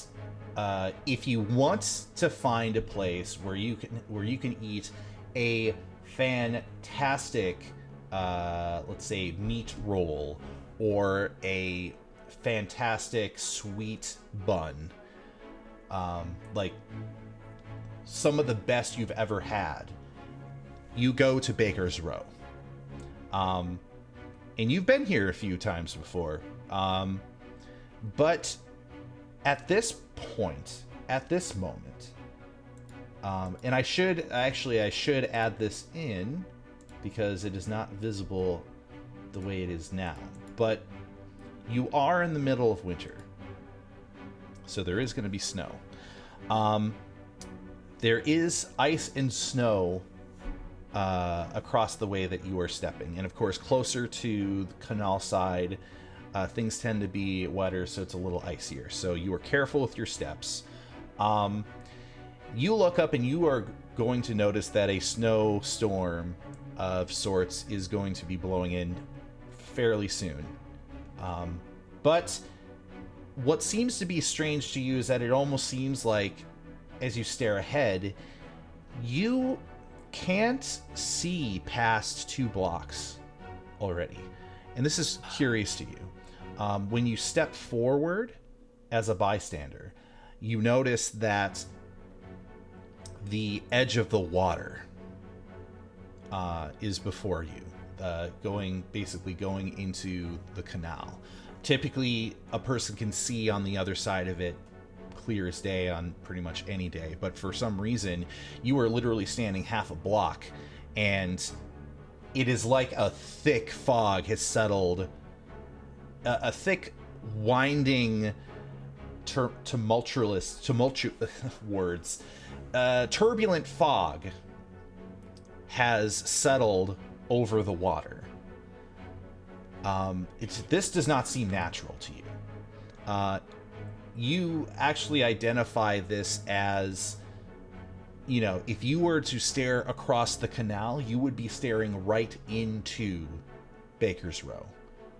if you want to find a place where you can eat a fantastic, let's say, meat roll or a fantastic sweet bun, like some of the best you've ever had, you go to Baker's Row. And you've been here a few times before. But at this point, at this moment, and I should add this in because it is not visible the way it is now, but you are in the middle of winter, so there is going to be snow. There is ice and snow across the way that you are stepping, and of course closer to the canal side, things tend to be wetter, so it's a little icier, so you are careful with your steps. You look up and you are going to notice that a snowstorm of sorts is going to be blowing in fairly soon. But what seems to be strange to you is that it almost seems like, as you stare ahead, you can't see past 2 blocks already. And this is curious to you. When you step forward as a bystander, you notice that the edge of the water is before you, going into the canal. Typically, a person can see on the other side of it clear as day on pretty much any day, but for some reason, you are literally standing half a block, and it is like a thick fog has settled, a thick, winding, tumultuous words. Turbulent fog has settled over the water. This does not seem natural to you. You actually identify this as, if you were to stare across the canal, you would be staring right into Baker's Row.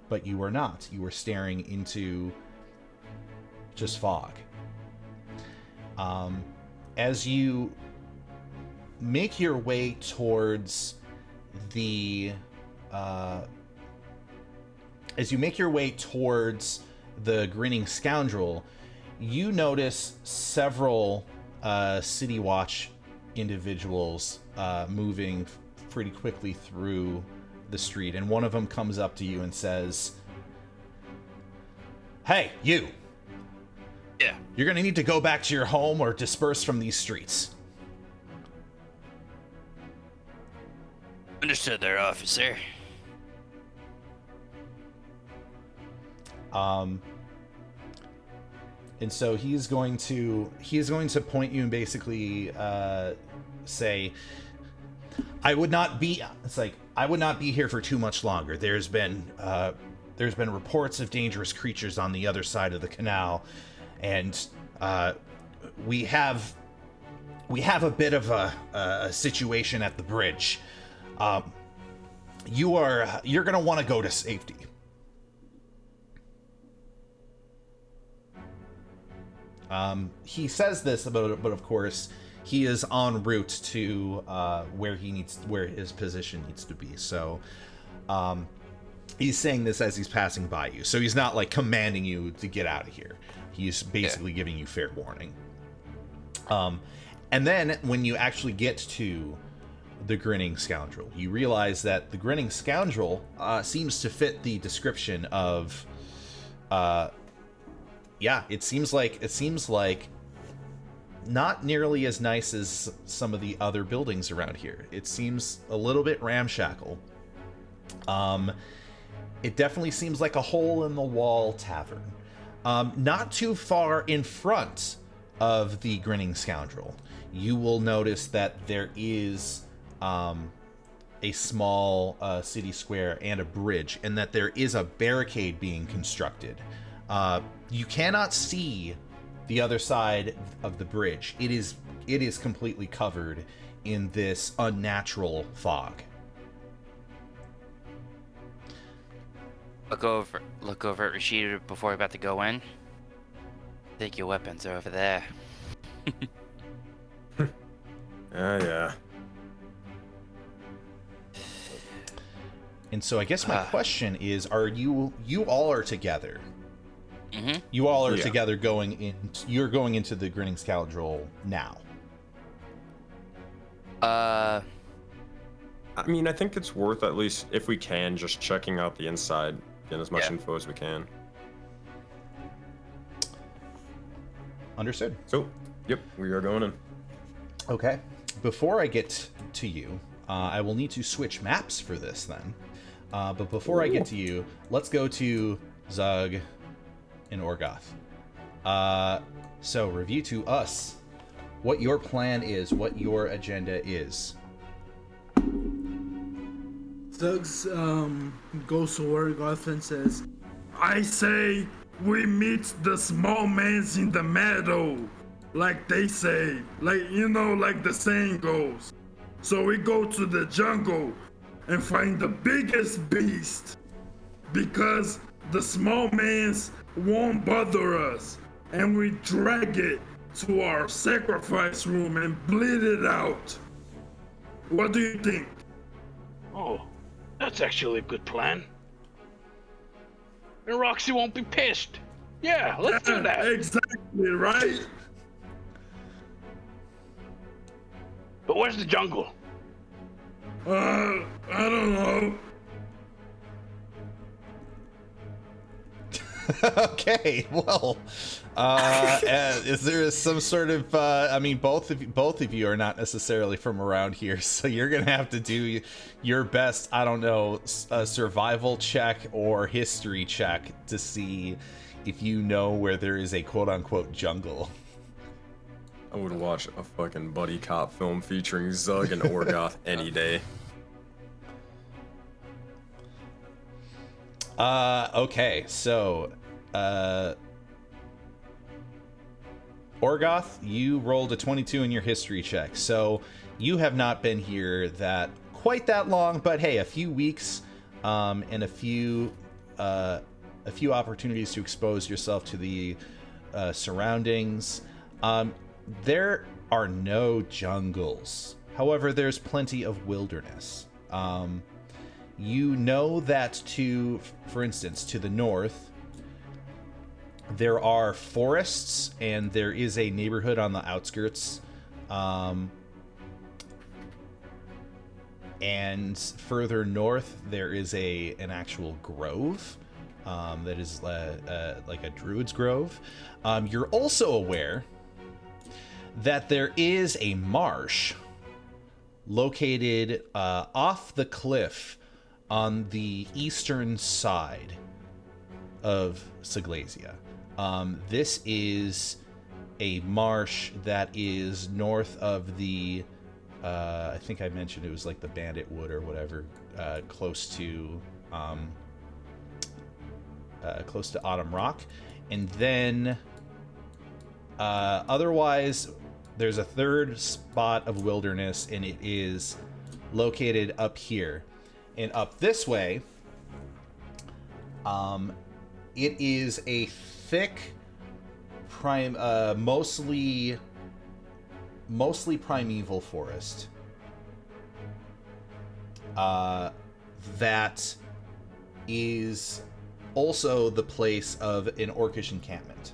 But you are not. You are staring into just fog. As you make your way towards the Grinning Scoundrel, you notice several City Watch individuals moving pretty quickly through the street, and one of them comes up to you and says, "Hey, you! Yeah. You're gonna need to go back to your home or disperse from these streets." Understood there, officer. And so he's going to point you and basically say, I would not be here for too much longer. There's been reports of dangerous creatures on the other side of the canal, and we have a bit of a situation at the bridge. You're gonna want to go to safety. He says this but of course he is en route to where his position needs to be. So he's saying this as he's passing by you. So he's not like commanding you to get out of here. He's basically giving you fair warning. And then when you actually get to the Grinning Scoundrel, you realize that the Grinning Scoundrel seems to fit the description of it seems like not nearly as nice as some of the other buildings around here. It seems a little bit ramshackle. It definitely seems like a hole-in-the-wall tavern. Not too far in front of the Grinning Scoundrel, you will notice that there is a small city square and a bridge, and that there is a barricade being constructed. You cannot see the other side of the bridge. It is completely covered in this unnatural fog. Look over at Rashid before we're about to go in. I think your weapons are over there. Yeah. And so I guess my question is, you all are together? Mm-hmm. You all are Yeah. together going in. You're going into the Grinning Scoundrel now. I mean, I think it's worth, at least if we can, just checking out the inside, getting as much Yeah. info as we can. Understood. So, yep, we are going in. Okay. Before I get to you, I will need to switch maps for this then. But before I get to you, let's go to Zug and Orgoth. So review to us what your plan is, what your agenda is. Zuggs goes to Orgoth and says, I say we meet the small mans in the meadow, like they say, like the saying goes. So we go to the jungle and find the biggest beast, because the small mans won't bother us, and we drag it to our sacrifice room and bleed it out. What do you think? Oh, that's actually a good plan. And Roxy won't be pissed. Yeah, let's do that. Exactly, right? But where's the jungle? I don't know. Okay, well, is there some sort of? I mean, both of you are not necessarily from around here, so you're gonna have to do your best. I don't know, a survival check or history check to see if you know where there is a quote-unquote jungle. I would watch a fucking buddy cop film featuring Zug and Orgoth any day. Okay, so, Orgoth, you rolled a 22 in your history check, so you have not been here quite that long, but hey, a few weeks, and a few opportunities to expose yourself to the surroundings. There are no jungles. However, there's plenty of wilderness. You know that for instance, to the north, there are forests, and there is a neighborhood on the outskirts. And further north, there is an actual grove that is like a druid's grove. You're also aware that there is a marsh located off the cliff on the eastern side of SEGLESIA. This is a marsh that is north of the, I think I mentioned it was like the Bandit Wood or whatever, close to Autumn Rock. And then otherwise, there's a third spot of wilderness, and it is located up here. And up this way, it is a thick, mostly primeval forest that is also the place of an orcish encampment.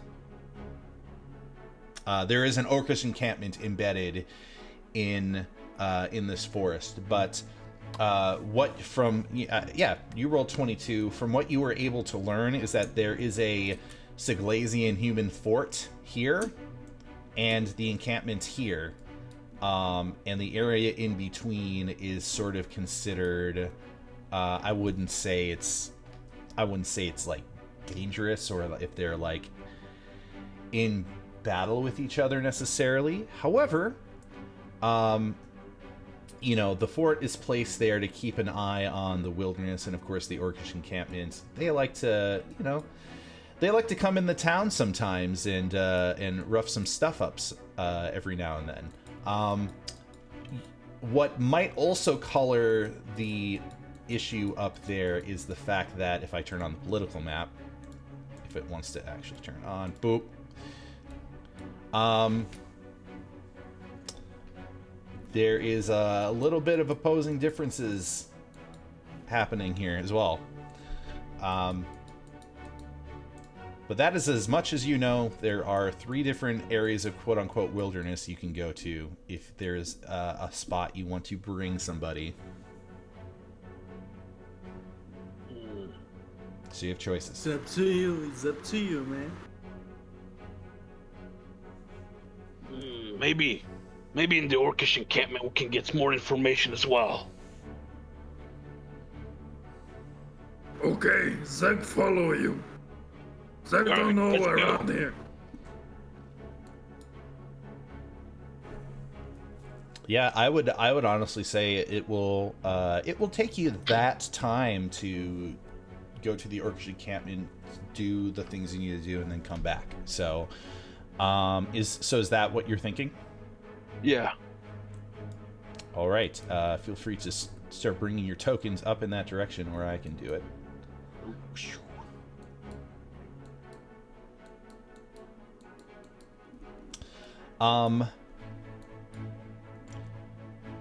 There is an orcish encampment embedded in this forest, but you rolled 22. From what you were able to learn is that there is a Seglesian human fort here, and the encampment here, and the area in between is sort of considered. I wouldn't say it's like dangerous, or if they're like in battle with each other necessarily. However, the fort is placed there to keep an eye on the wilderness, and of course the orcish encampments. They like to, come in the town sometimes and rough some stuff up every now and then. What might also color the issue up there is the fact that if I turn on the political map, if it wants to actually turn on, boop. There is a little bit of opposing differences happening here as well. But that is as much as you know. There are 3 different areas of quote-unquote wilderness you can go to if there's a spot you want to bring somebody. So you have choices. It's up to you. It's up to you, man. Maybe in the Orcish encampment we can get more information as well. Okay, Zeg follow you. Zeg don't know let's go. around here. Yeah, I would honestly say it will take you that time to go to the Orcish encampment, do the things you need to do, and then come back. So, is that what you're thinking? Yeah. All right. Feel free to start bringing your tokens up in that direction where I can do it.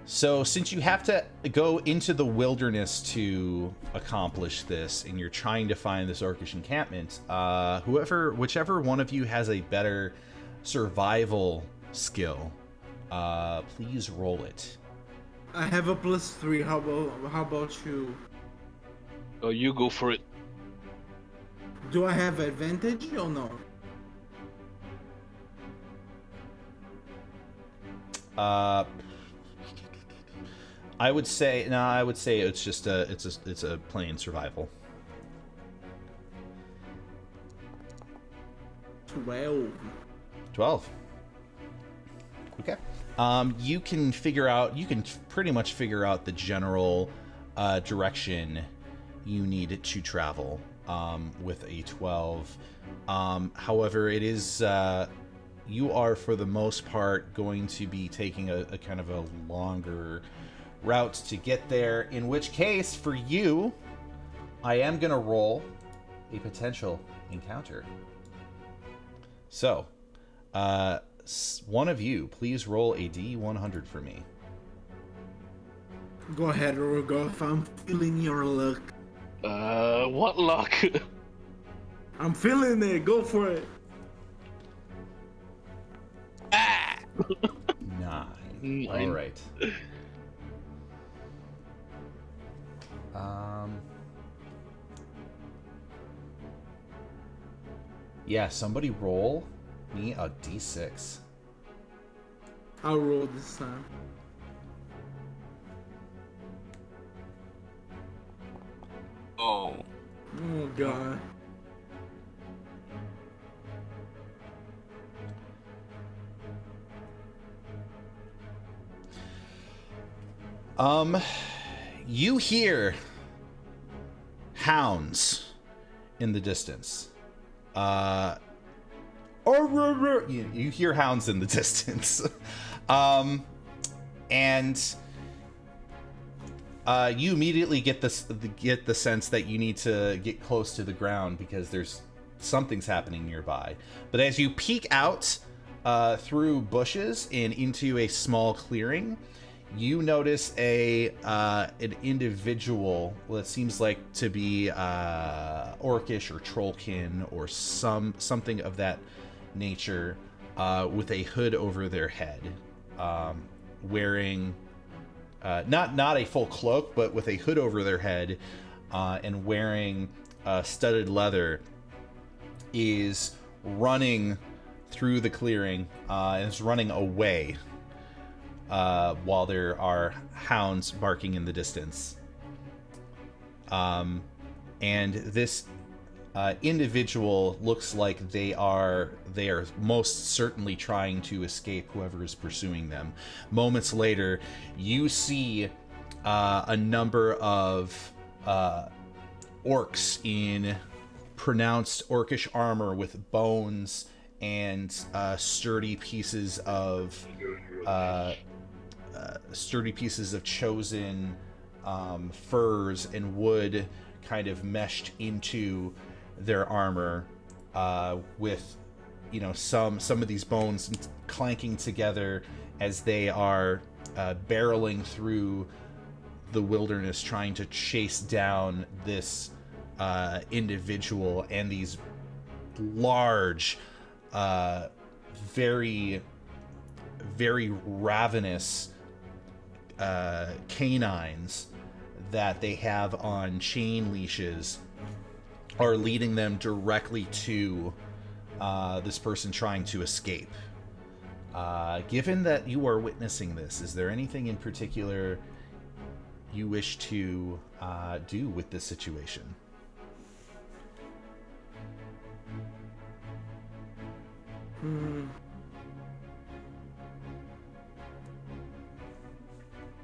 So since you have to go into the wilderness to accomplish this, and you're trying to find this Orcish encampment, whichever one of you has a better survival skill, please roll it. I have a +3. How about you? Oh, you go for it. Do I have advantage or no? I would say it's just it's a plain survival. 12. Okay. You can pretty much figure out the general direction you need to travel with a 12. However, it is you are for the most part going to be taking a kind of a longer route to get there, in which case for you I am going to roll a potential encounter. So, one of you, please roll a D100 for me. Go ahead, Rogolf. I'm feeling your luck. What luck? I'm feeling it. Go for it. 9. All right. Yeah, somebody roll me a D6. I'll roll this time. Oh. Oh god. You hear hounds in the distance. You hear hounds in the distance. And you immediately get the sense that you need to get close to the ground because there's something's happening nearby. But as you peek out through bushes and into a small clearing, you notice an individual that seems like to be orcish or trollkin or something of that nature, with a hood over their head, wearing not a full cloak, but with a hood over their head, and wearing studded leather, is running through the clearing and is running away. While there are hounds barking in the distance. And this individual looks like they are most certainly trying to escape whoever is pursuing them. Moments later, you see a number of orcs in pronounced orcish armor with bones and sturdy pieces of chosen furs and wood kind of meshed into their armor, with some of these bones clanking together as they are barreling through the wilderness trying to chase down this individual, and these large, very, very ravenous canines that they have on chain leashes are leading them directly to this person trying to escape. Given that you are witnessing this, is there anything in particular you wish to do with this situation?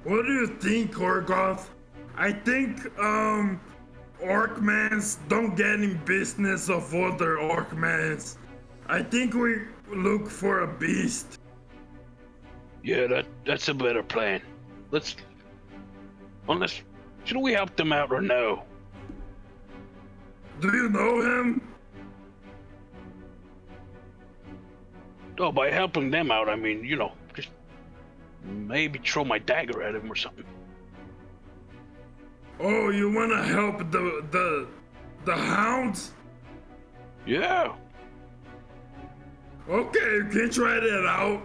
What do you think, Orgoth? I think Orcmans don't get in business of other Orcmans. I think we look for a beast. Yeah, that's a better plan. Should we help them out or no? Do you know him? Oh, by helping them out, I mean, just maybe throw my dagger at him or something. Oh, you wanna help the hounds? Yeah. Okay, you can try that out.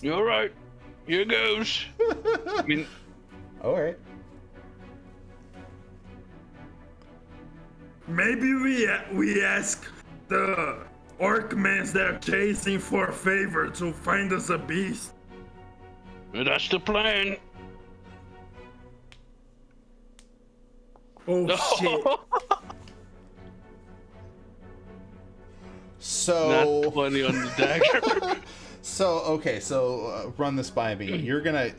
You all right? Here goes. I mean, All right. Maybe we ask the Orcmans that are chasing for a favor to find us a beast. that's the plan. Oh shit. So Not 20 on the dagger. So run this by me. You're gonna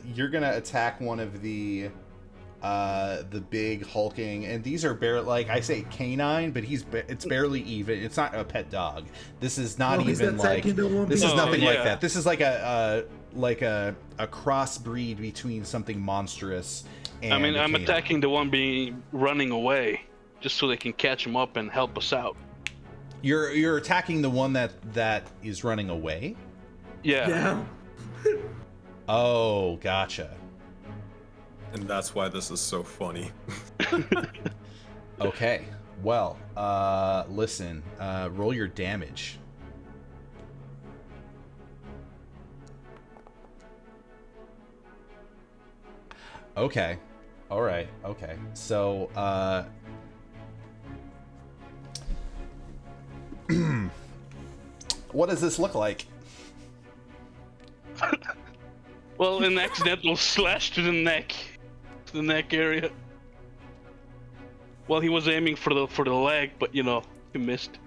attack one of the big hulking, and these are like I say canine, but it's barely even. It's not a pet dog. This is not even like this is nothing like that. This is like a crossbreed between something monstrous and I'm canine. attacking the one running away, just so they can catch him up and help us out. You're attacking the one that is running away? Yeah. Oh, gotcha. And that's why this is so funny. Okay. Well, listen, roll your damage. Okay. All right. Okay. So, what does this look like? Well, an accidental slash to the neck area. Well, he was aiming for the leg, but he missed.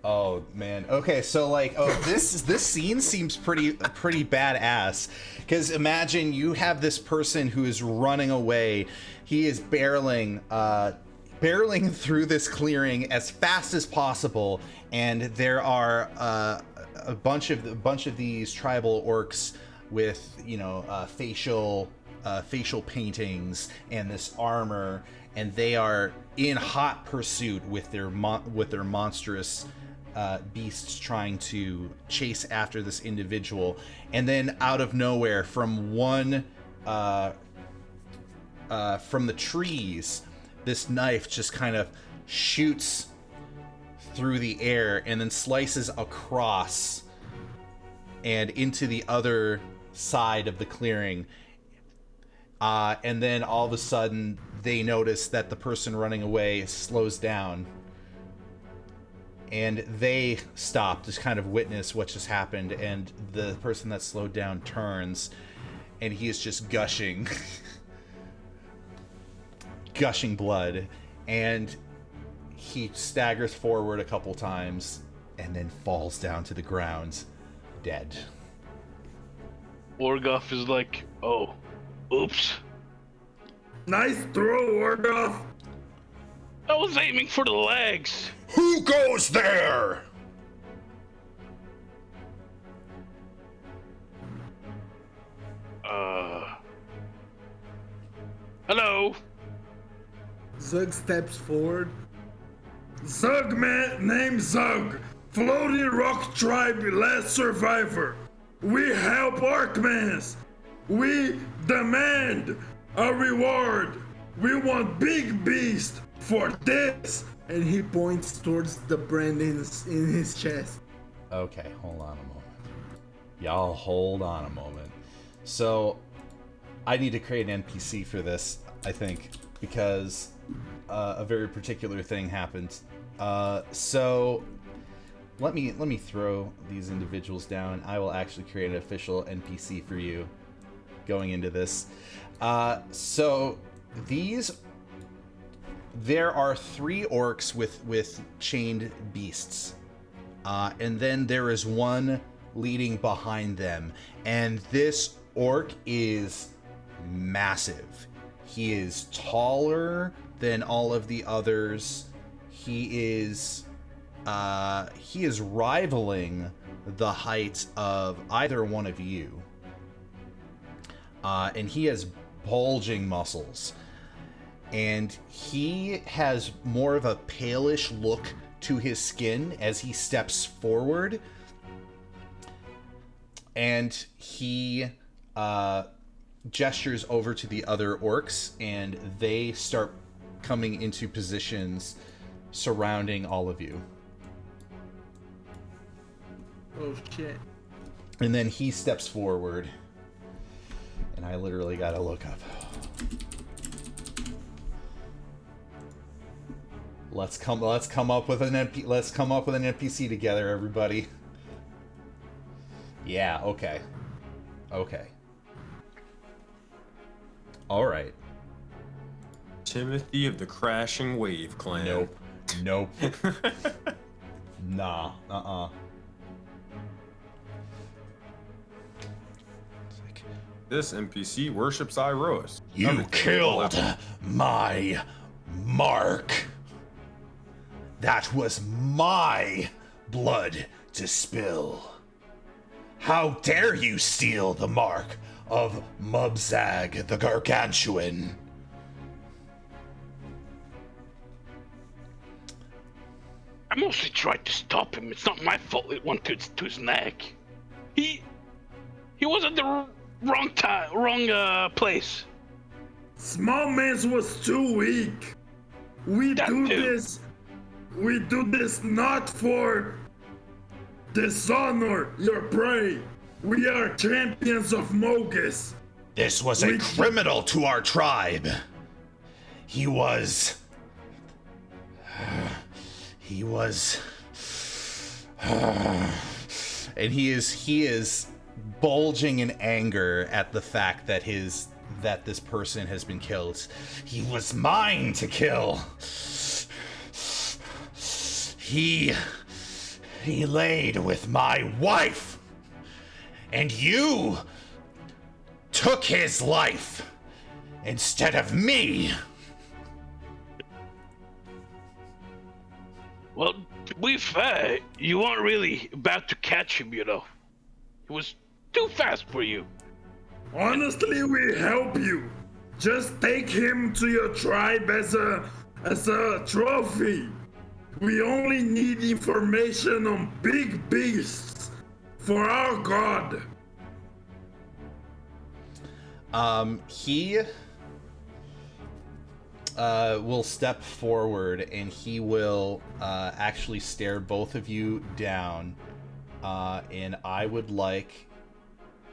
Oh man. Okay, so this scene seems pretty badass, because imagine you have this person who is running away. He is barreling through this clearing as fast as possible, and there are a bunch of these tribal orcs with facial paintings and this armor, and they are in hot pursuit with their monstrous beasts trying to chase after this individual. And then out of nowhere, from the trees, this knife just kind of shoots through the air and then slices across and into the other side of the clearing. And then all of a sudden they notice that the person running away slows down, and they stop to kind of witness what just happened. And the person that slowed down turns, and he is just gushing blood, and he staggers forward a couple times and then falls down to the ground dead. Orgoth is like, oh, oops. Nice throw, Orgoth. I was aiming for the legs. Who goes there? Hello. Zug steps forward. Zug man named Zug, Floating Rock Tribe last survivor. We help Orkmans. We demand a reward. We want big beast for this. And he points towards the brand in his chest. Okay, hold on a moment. Y'all hold on a moment. So, I need to create an NPC for this, I think, because a very particular thing happened. So, let me throw these individuals down. I will actually create an official NPC for you going into this. So, there are 3 orcs with chained beasts. And then there is one leading behind them. And this orc is massive. He is taller than all of the others. He is rivaling the height of either one of you. And he has bulging muscles. And he has more of a palish look to his skin as he steps forward. And he gestures over to the other orcs, and they start coming into positions surrounding all of you. Oh shit. And then he steps forward. And I literally gotta look up. Let's come up with an NPC together, everybody. Yeah, okay. Okay. Alright. Timothy of the Crashing Wave Clan. Nope. Nah. This NPC worships Iroas. You killed my mark. That was my blood to spill. How dare you steal the mark of Mubzag the Gargantuan? I mostly tried to stop him. It's not my fault it went to his neck. He was at the wrong place. Small man's was too weak. We do this not for dishonor your prey. We are champions of Mogus. This was a criminal to our tribe. He was... and he is bulging in anger at the fact that this person has been killed. He was mine to kill. He laid with my wife, and you took his life instead of me. Well, to be fair, you weren't really about to catch him, you know. He was too fast for you. Honestly, we help you. Just take him to your tribe as a trophy. We only need information on big beasts for our god. He will step forward, and he will actually stare both of you down. And I would like,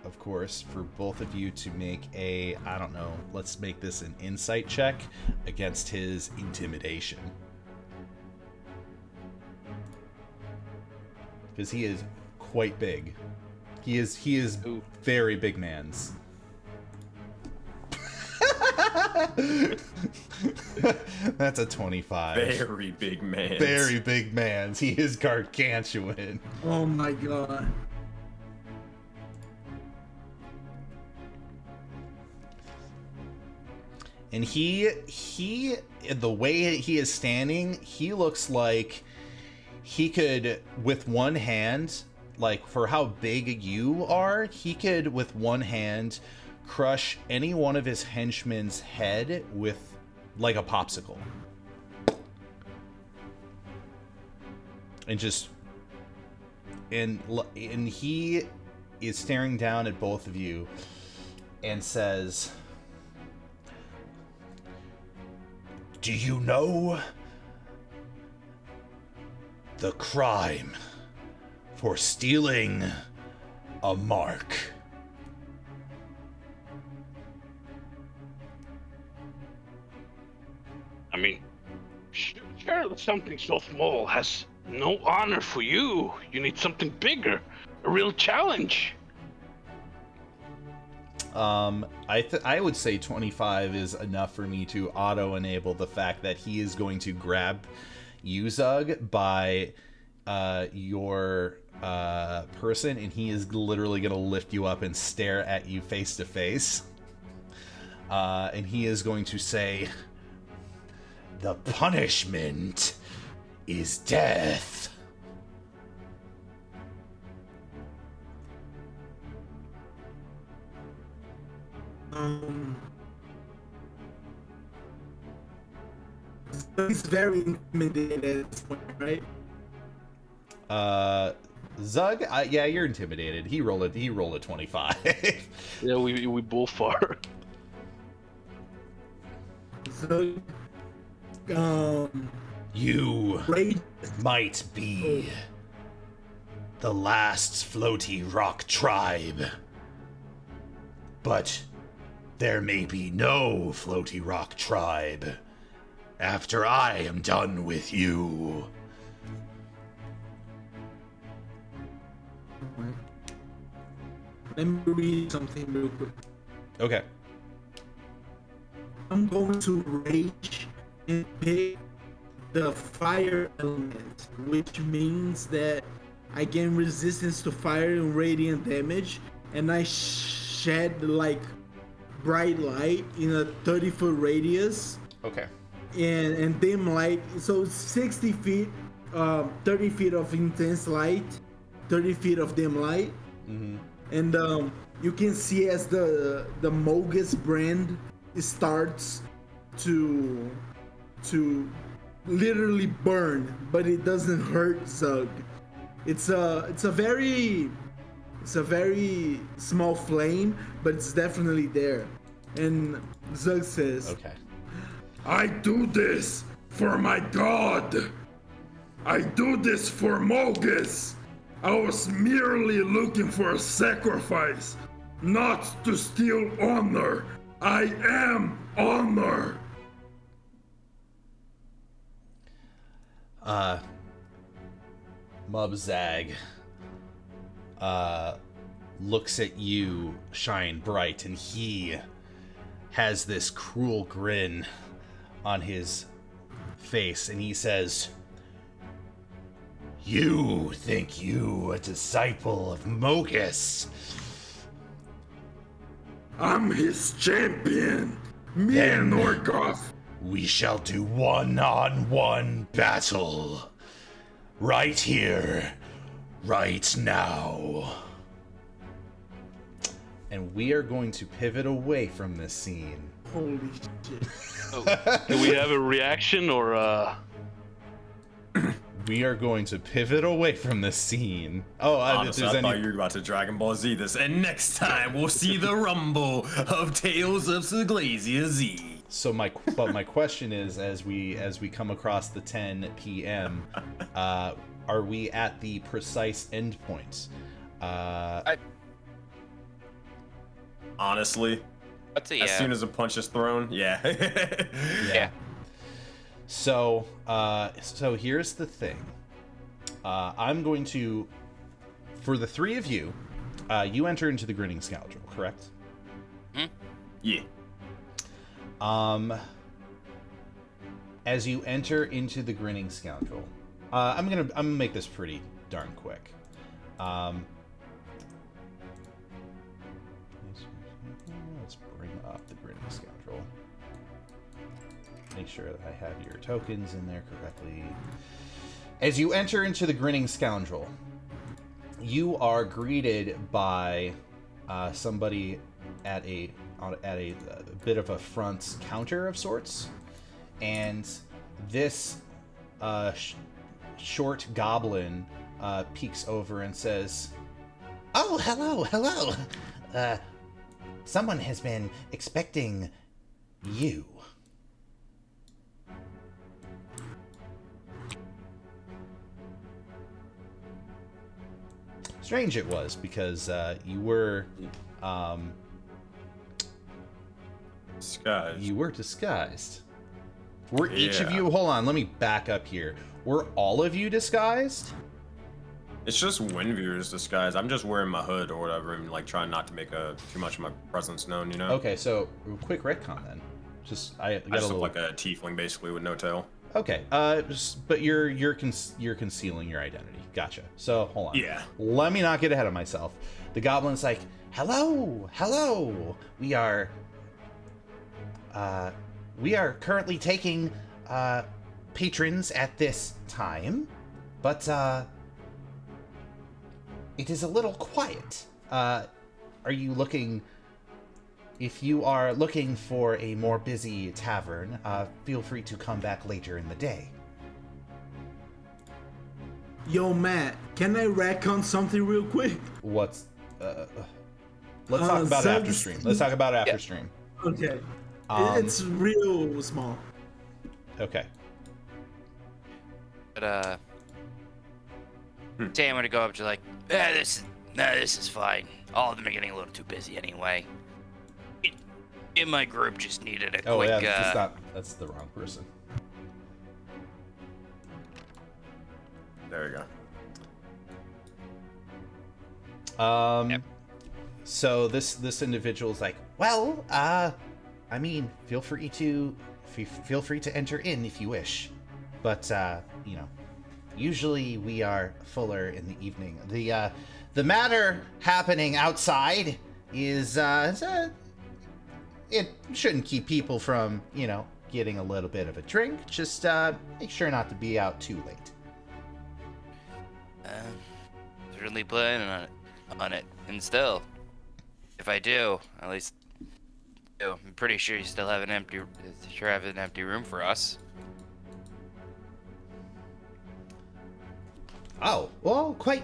of course, for both of you to make a, I don't know, let's make this an insight check against his intimidation. Because he is quite big. He is very big mans. That's a 25. Very big man. Very big mans. He is gargantuan. Oh my god. And he the way he is standing, he looks like he could, with one hand, like for how big you are, he could with one hand crush any one of his henchmen's head with, like, a popsicle. And just... And he is staring down at both of you and says, "Do you know the crime for stealing a mark?" I mean, surely something so small has no honor for you. You need something bigger, a real challenge. I would say 25 is enough for me to auto-enable the fact that he is going to grab you, Zug, by your person, and he is literally going to lift you up and stare at you face to face. And he is going to say, "The punishment is death." He's very intimidated at this point, right? Zug, yeah, you're intimidated. He rolled a 25. Yeah, we both are. So, You rage. might be the last floaty rock tribe, but there may be no floaty rock tribe after I am done with you. Let me read something real quick. Okay. I'm going to rage and pick the fire element, which means that I gain resistance to fire and radiant damage, and I shed like bright light in a 30-foot radius. Okay. And dim light, so 60 feet, 30 feet of intense light, 30 feet of dim light. Mm-hmm. And you can see as the Mogus brand starts to literally burn, but it doesn't hurt Zug. It's a very small flame, but it's definitely there. And Zug says, Okay. I do this for my god. I do this for Mogus. I was merely looking for a sacrifice, not to steal honor. I am honor. Mubzag looks at you, Shine Bright, and he has this cruel grin on his face, and he says, "You think you a disciple of Mogus? I'm his champion. Me Then- and Norgoth. We shall do one-on-one battle. Right here, right now." And we are going to pivot away from this scene. "Holy shit!" Do we have a reaction or We are going to pivot away from this scene. Oh, Honestly, I thought you were about to Dragon Ball Z this, and next time we'll see the rumble of Tales of SEGLESIA Z. So my question is, as we come across the 10 p.m., are we at the precise endpoint? Honestly, Let's see. as soon as a punch is thrown, yeah. Yeah. So here's the thing. I'm going to, for the three of you, you enter into the Grinning Scoundrel, correct? Yeah. As you enter into the Grinning Scoundrel, I'm gonna make this pretty darn quick. Let's bring up the Grinning Scoundrel. Make sure that I have your tokens in there correctly. As you enter into the Grinning Scoundrel, you are greeted by somebody at a bit of a front counter of sorts, and this short goblin peeks over and says, "Oh, hello. Someone has been expecting you." Strange it was, because you were disguised. Were each of you, hold on, let me back up here. Were all of you disguised? It's just Windveer's disguise. I'm just wearing my hood or whatever and like trying not to make too much of my presence known, you know? Okay, so quick retcon then. I just look like a tiefling basically with no tail. Okay, but you're concealing your identity. Gotcha. So hold on. Yeah. Let me not get ahead of myself. The goblin's like, hello. We are currently taking patrons at this time, but it is a little quiet. If you are looking for a more busy tavern, feel free to come back later in the day. Yo, Matt, can I retcon something real quick? Let's talk about after stream. Let's talk about after stream. Okay. It's real small. Okay. But Sam would go up to like, this is fine. All of them are getting a little too busy anyway. In my group just needed a quick. That's the wrong person. There you go. Yep. So this individual's like, well, I mean, feel free to enter in if you wish, but usually we are fuller in the evening. The matter happening outside is it shouldn't keep people from getting a little bit of a drink. Just make sure not to be out too late. Certainly planning on it. And still, if I do, at least I'm pretty sure you still have an empty room for us. Oh, well, quite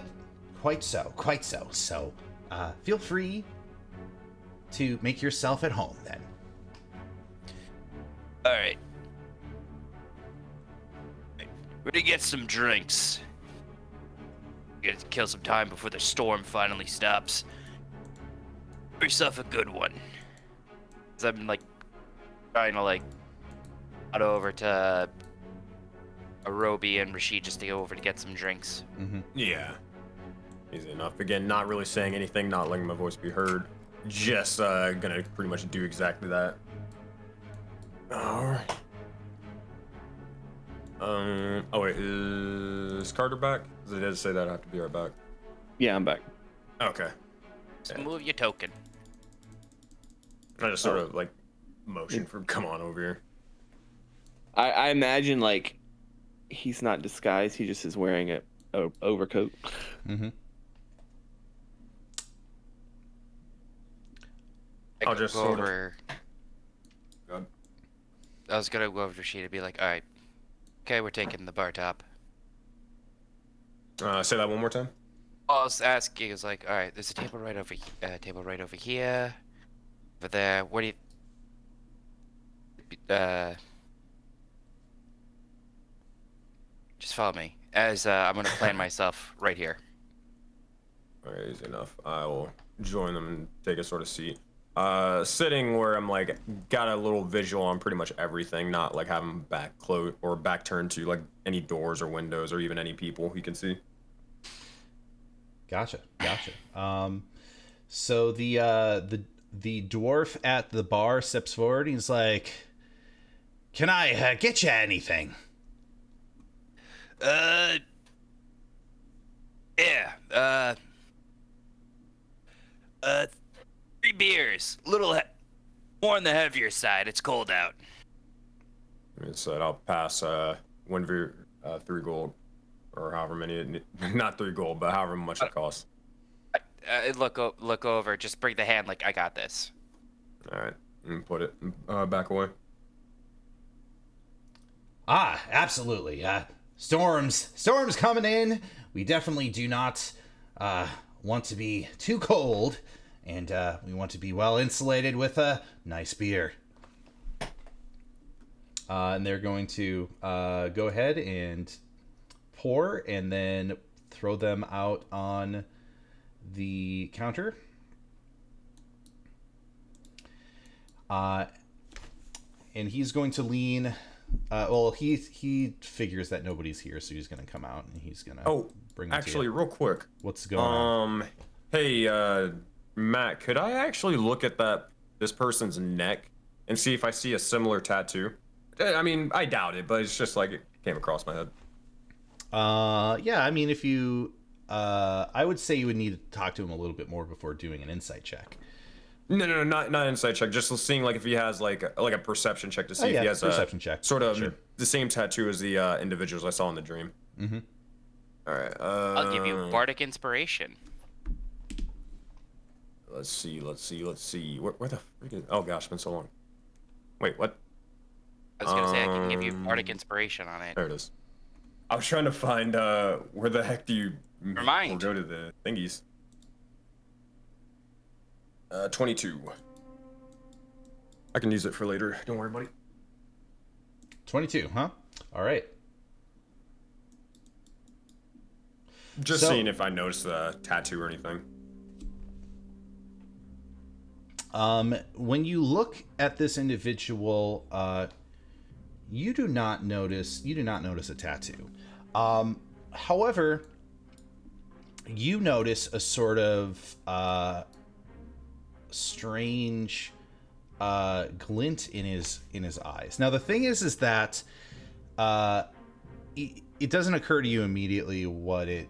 so. So, feel free to make yourself at home then. All right. We're gonna get some drinks. We're gonna kill some time before the storm finally stops. Have yourself a good one. Cause I'm like trying to out over to Arobi and Rashid just to go over to get some drinks. Mm-hmm. Yeah. Easy enough. Again, not really saying anything, not letting my voice be heard. Just gonna pretty much do exactly that. Alright. Oh wait, is Carter back? Because it does say that I have to be right back. Yeah, I'm back. Okay. So move your token. I just sort of motion for come on over here. I imagine he's not disguised. He just is wearing a overcoat. Mm-hmm. I'll just go sort over. Of... I was gonna go over to Rashid and be like, all right, okay, we're taking the bar top. Say that one more time. I was asking, is all right, there's a table right over here, over there. What do you? Just follow me as I'm gonna plan myself right here. Alright, easy enough. I will join them and take a sort of seat. Sitting where I'm got a little visual on pretty much everything, not having back closed or back turned to any doors or windows or even any people you can see. Gotcha. So the dwarf at the bar steps forward. And he's like, "Can I get you anything?" Yeah. 3 beers. Little more on the heavier side. It's cold out. I said I'll pass Windveer 3 gold, or however many. Not 3 gold, but however much it costs. look over. Just bring the hand like I got this. All right, and put it back away. Ah, absolutely. Storms coming in. We definitely do not want to be too cold, and we want to be well insulated with a nice beer. And they're going to go ahead and pour, and then throw them out on the counter. And he's going to lean. Well, he figures that nobody's here, so he's going to come out and he's going to bring it actually, to you. real quick. What's going on? Hey, Matt, could I actually look at this person's neck and see if I see a similar tattoo? I mean, I doubt it, but it's just like it came across my head. Yeah, I mean, if you, I would say you would need to talk to him a little bit more before doing an insight check. No, not insight check. Just seeing like if he has like a perception check to see if he has perception check. Sort of Sure. the same tattoo as the individuals I saw in the dream. Mm-hmm. All right. I'll give you bardic inspiration. Let's see. Where the freaking? Oh gosh, it's been so long. Wait, what? I was gonna say I can give you bardic inspiration on it. There it is. I was trying to find where the heck do you Remind. go to the thingies? 22. I can use it for later. Don't worry, buddy. 22, huh? All right. Just seeing if I noticed the tattoo or anything. When you look at this individual, you do not notice a tattoo. However, you notice a sort of strange glint in his eyes. Now the thing is that it doesn't occur to you immediately what it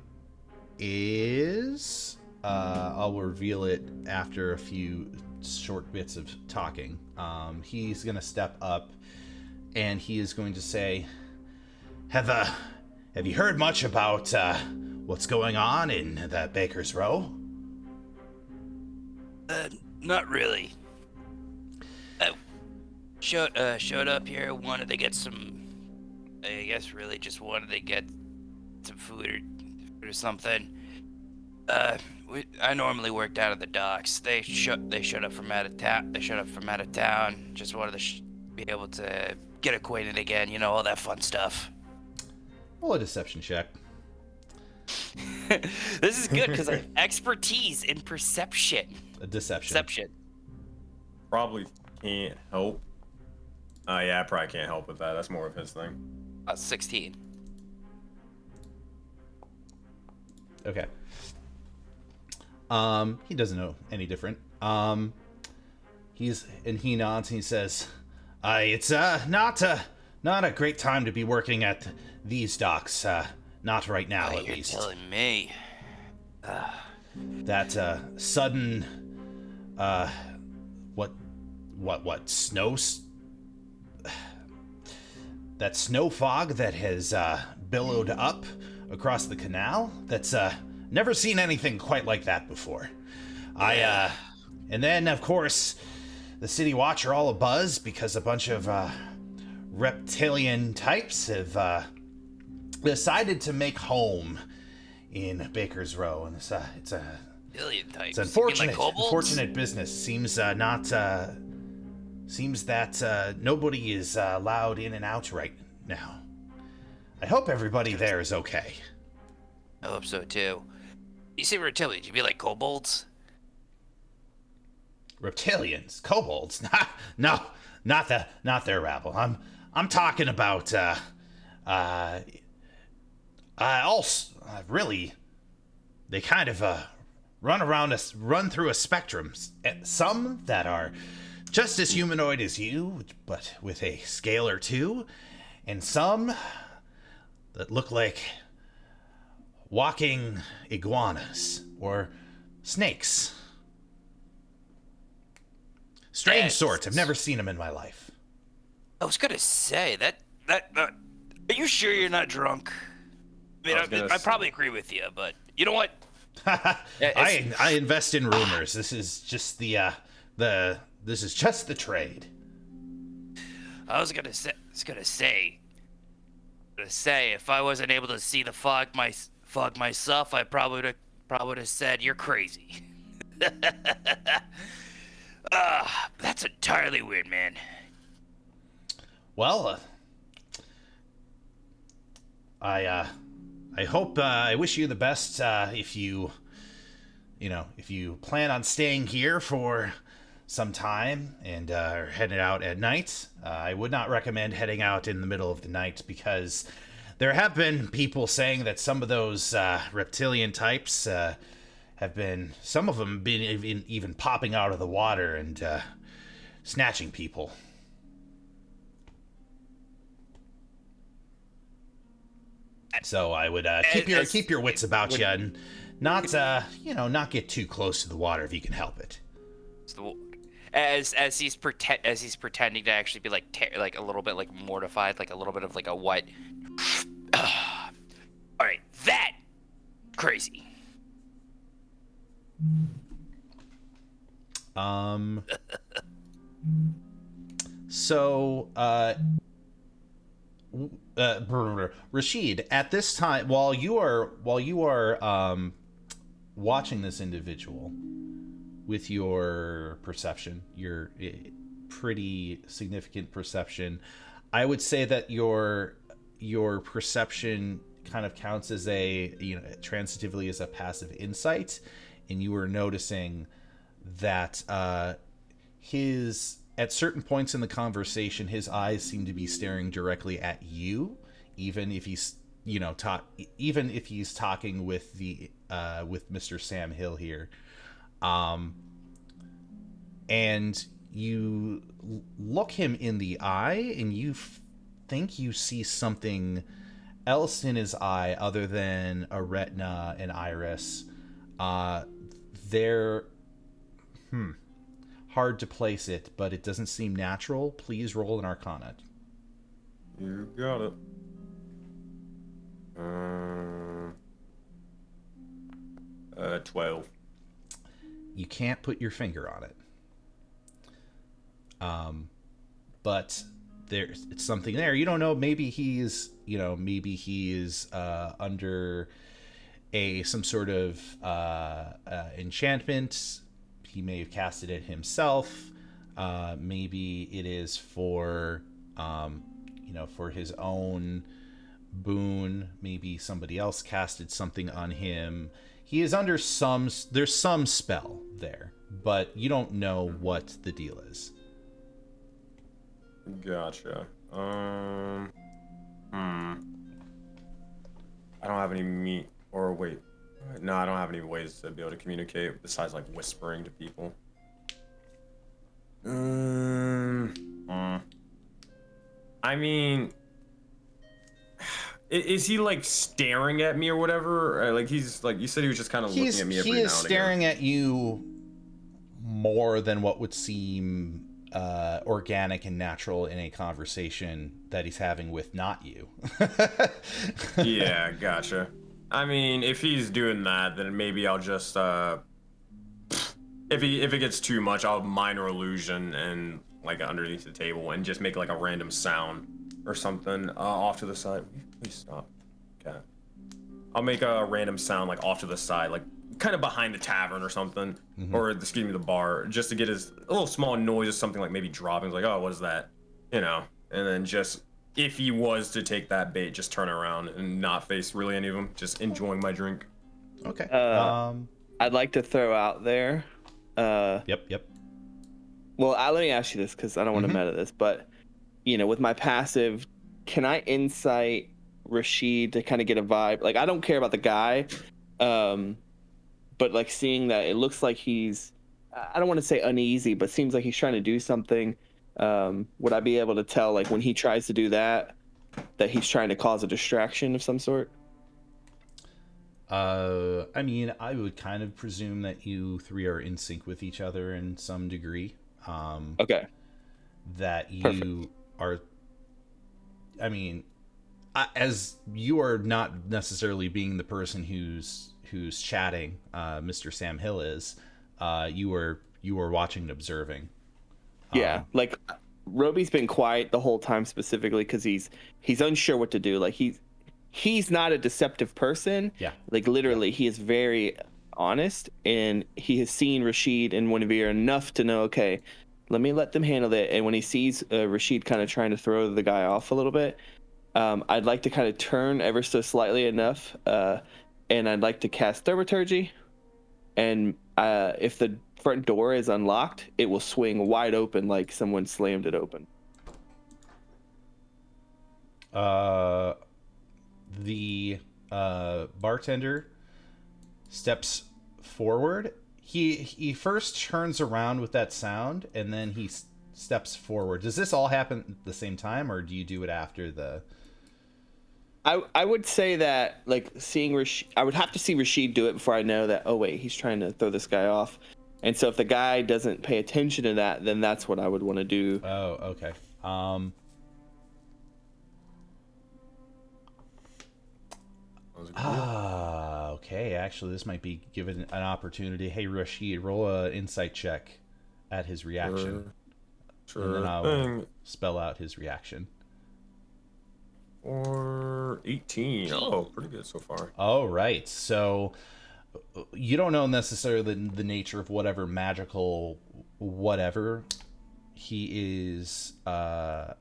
is. I'll reveal it after a few short bits of talking. He's gonna step up and he is going to say, have you heard much about what's going on in the Baker's Row? Not really. I showed up here, wanted to get some. I guess really just wanted to get some food or something. I normally worked out of the docks. They showed up from out of town. Just wanted to be able to get acquainted again. You know, all that fun stuff. Roll a deception check. This is good because I have expertise in perception. A deception. Perception. Probably can't help. Yeah, I probably can't help with that. That's more of his thing. 16. Okay. He doesn't know any different. He nods and he says, it's not a great time to be working at these docks. Not right now, at You're least. telling me. That sudden what snow fog that has billowed up across the canal. That's never seen anything quite like that before. And then of course the city watch are all abuzz because a bunch of reptilian types have decided to make home in Baker's Row, and it's Billion types. it's unfortunate. You mean like kobolds? Unfortunate business. Seems that nobody is allowed in and out right now. I hope everybody there is okay. I hope so too. You say reptilians, you mean like kobolds? Reptilians, kobolds? No, not their rabble. I'm talking about really, they kind of run through a spectrum. Some that are just as humanoid as you, but with a scale or two, and some that look like walking iguanas or snakes. Strange sorts. I've never seen them in my life. I was gonna say that. Are you sure you're not drunk? I mean, I probably agree with you, but you know what? I invest in rumors. This is just this is just the trade. I was gonna say, if I wasn't able to see the fog myself, I probably would have said you're crazy. That's entirely weird, man. Well, I hope I wish you the best. If you plan on staying here for some time and are headed out at night, I would not recommend heading out in the middle of the night, because there have been people saying that some of those reptilian types some of them been even popping out of the water and snatching people. So I would keep your wits about you and not get too close to the water if you can help it. As he's pretending to actually be like a little bit like mortified, like a little bit of like a what? All right, that crazy. So Rashid, at this time, while you are watching this individual with your perception, your pretty significant perception, I would say that your perception kind of counts as transitively as a passive insight, and you were noticing that at certain points in the conversation, his eyes seem to be staring directly at you, even if he's talking with Mr. Sam Hill here. And you look him in the eye, and you think you see something else in his eye other than a retina and iris. They're hard to place it, but it doesn't seem natural. Please roll an Arcana. You got it. 12. You can't put your finger on it. But it's something there. You don't know. Maybe he is under some sort of enchantment. He may have casted it himself. Maybe it is for his own boon. Maybe somebody else casted something on him. He is under there's some spell there, but you don't know what the deal is. Gotcha. I don't have any meat. Or wait. No, I don't have any ways to be able to communicate besides like whispering to people. I mean, is he like staring at me or whatever? Or, like he's like, you said he was just kind of looking at me every now and again. He is staring at you more than what would seem organic and natural in a conversation that he's having with not you. Yeah, gotcha. I mean, if he's doing that, then maybe I'll just if it gets too much, I'll minor illusion and like underneath the table and just make like a random sound or something off to the side. Please stop. Okay. I'll make a random sound like off to the side, like kind of behind the tavern or something, or excuse me, the bar, just to get a little small noise or something, like maybe dropping, like, oh, what is that? And then just, if he was to take that bait, just turn around and not face really any of them, just enjoying my drink. Okay. I'd like to throw out there. Yep. Well, let me ask you this, because I don't want to meta this, but, with my passive, can I insight Rashid to kind of get a vibe? Like, I don't care about the guy, but like seeing that it looks like he's, I don't want to say uneasy, but seems like he's trying to do something. Would I be able to tell, like, when he tries to do that he's trying to cause a distraction of some sort? I mean, I would kind of presume that you three are in sync with each other in some degree. Okay. That you Perfect. are, I mean, as you are not necessarily being the person who's chatting, Mr. Sam Hill is, you are watching and observing. Yeah, like Roby's been quiet the whole time specifically because he's unsure what to do. Like he's not a deceptive person. Yeah. Like literally, he is very honest, and he has seen Rashid and Winevere enough to know, okay, let me let them handle it. And when he sees Rashid kind of trying to throw the guy off a little bit, I'd like to kind of turn ever so slightly enough, and I'd like to cast Thaumaturgy. And if the front door is unlocked, it will swing wide open like someone slammed it open. The bartender steps forward. He first turns around with that sound, and then he steps forward. Does this all happen at the same time, or do you do it after the... I would say that, like, seeing Rashid, I would have to see Rashid do it before I know that, oh wait, he's trying to throw this guy off. And so if the guy doesn't pay attention to that, then that's what I would want to do. Oh, okay. Okay. Actually, this might be given an opportunity. Hey, Rashid, roll a insight check at his reaction. Sure. And then I'll spell out his reaction. Or 18. Oh, pretty good so far. Oh, right. So you don't know necessarily the nature of whatever magical whatever he is that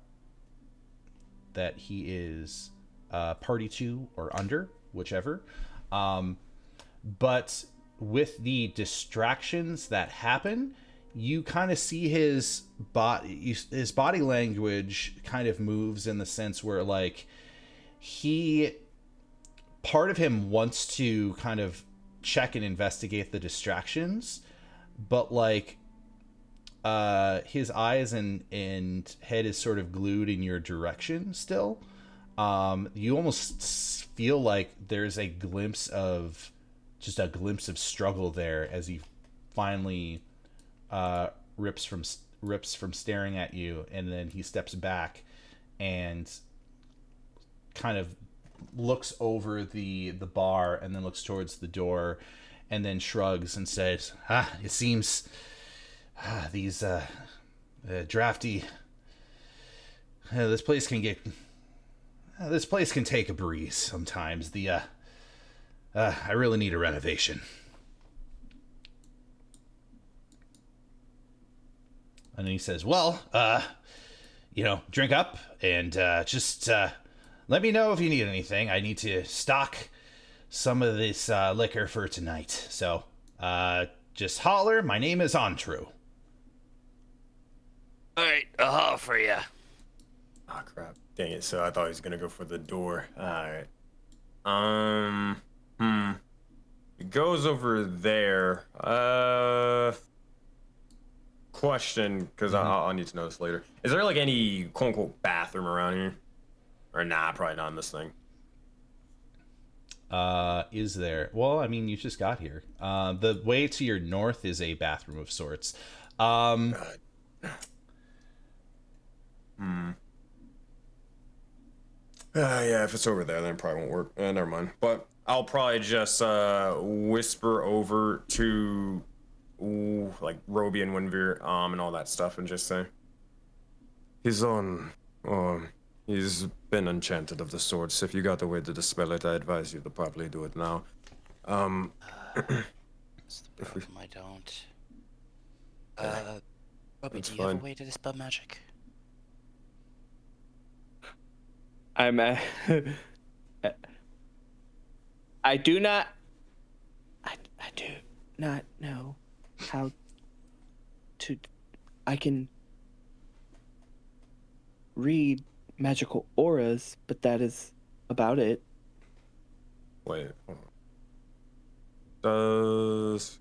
he is party to or under, whichever. But with the distractions that happen, you kind of see his body language kind of moves in the sense where, like, part of him wants to kind of check and investigate the distractions, but like his eyes and head is sort of glued in your direction still. You almost feel like there's a glimpse of struggle there as he finally rips from staring at you, and then he steps back and kind of looks over the bar and then looks towards the door and then shrugs and says, it seems these drafty this place can take a breeze sometimes. I really need a renovation. And then he says, well, drink up and just let me know if you need anything. I need to stock some of this liquor for tonight. So just holler. My name is Antru. All right, I'll holler for you. Oh, crap. Dang it. So I thought he was going to go for the door. All right. He goes over there. Question, because I'll need to know this later. Is there, like, any quote-unquote bathroom around here? Or nah, probably not in this thing. Is there? Well, I mean, you just got here. The way to your north is a bathroom of sorts. Yeah, if it's over there, then it probably won't work. Never mind. But I'll probably just whisper over to like Roby and Winvere and all that stuff, and just say, he's been enchanted of the swords. If you got the way to dispel it, I advise you to probably do it now. That's the problem, I don't. Roby, do you have a way to dispel magic? I do not know how to. I can read magical auras, but that is about it. Wait. Does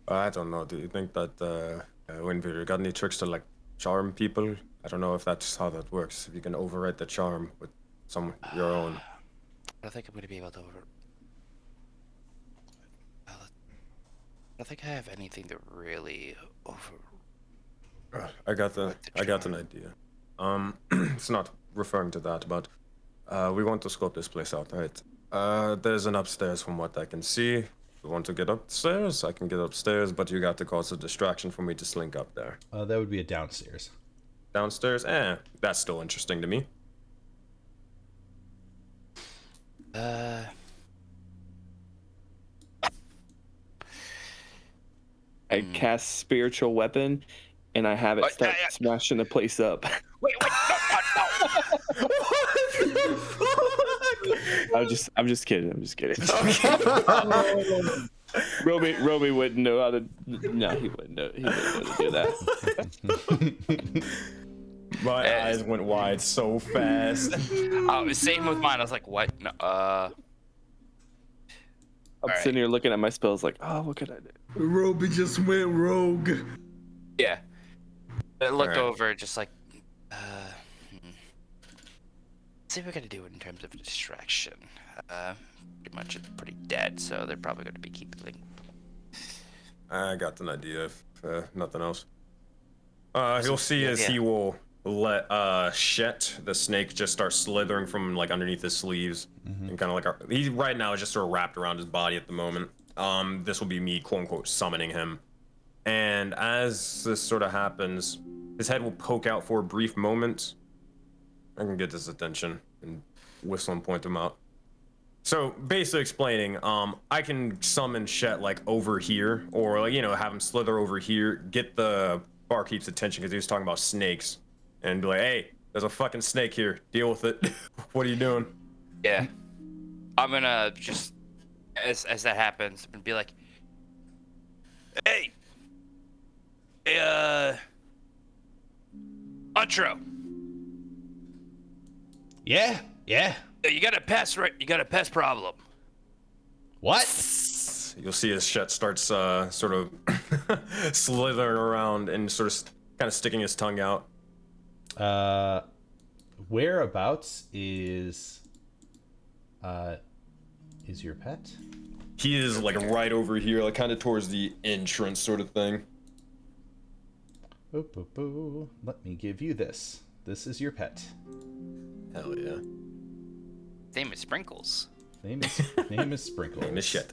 I don't know. Do you think that Winvere got any tricks to, like, charm people? I don't know if that's how that works. If you can override the charm with your own. I don't think I'm going to be able to I don't think I have anything to really I got an idea. It's not referring to that, but We want to scope this place out, right? There's an upstairs from what I can see. If you want to get upstairs, I can get upstairs, but you got to cause a distraction for me to slink up there. That would be a downstairs. Downstairs? That's still interesting to me. I cast spiritual weapon, and I have it start smashing the place up. Wait, no. I'm just kidding. Roby wouldn't know how to. No, he wouldn't know. He wouldn't know to do that. My eyes went wide so fast. Oh, same with mine. I was like, what? No, I'm sitting here looking at my spells like, oh, what could I do? Roby just went rogue. Yeah. I looked Alright. over, just like, see what we're gonna do in terms of distraction. Pretty much it's pretty dead, so they're probably gonna be keeping. I got an idea, if nothing else. You'll see as he will let Shet, the snake, just start slithering from like underneath his sleeves, and kind of like he right now is just sort of wrapped around his body at the moment. This will be me, quote unquote, summoning him, and as this sort of happens, his head will poke out for a brief moment. I can get his attention and whistle and point him out. So basically explaining, I can summon Shet like over here, or like, you know, have him slither over here, get the barkeep's attention because he was talking about snakes, and be like, hey, there's a fucking snake here, deal with it. What are you doing? Yeah. I'm gonna just, as that happens, I'm gonna be like, hey, Utro, Yeah. you got a pest, right? You got a pest problem. What? You'll see as Shet starts sort of slithering around and sort of kind of sticking his tongue out. Whereabouts is your pet? He is like right over here, like kind of towards the entrance sort of thing. Boop, boop, boop. Let me give you this. This is your pet. Hell yeah. Name is Sprinkles. Name is Sprinkles. Name is Shet.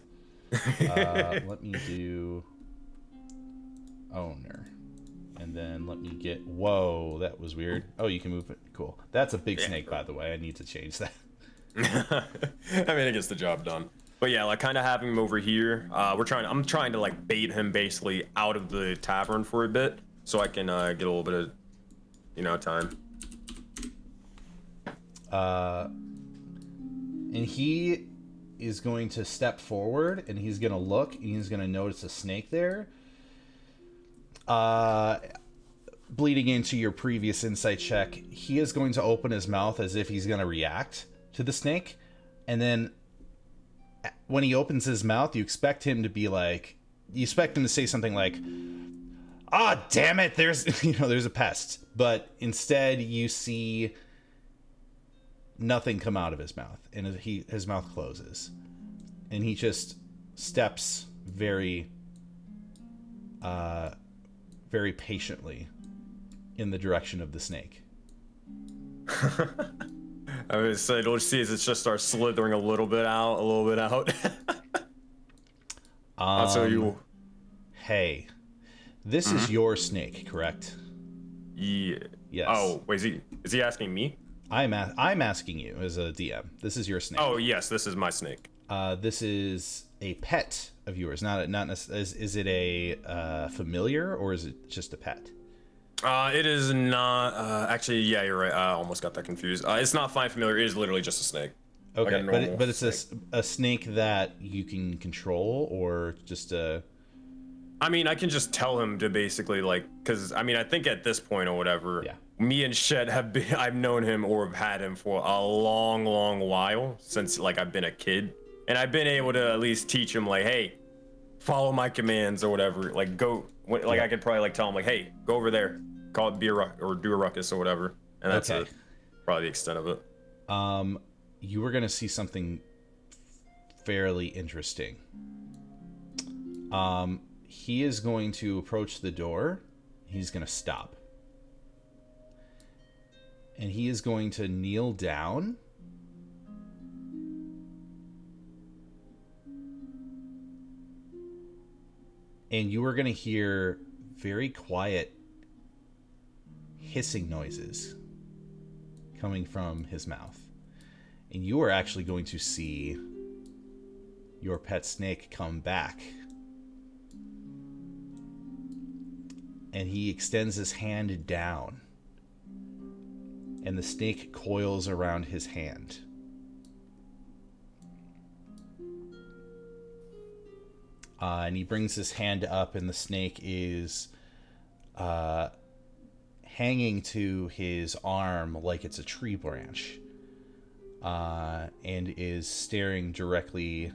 Let me do owner. And then let me get... Whoa, that was weird. Oh, you can move it. Cool. That's a big snake, by the way. I need to change that. I mean, it gets the job done. But yeah, like kind of having him over here. I'm trying to like bait him basically out of the tavern for a bit, so I can get a little bit of, you know, time. And he is going to step forward, and he's going to look, and he's going to notice a snake there. Bleeding into your previous insight check, he is going to open his mouth as if he's going to react to the snake, and then when he opens his mouth, you expect him to say something like, "Ah, damn it, there's a pest," but instead you see nothing come out of his mouth, and his mouth closes, and he just steps very very patiently in the direction of the snake. I would say, you'll see as it just starts slithering a little bit out. So you. Hey, this is your snake, correct? Yeah. Yes. Oh, wait, is he asking me? I'm asking you as a DM. This is your snake. Oh yes, this is my snake. This is a pet of yours. Is it a familiar, or is it just a pet? It is not. Actually, yeah, you're right. I almost got that confused. It's not fine familiar. It is literally just a snake. Okay, like but it's a snake that you can control, or just a... I mean, I can just tell him to basically because I mean, I think at this point or whatever, me and Shed I've known him or have had him for a long, long while, since I've been a kid, and I've been able to at least teach him hey, follow my commands or whatever. I could probably tell him hey, go over there, call it or do a ruckus or whatever, and that's it. Probably the extent of it. You were gonna see something fairly interesting. He is going to approach the door. He's going to stop. And he is going to kneel down and you are going to hear very quiet hissing noises coming from his mouth. And you are actually going to see your pet snake come back. And he extends his hand down. And the snake coils around his hand. And he brings his hand up, and the snake is hanging to his arm like it's a tree branch, and is staring directly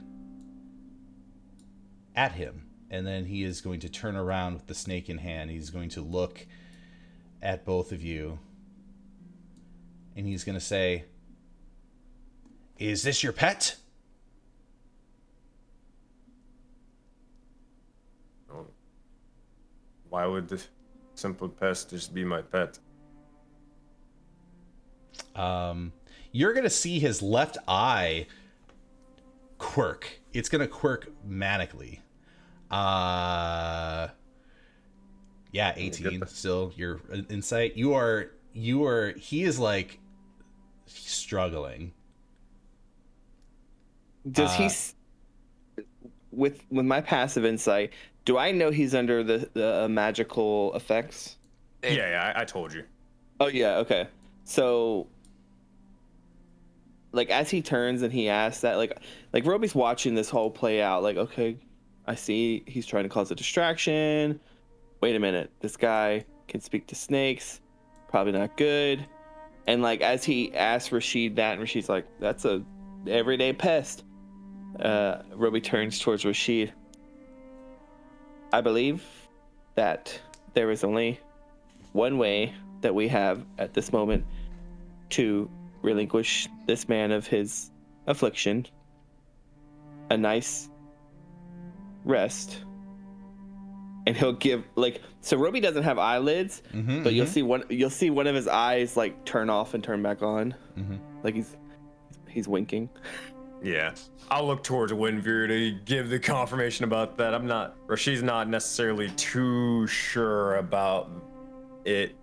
at him. And then he is going to turn around with the snake in hand. He's going to look at both of you, and he's going to say, "Is this your pet?" Why would this simple pest just be my pet? You're going to see his left eye quirk. It's going to quirk manically. Yeah, 18 still your insight. He is like struggling. Does he with my passive insight, do I know he's under the magical effects? Yeah, I told you. Oh yeah, okay. So like as he turns and he asks that, like Roby's watching this whole play out, like, okay, I see he's trying to cause a distraction. Wait a minute, this guy can speak to snakes. Probably not good. And like as he asks Rashid that, and Rashid's like, that's a everyday pest. Roby turns towards Rashid. I believe that there is only one way that we have at this moment to relinquish this man of his affliction. A nice rest. And he'll give so Roby doesn't have eyelids, but you'll see one of his eyes like turn off and turn back on. Like he's winking. Yeah, I'll look towards Windveer to give the confirmation about that. Rashid's not necessarily too sure about it.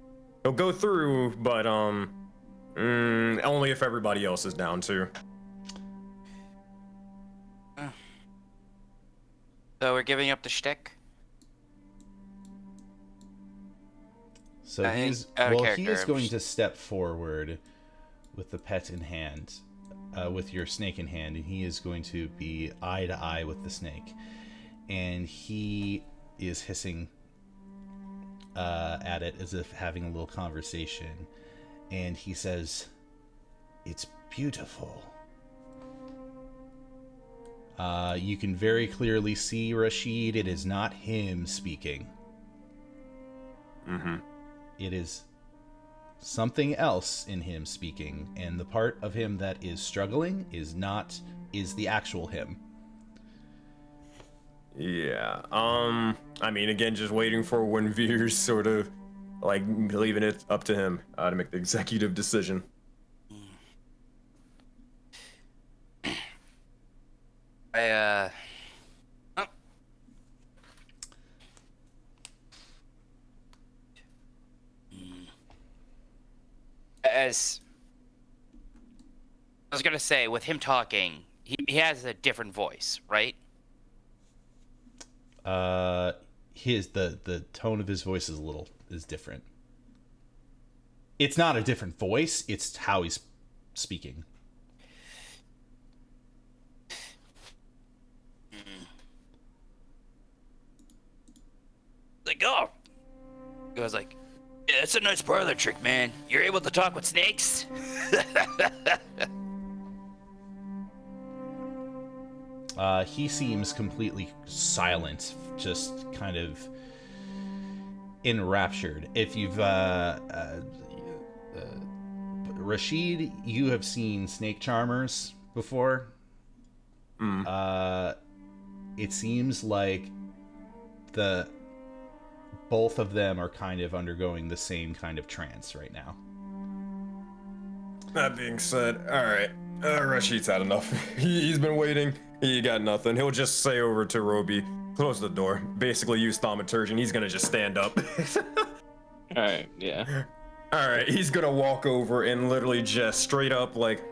He'll go through, but only if everybody else is down too. So we're giving up the shtick? So he is going to step forward with the pet in hand. With your snake in hand, and he is going to be eye to eye with the snake, and he is hissing at it as if having a little conversation, and he says, "It's beautiful." You can very clearly see, Rashid, it is not him speaking. It is something else in him speaking, and the part of him that is struggling is the actual him. Yeah. I mean, again, just waiting for Windveer's sort of like leaving it up to him to make the executive decision. As I was gonna say, with him talking, he has a different voice, right? The tone of his voice is different. It's not a different voice, it's how he's speaking. Like, oh, he goes like, yeah, it's a nice parlor trick, man. You're able to talk with snakes? He seems completely silent, just kind of enraptured. If you've Rashid, you have seen snake charmers before. It seems like both of them are kind of undergoing the same kind of trance right now. That being said, all right, Rashid's had enough. He's been waiting. You got nothing. He'll just say over to Roby, close the door. Basically use thaumaturgy, and he's gonna just stand up. All right, yeah. All right, he's gonna walk over and literally just straight up like,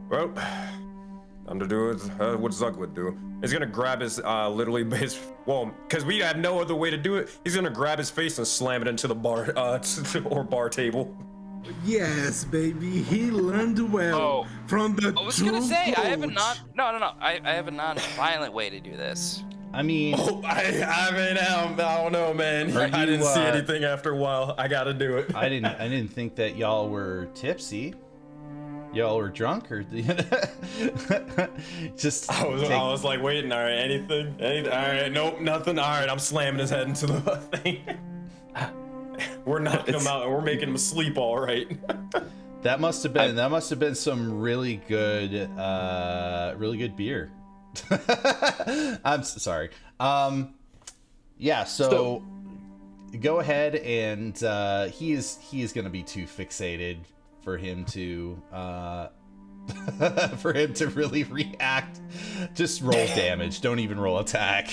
well, time to do what Zug would do. He's gonna grab his, literally his, because we have no other way to do it. He's gonna grab his face and slam it into the bar, or bar table. Yes, baby, he learned well from the I was gonna say, I have a coach. I have a non-violent way to do this. I mean, I don't know, man. I didn't see anything after a while. I gotta do it. I didn't think that y'all were tipsy. Y'all were drunk, or just. I was like waiting. All right, anything? All right, nope, nothing. All right, I'm slamming his head into the thing. We're knocking him out, and we're making him sleep. All right. That must have been some really good beer. I'm sorry. Yeah. So go ahead, and he is gonna be too fixated for him to really react. Just roll damage. Don't even roll attack.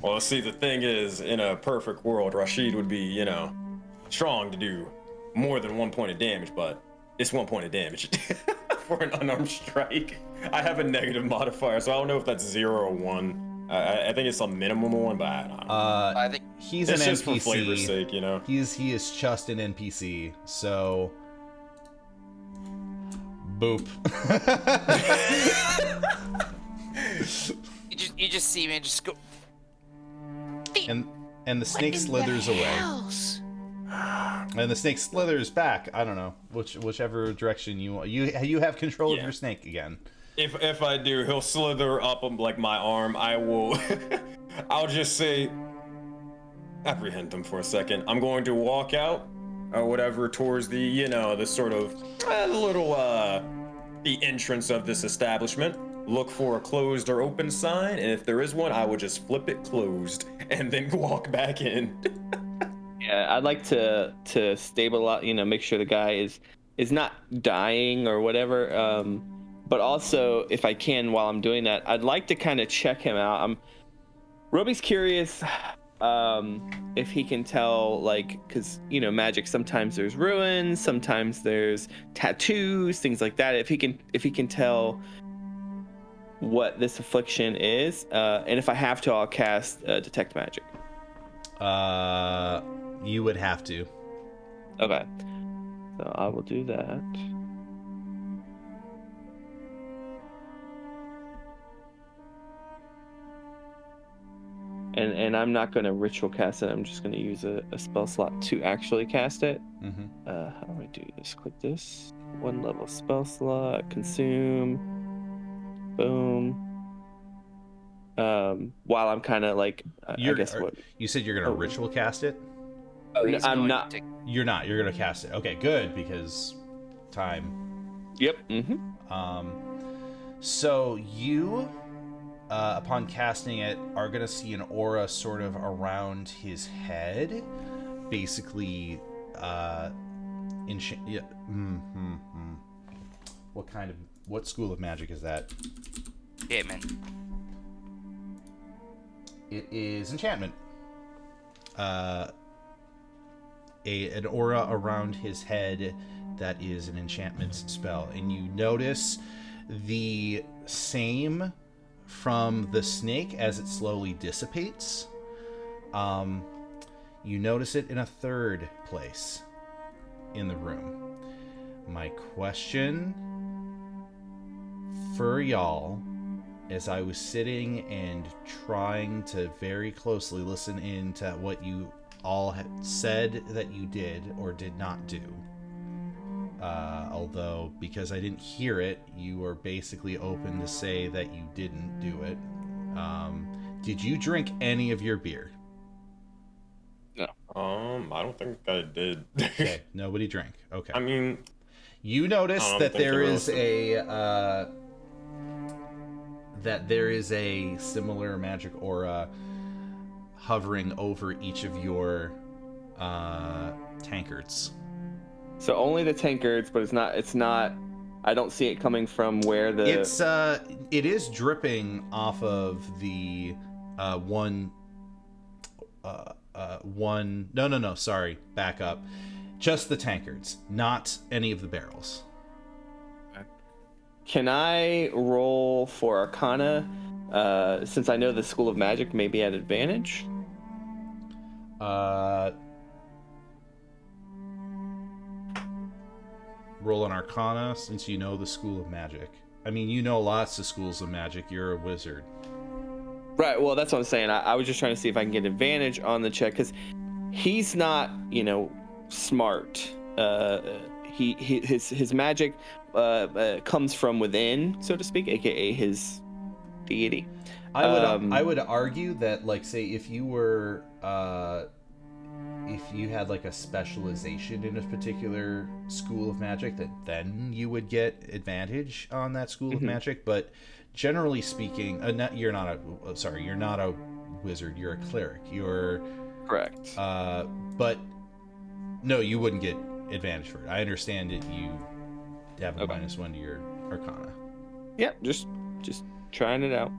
Well, see, the thing is, in a perfect world, Rashid would be, strong to do more than 1 point of damage, but it's 1 point of damage for an unarmed strike. I have a negative modifier, so I don't know if that's 0 or 1. I think it's a minimum one, but I don't know. I think He's it's an just NPC. for flavor's sake, He is just an NPC. So, boop. you just see me just go. And the snake slithers away. And the snake slithers back. I don't know, whichever direction you want. You have control of your snake again. If I do, he'll slither up like my arm. I will. I'll just say, apprehend him for a second. I'm going to walk out, or whatever, towards the the sort of the entrance of this establishment. Look for a closed or open sign, and if there is one, I will just flip it closed and then walk back in. Yeah, I'd like to stabilize, make sure the guy is not dying or whatever. But also, if I can, while I'm doing that, I'd like to kind of check him out. Roby's curious if he can tell, because magic. Sometimes there's ruins, sometimes there's tattoos, things like that. If he can tell what this affliction is, and if I have to, I'll cast detect magic. You would have to. Okay, so I will do that. And I'm not going to ritual cast it. I'm just going to use a spell slot to actually cast it. Mm-hmm. How do I do this? Click this. 1 level spell slot. Consume. Boom. While I'm kind of I guess what you said you're gonna ritual cast it. I'm not. You're not. You're gonna cast it. Okay, good, because time. Yep. Mm-hmm. So you, upon casting it, are gonna see an aura sort of around his head, basically. What school of magic is that? Enchantment. It is enchantment. An aura around his head that is an enchantment spell, and you notice the same from the snake as it slowly dissipates. You notice it in a third place in the room. My question for y'all, as I was sitting and trying to very closely listen in to what you all had said that you did or did not do, although because I didn't hear it, you were basically open to say that you didn't do it. Did you drink any of your beer? No. I don't think I did. Okay, nobody drank. Okay. I mean, you notice that there is a similar magic aura hovering over each of your tankards. So only the tankards, but it's not I don't see it coming from where the. It is dripping off of the one. No. Sorry, back up. Just the tankards, not any of the barrels. Can I roll for Arcana? Since I know the School of Magic may be at advantage. Roll an Arcana since you know the School of Magic. I mean, you know lots of schools of magic. You're a wizard. Right. Well, that's what I'm saying. I was just trying to see if I can get advantage on the check because he's not, smart. His magic comes from within, so to speak, aka his deity. I would argue that, like, say, if you were if you had like a specialization in a particular school of magic, that then you would get advantage on that school of magic. But generally speaking, you're not a wizard. You're a cleric. You're correct. But no, you wouldn't get advantage for it. I understand that you have a -1 to your Arcana. Yeah, just trying it out.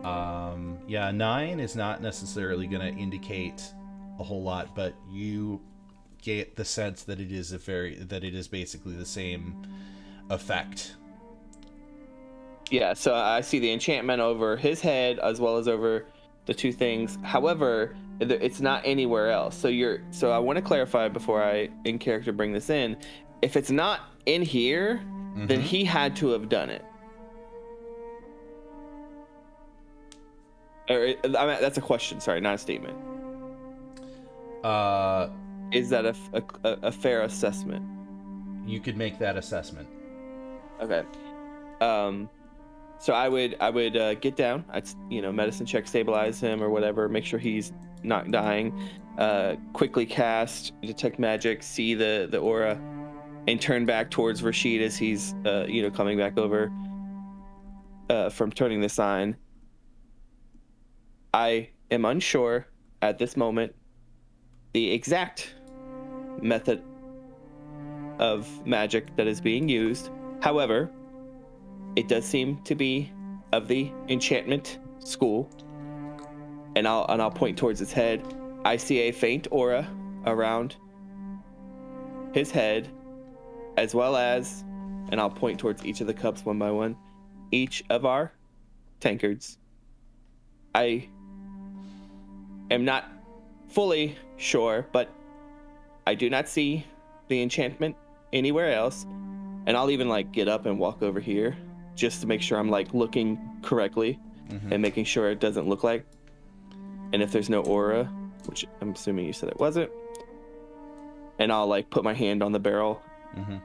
9 is not necessarily going to indicate a whole lot, but you get the sense that it is basically the same effect. Yeah, so I see the enchantment over his head as well as over the two things. However, it's not anywhere else. So I want to clarify before I in character bring this in. If it's not in here, then he had to have done it. That's a question. Sorry, not a statement. Is that a fair assessment? You could make that assessment. Okay. So I would get down. I'd medicine check, stabilize him or whatever, make sure he's not dying. Quickly cast detect magic, see the aura, and turn back towards Rashid as he's coming back over from turning the sign. I am unsure at this moment the exact method of magic that is being used. However, it does seem to be of the enchantment school, and I'll point towards his head. I see a faint aura around his head, as well as, and I'll point towards each of the cups one by one, each of our tankards. I am not fully sure, but I do not see the enchantment anywhere else. And I'll even get up and walk over here just to make sure I'm looking correctly and making sure it doesn't look like. And if there's no aura, which I'm assuming you said it wasn't, and I'll put my hand on the barrel.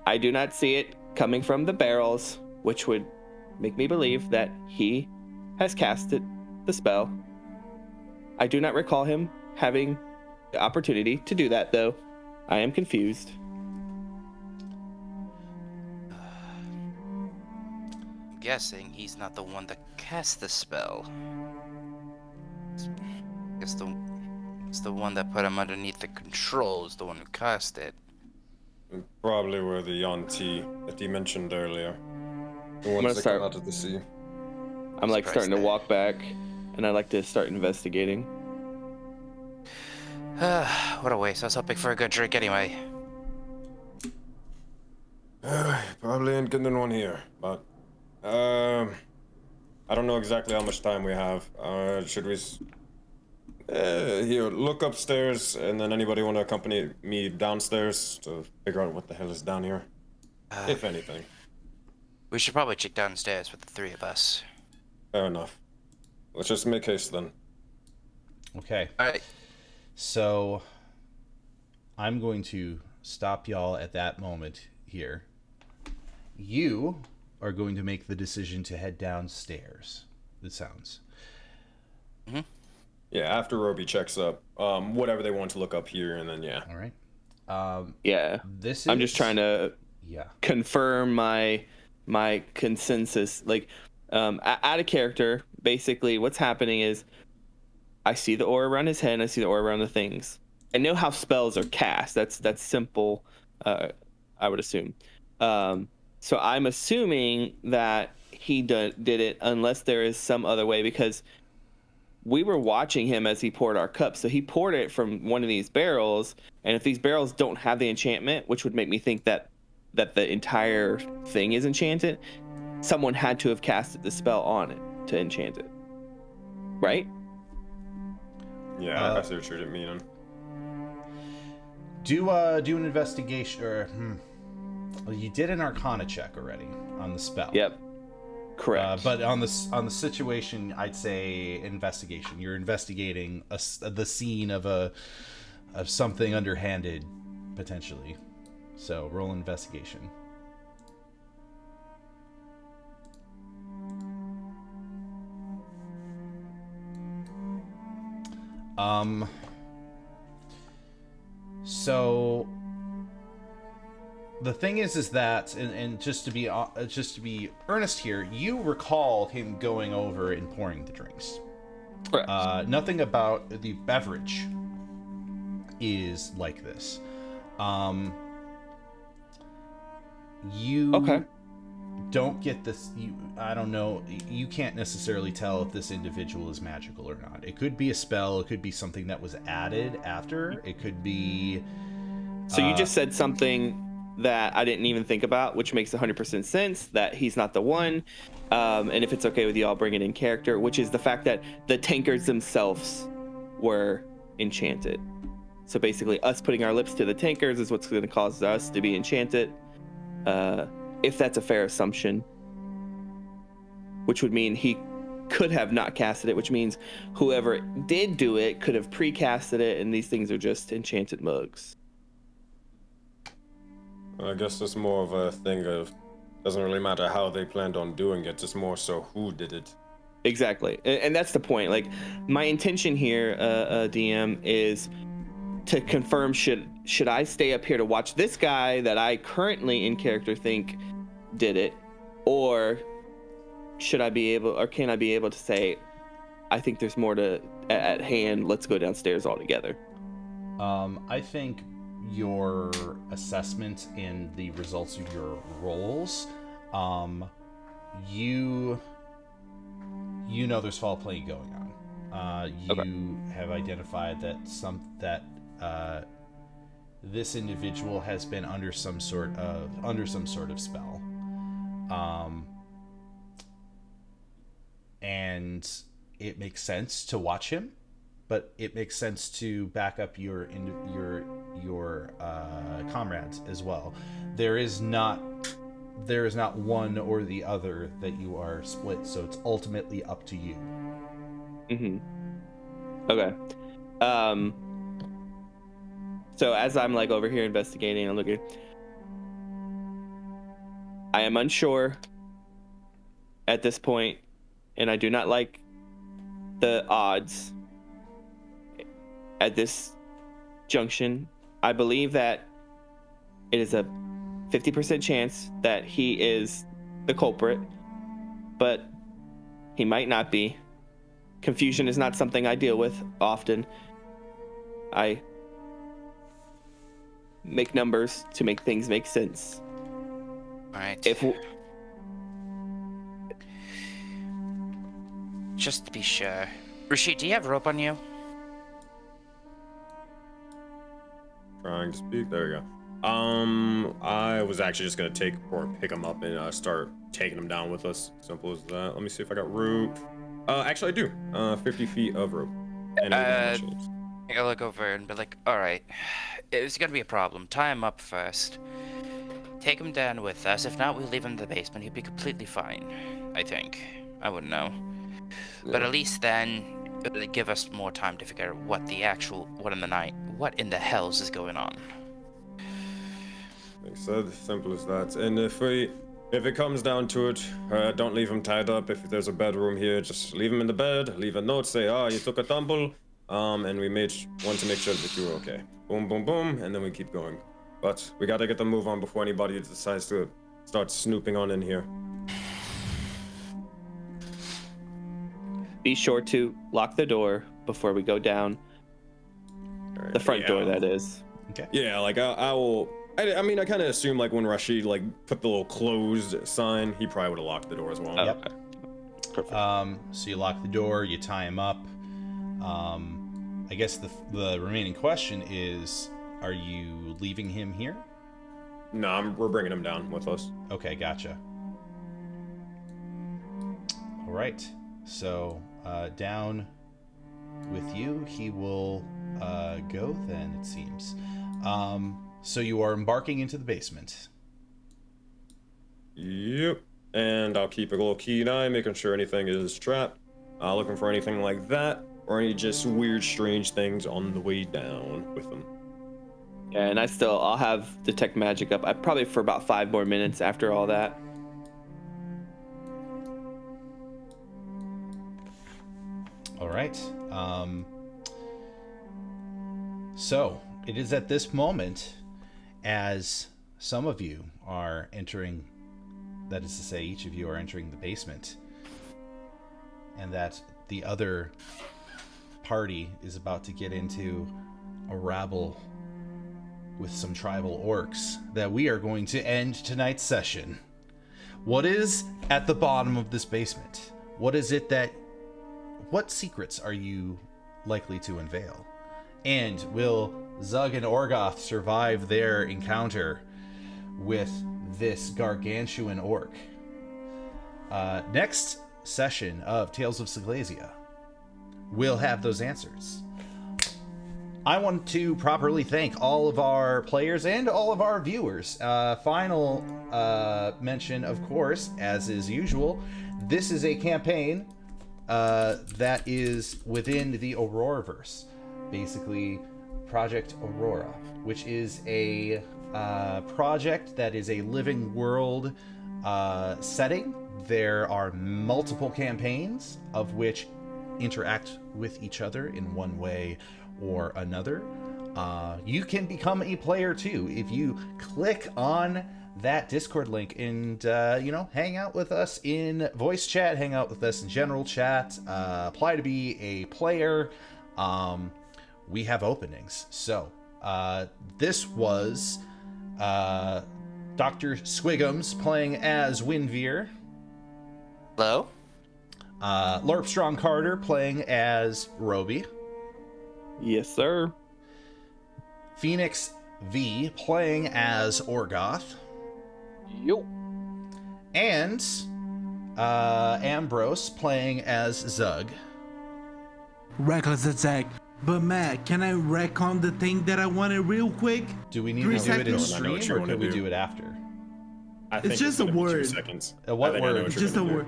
I do not see it coming from the barrels, which would make me believe that he has casted the spell. I do not recall him having the opportunity to do that, though. I am confused. I'm guessing he's not the one that cast the spell. I guess it's the one that put him underneath the controls, the one who cast it. Probably were the Yanti that he mentioned earlier. The ones that come out of the sea. I'm starting to walk back, and I'd like to start investigating. What a waste. I was hoping for a good drink anyway. Probably ain't getting one here, but I don't know exactly how much time we have. Should we here look upstairs, and then anybody want to accompany me downstairs to figure out what the hell is down here, if anything? We should probably check downstairs with the three of us. Fair enough. Let's just make haste then. Okay. All right. So I'm going to stop y'all at that moment here. You are going to make the decision to head downstairs, it sounds. Yeah, after Roby checks up, whatever they want to look up here, and then yeah. All right. Yeah. I'm just trying to confirm my consensus. Out of character, basically what's happening is I see the aura around his head, and I see the aura around the things. I know how spells are cast. That's simple, I would assume. So I'm assuming that he did it unless there is some other way, because we were watching him as he poured our cup. So he poured it from one of these barrels, and if these barrels don't have the enchantment, which would make me think that the entire thing is enchanted, someone had to have casted the spell on it to enchant it, right? Yeah, I see what you're meaning. Do an investigation, or well, you did an Arcana check already on the spell. Yep, correct. But on the situation, I'd say investigation. You're investigating the scene of something underhanded, potentially. So roll investigation. So the thing is that, and just to be earnest here, you recall him going over and pouring the drinks. Correct. Nothing about the beverage is like this. You Okay. don't get this. I don't know. You can't necessarily tell if this individual is magical or not. It could be a spell. It could be something that was added after. It could be. So you just said something that I didn't even think about, which makes 100% sense, that he's not the one. And if it's okay with you, I'll bring it in character, which is the fact that the tankards themselves were enchanted. So basically, us putting our lips to the tankards is what's going to cause us to be enchanted. If that's a fair assumption, which would mean he could have not casted it, which means whoever did do it could have pre-casted it, and these things are just enchanted mugs. I guess it's more of a thing of, doesn't really matter how they planned on doing it, just more so who did it. Exactly, and that's the point. Like, my intention here, DM, is to confirm, should I stay up here to watch this guy that I currently in character think did it, or should I be able, or can I be able to say, I think there's more at hand, let's go downstairs all together? I think your assessment and the results of your rolls, you know there's foul play going on. You have identified that this individual has been under some sort of spell, and it makes sense to watch him, but it makes sense to back up your comrades as well. There is not one or the other, that you are split, so it's ultimately up to you. Okay. So as I'm like over here investigating and looking, I am unsure at this point, and I do not like the odds at this junction. I believe that it is a 50% chance that he is the culprit, but he might not be. Confusion is not something I deal with often. I make numbers to make things make sense. All right. Just to be sure. Rashid, do you have rope on you? Trying to speak. There we go. I was actually just gonna pick him up and start taking him down with us. Simple as that. Let me see if I got rope. Actually I do. 50 feet of rope. And I'll look over and be like, all right, it's gonna be a problem. Tie him up first. Take him down with us. If not, we leave him in the basement. He'll be completely fine, I think. I wouldn't know. Yeah. But at least then, it'll give us more time to figure out what in the hells is going on. Like I said, simple as that. And if it comes down to it, don't leave him tied up. If there's a bedroom here, just leave him in the bed. Leave a note, say, you took a tumble, and we want to make sure that you're okay. Boom, boom, boom, and then we keep going. But we gotta get the move on before anybody decides to start snooping on in here. Be sure to lock the door before we go down. The front door, that is. Okay. Yeah, like I will I mean, I kind of assume like when Rashid like put the little closed sign, he probably would have locked the door as well. Oh, Yep. okay. Perfect. So you lock the door, you tie him up. I guess the remaining question is, are you leaving him here? No, we're bringing him down with us. Okay, gotcha. All right. So down with you, he will go then, it seems. So you are embarking into the basement. Yep. And I'll keep a little keen eye, making sure anything is trapped. Looking for anything like that, or any just weird, strange things on the way down with them. Yeah, and I'll have detect magic up. I probably for about 5 more minutes after all that. All right. So it is at this moment, as some of you are entering, that is to say, each of you are entering the basement, and that the other party is about to get into a rabble with some tribal orcs, that we are going to end tonight's session. What is at the bottom of this basement? What secrets are you likely to unveil? And will Zug and Orgoth survive their encounter with this gargantuan orc? Next session of Tales of Seglesia, we'll have those answers. I want to properly thank all of our players and all of our viewers. Final mention, of course, as is usual, this is a campaign that is within the Auroraverse. Basically, Project Aurora, which is a project that is a living world setting. There are multiple campaigns of which interact with each other in one way or another. You can become a player too if you click on that Discord link and hang out with us in voice chat, hang out with us in general chat, apply to be a player. We have openings. So this was Dr. Swiggums playing as Winveer. Hello? Lorpstrong Carter playing as Roby. Yes, sir. Phoenix V playing as Orgoth. Yo. And Ambrose playing as Zug. Reckless attack. But Matt, can I recon the thing that I wanted real quick? Do we need 3 to do it in seconds. I know what stream, you or can wanna we do. do it after? I think just a gonna be 2 word. seconds. What I think I know word? what you're Just a gonna do. word.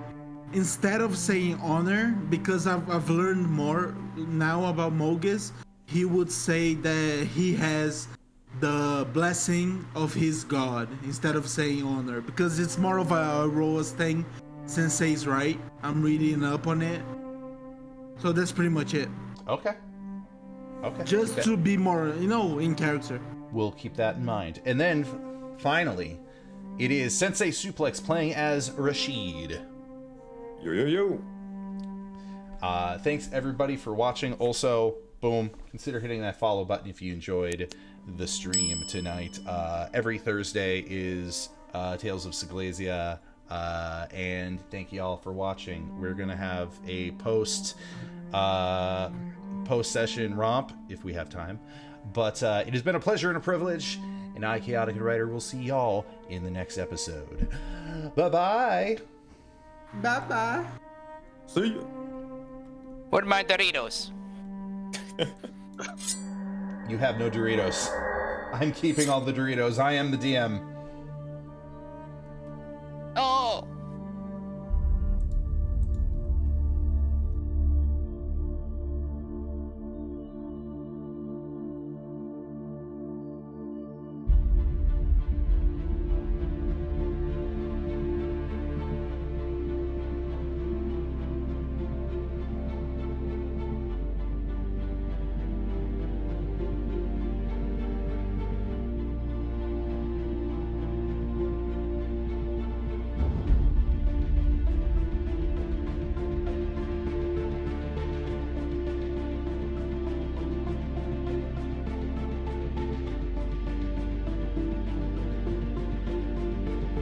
Instead of saying honor, because I've learned more now about Mogus, he would say that he has the blessing of his god instead of saying honor, because it's more of a Roa's thing. Sensei's right. I'm reading up on it. So that's pretty much it. Okay. Just Okay. to be more, in character. We'll keep that in mind. And then, finally, it is Sensei Suplex playing as Rashid. Yo. Thanks, everybody, for watching. Also, boom, consider hitting that follow button if you enjoyed the stream tonight. Every Thursday is Tales of Seglesia. And thank you all for watching. We're going to have a post-session romp if we have time. But it has been a pleasure and a privilege, and I, Chaotic Writer, will see y'all in the next episode. Bye-bye! Bye-bye. See ya. What are my Doritos? You have no Doritos. I'm keeping all the Doritos. I am the DM.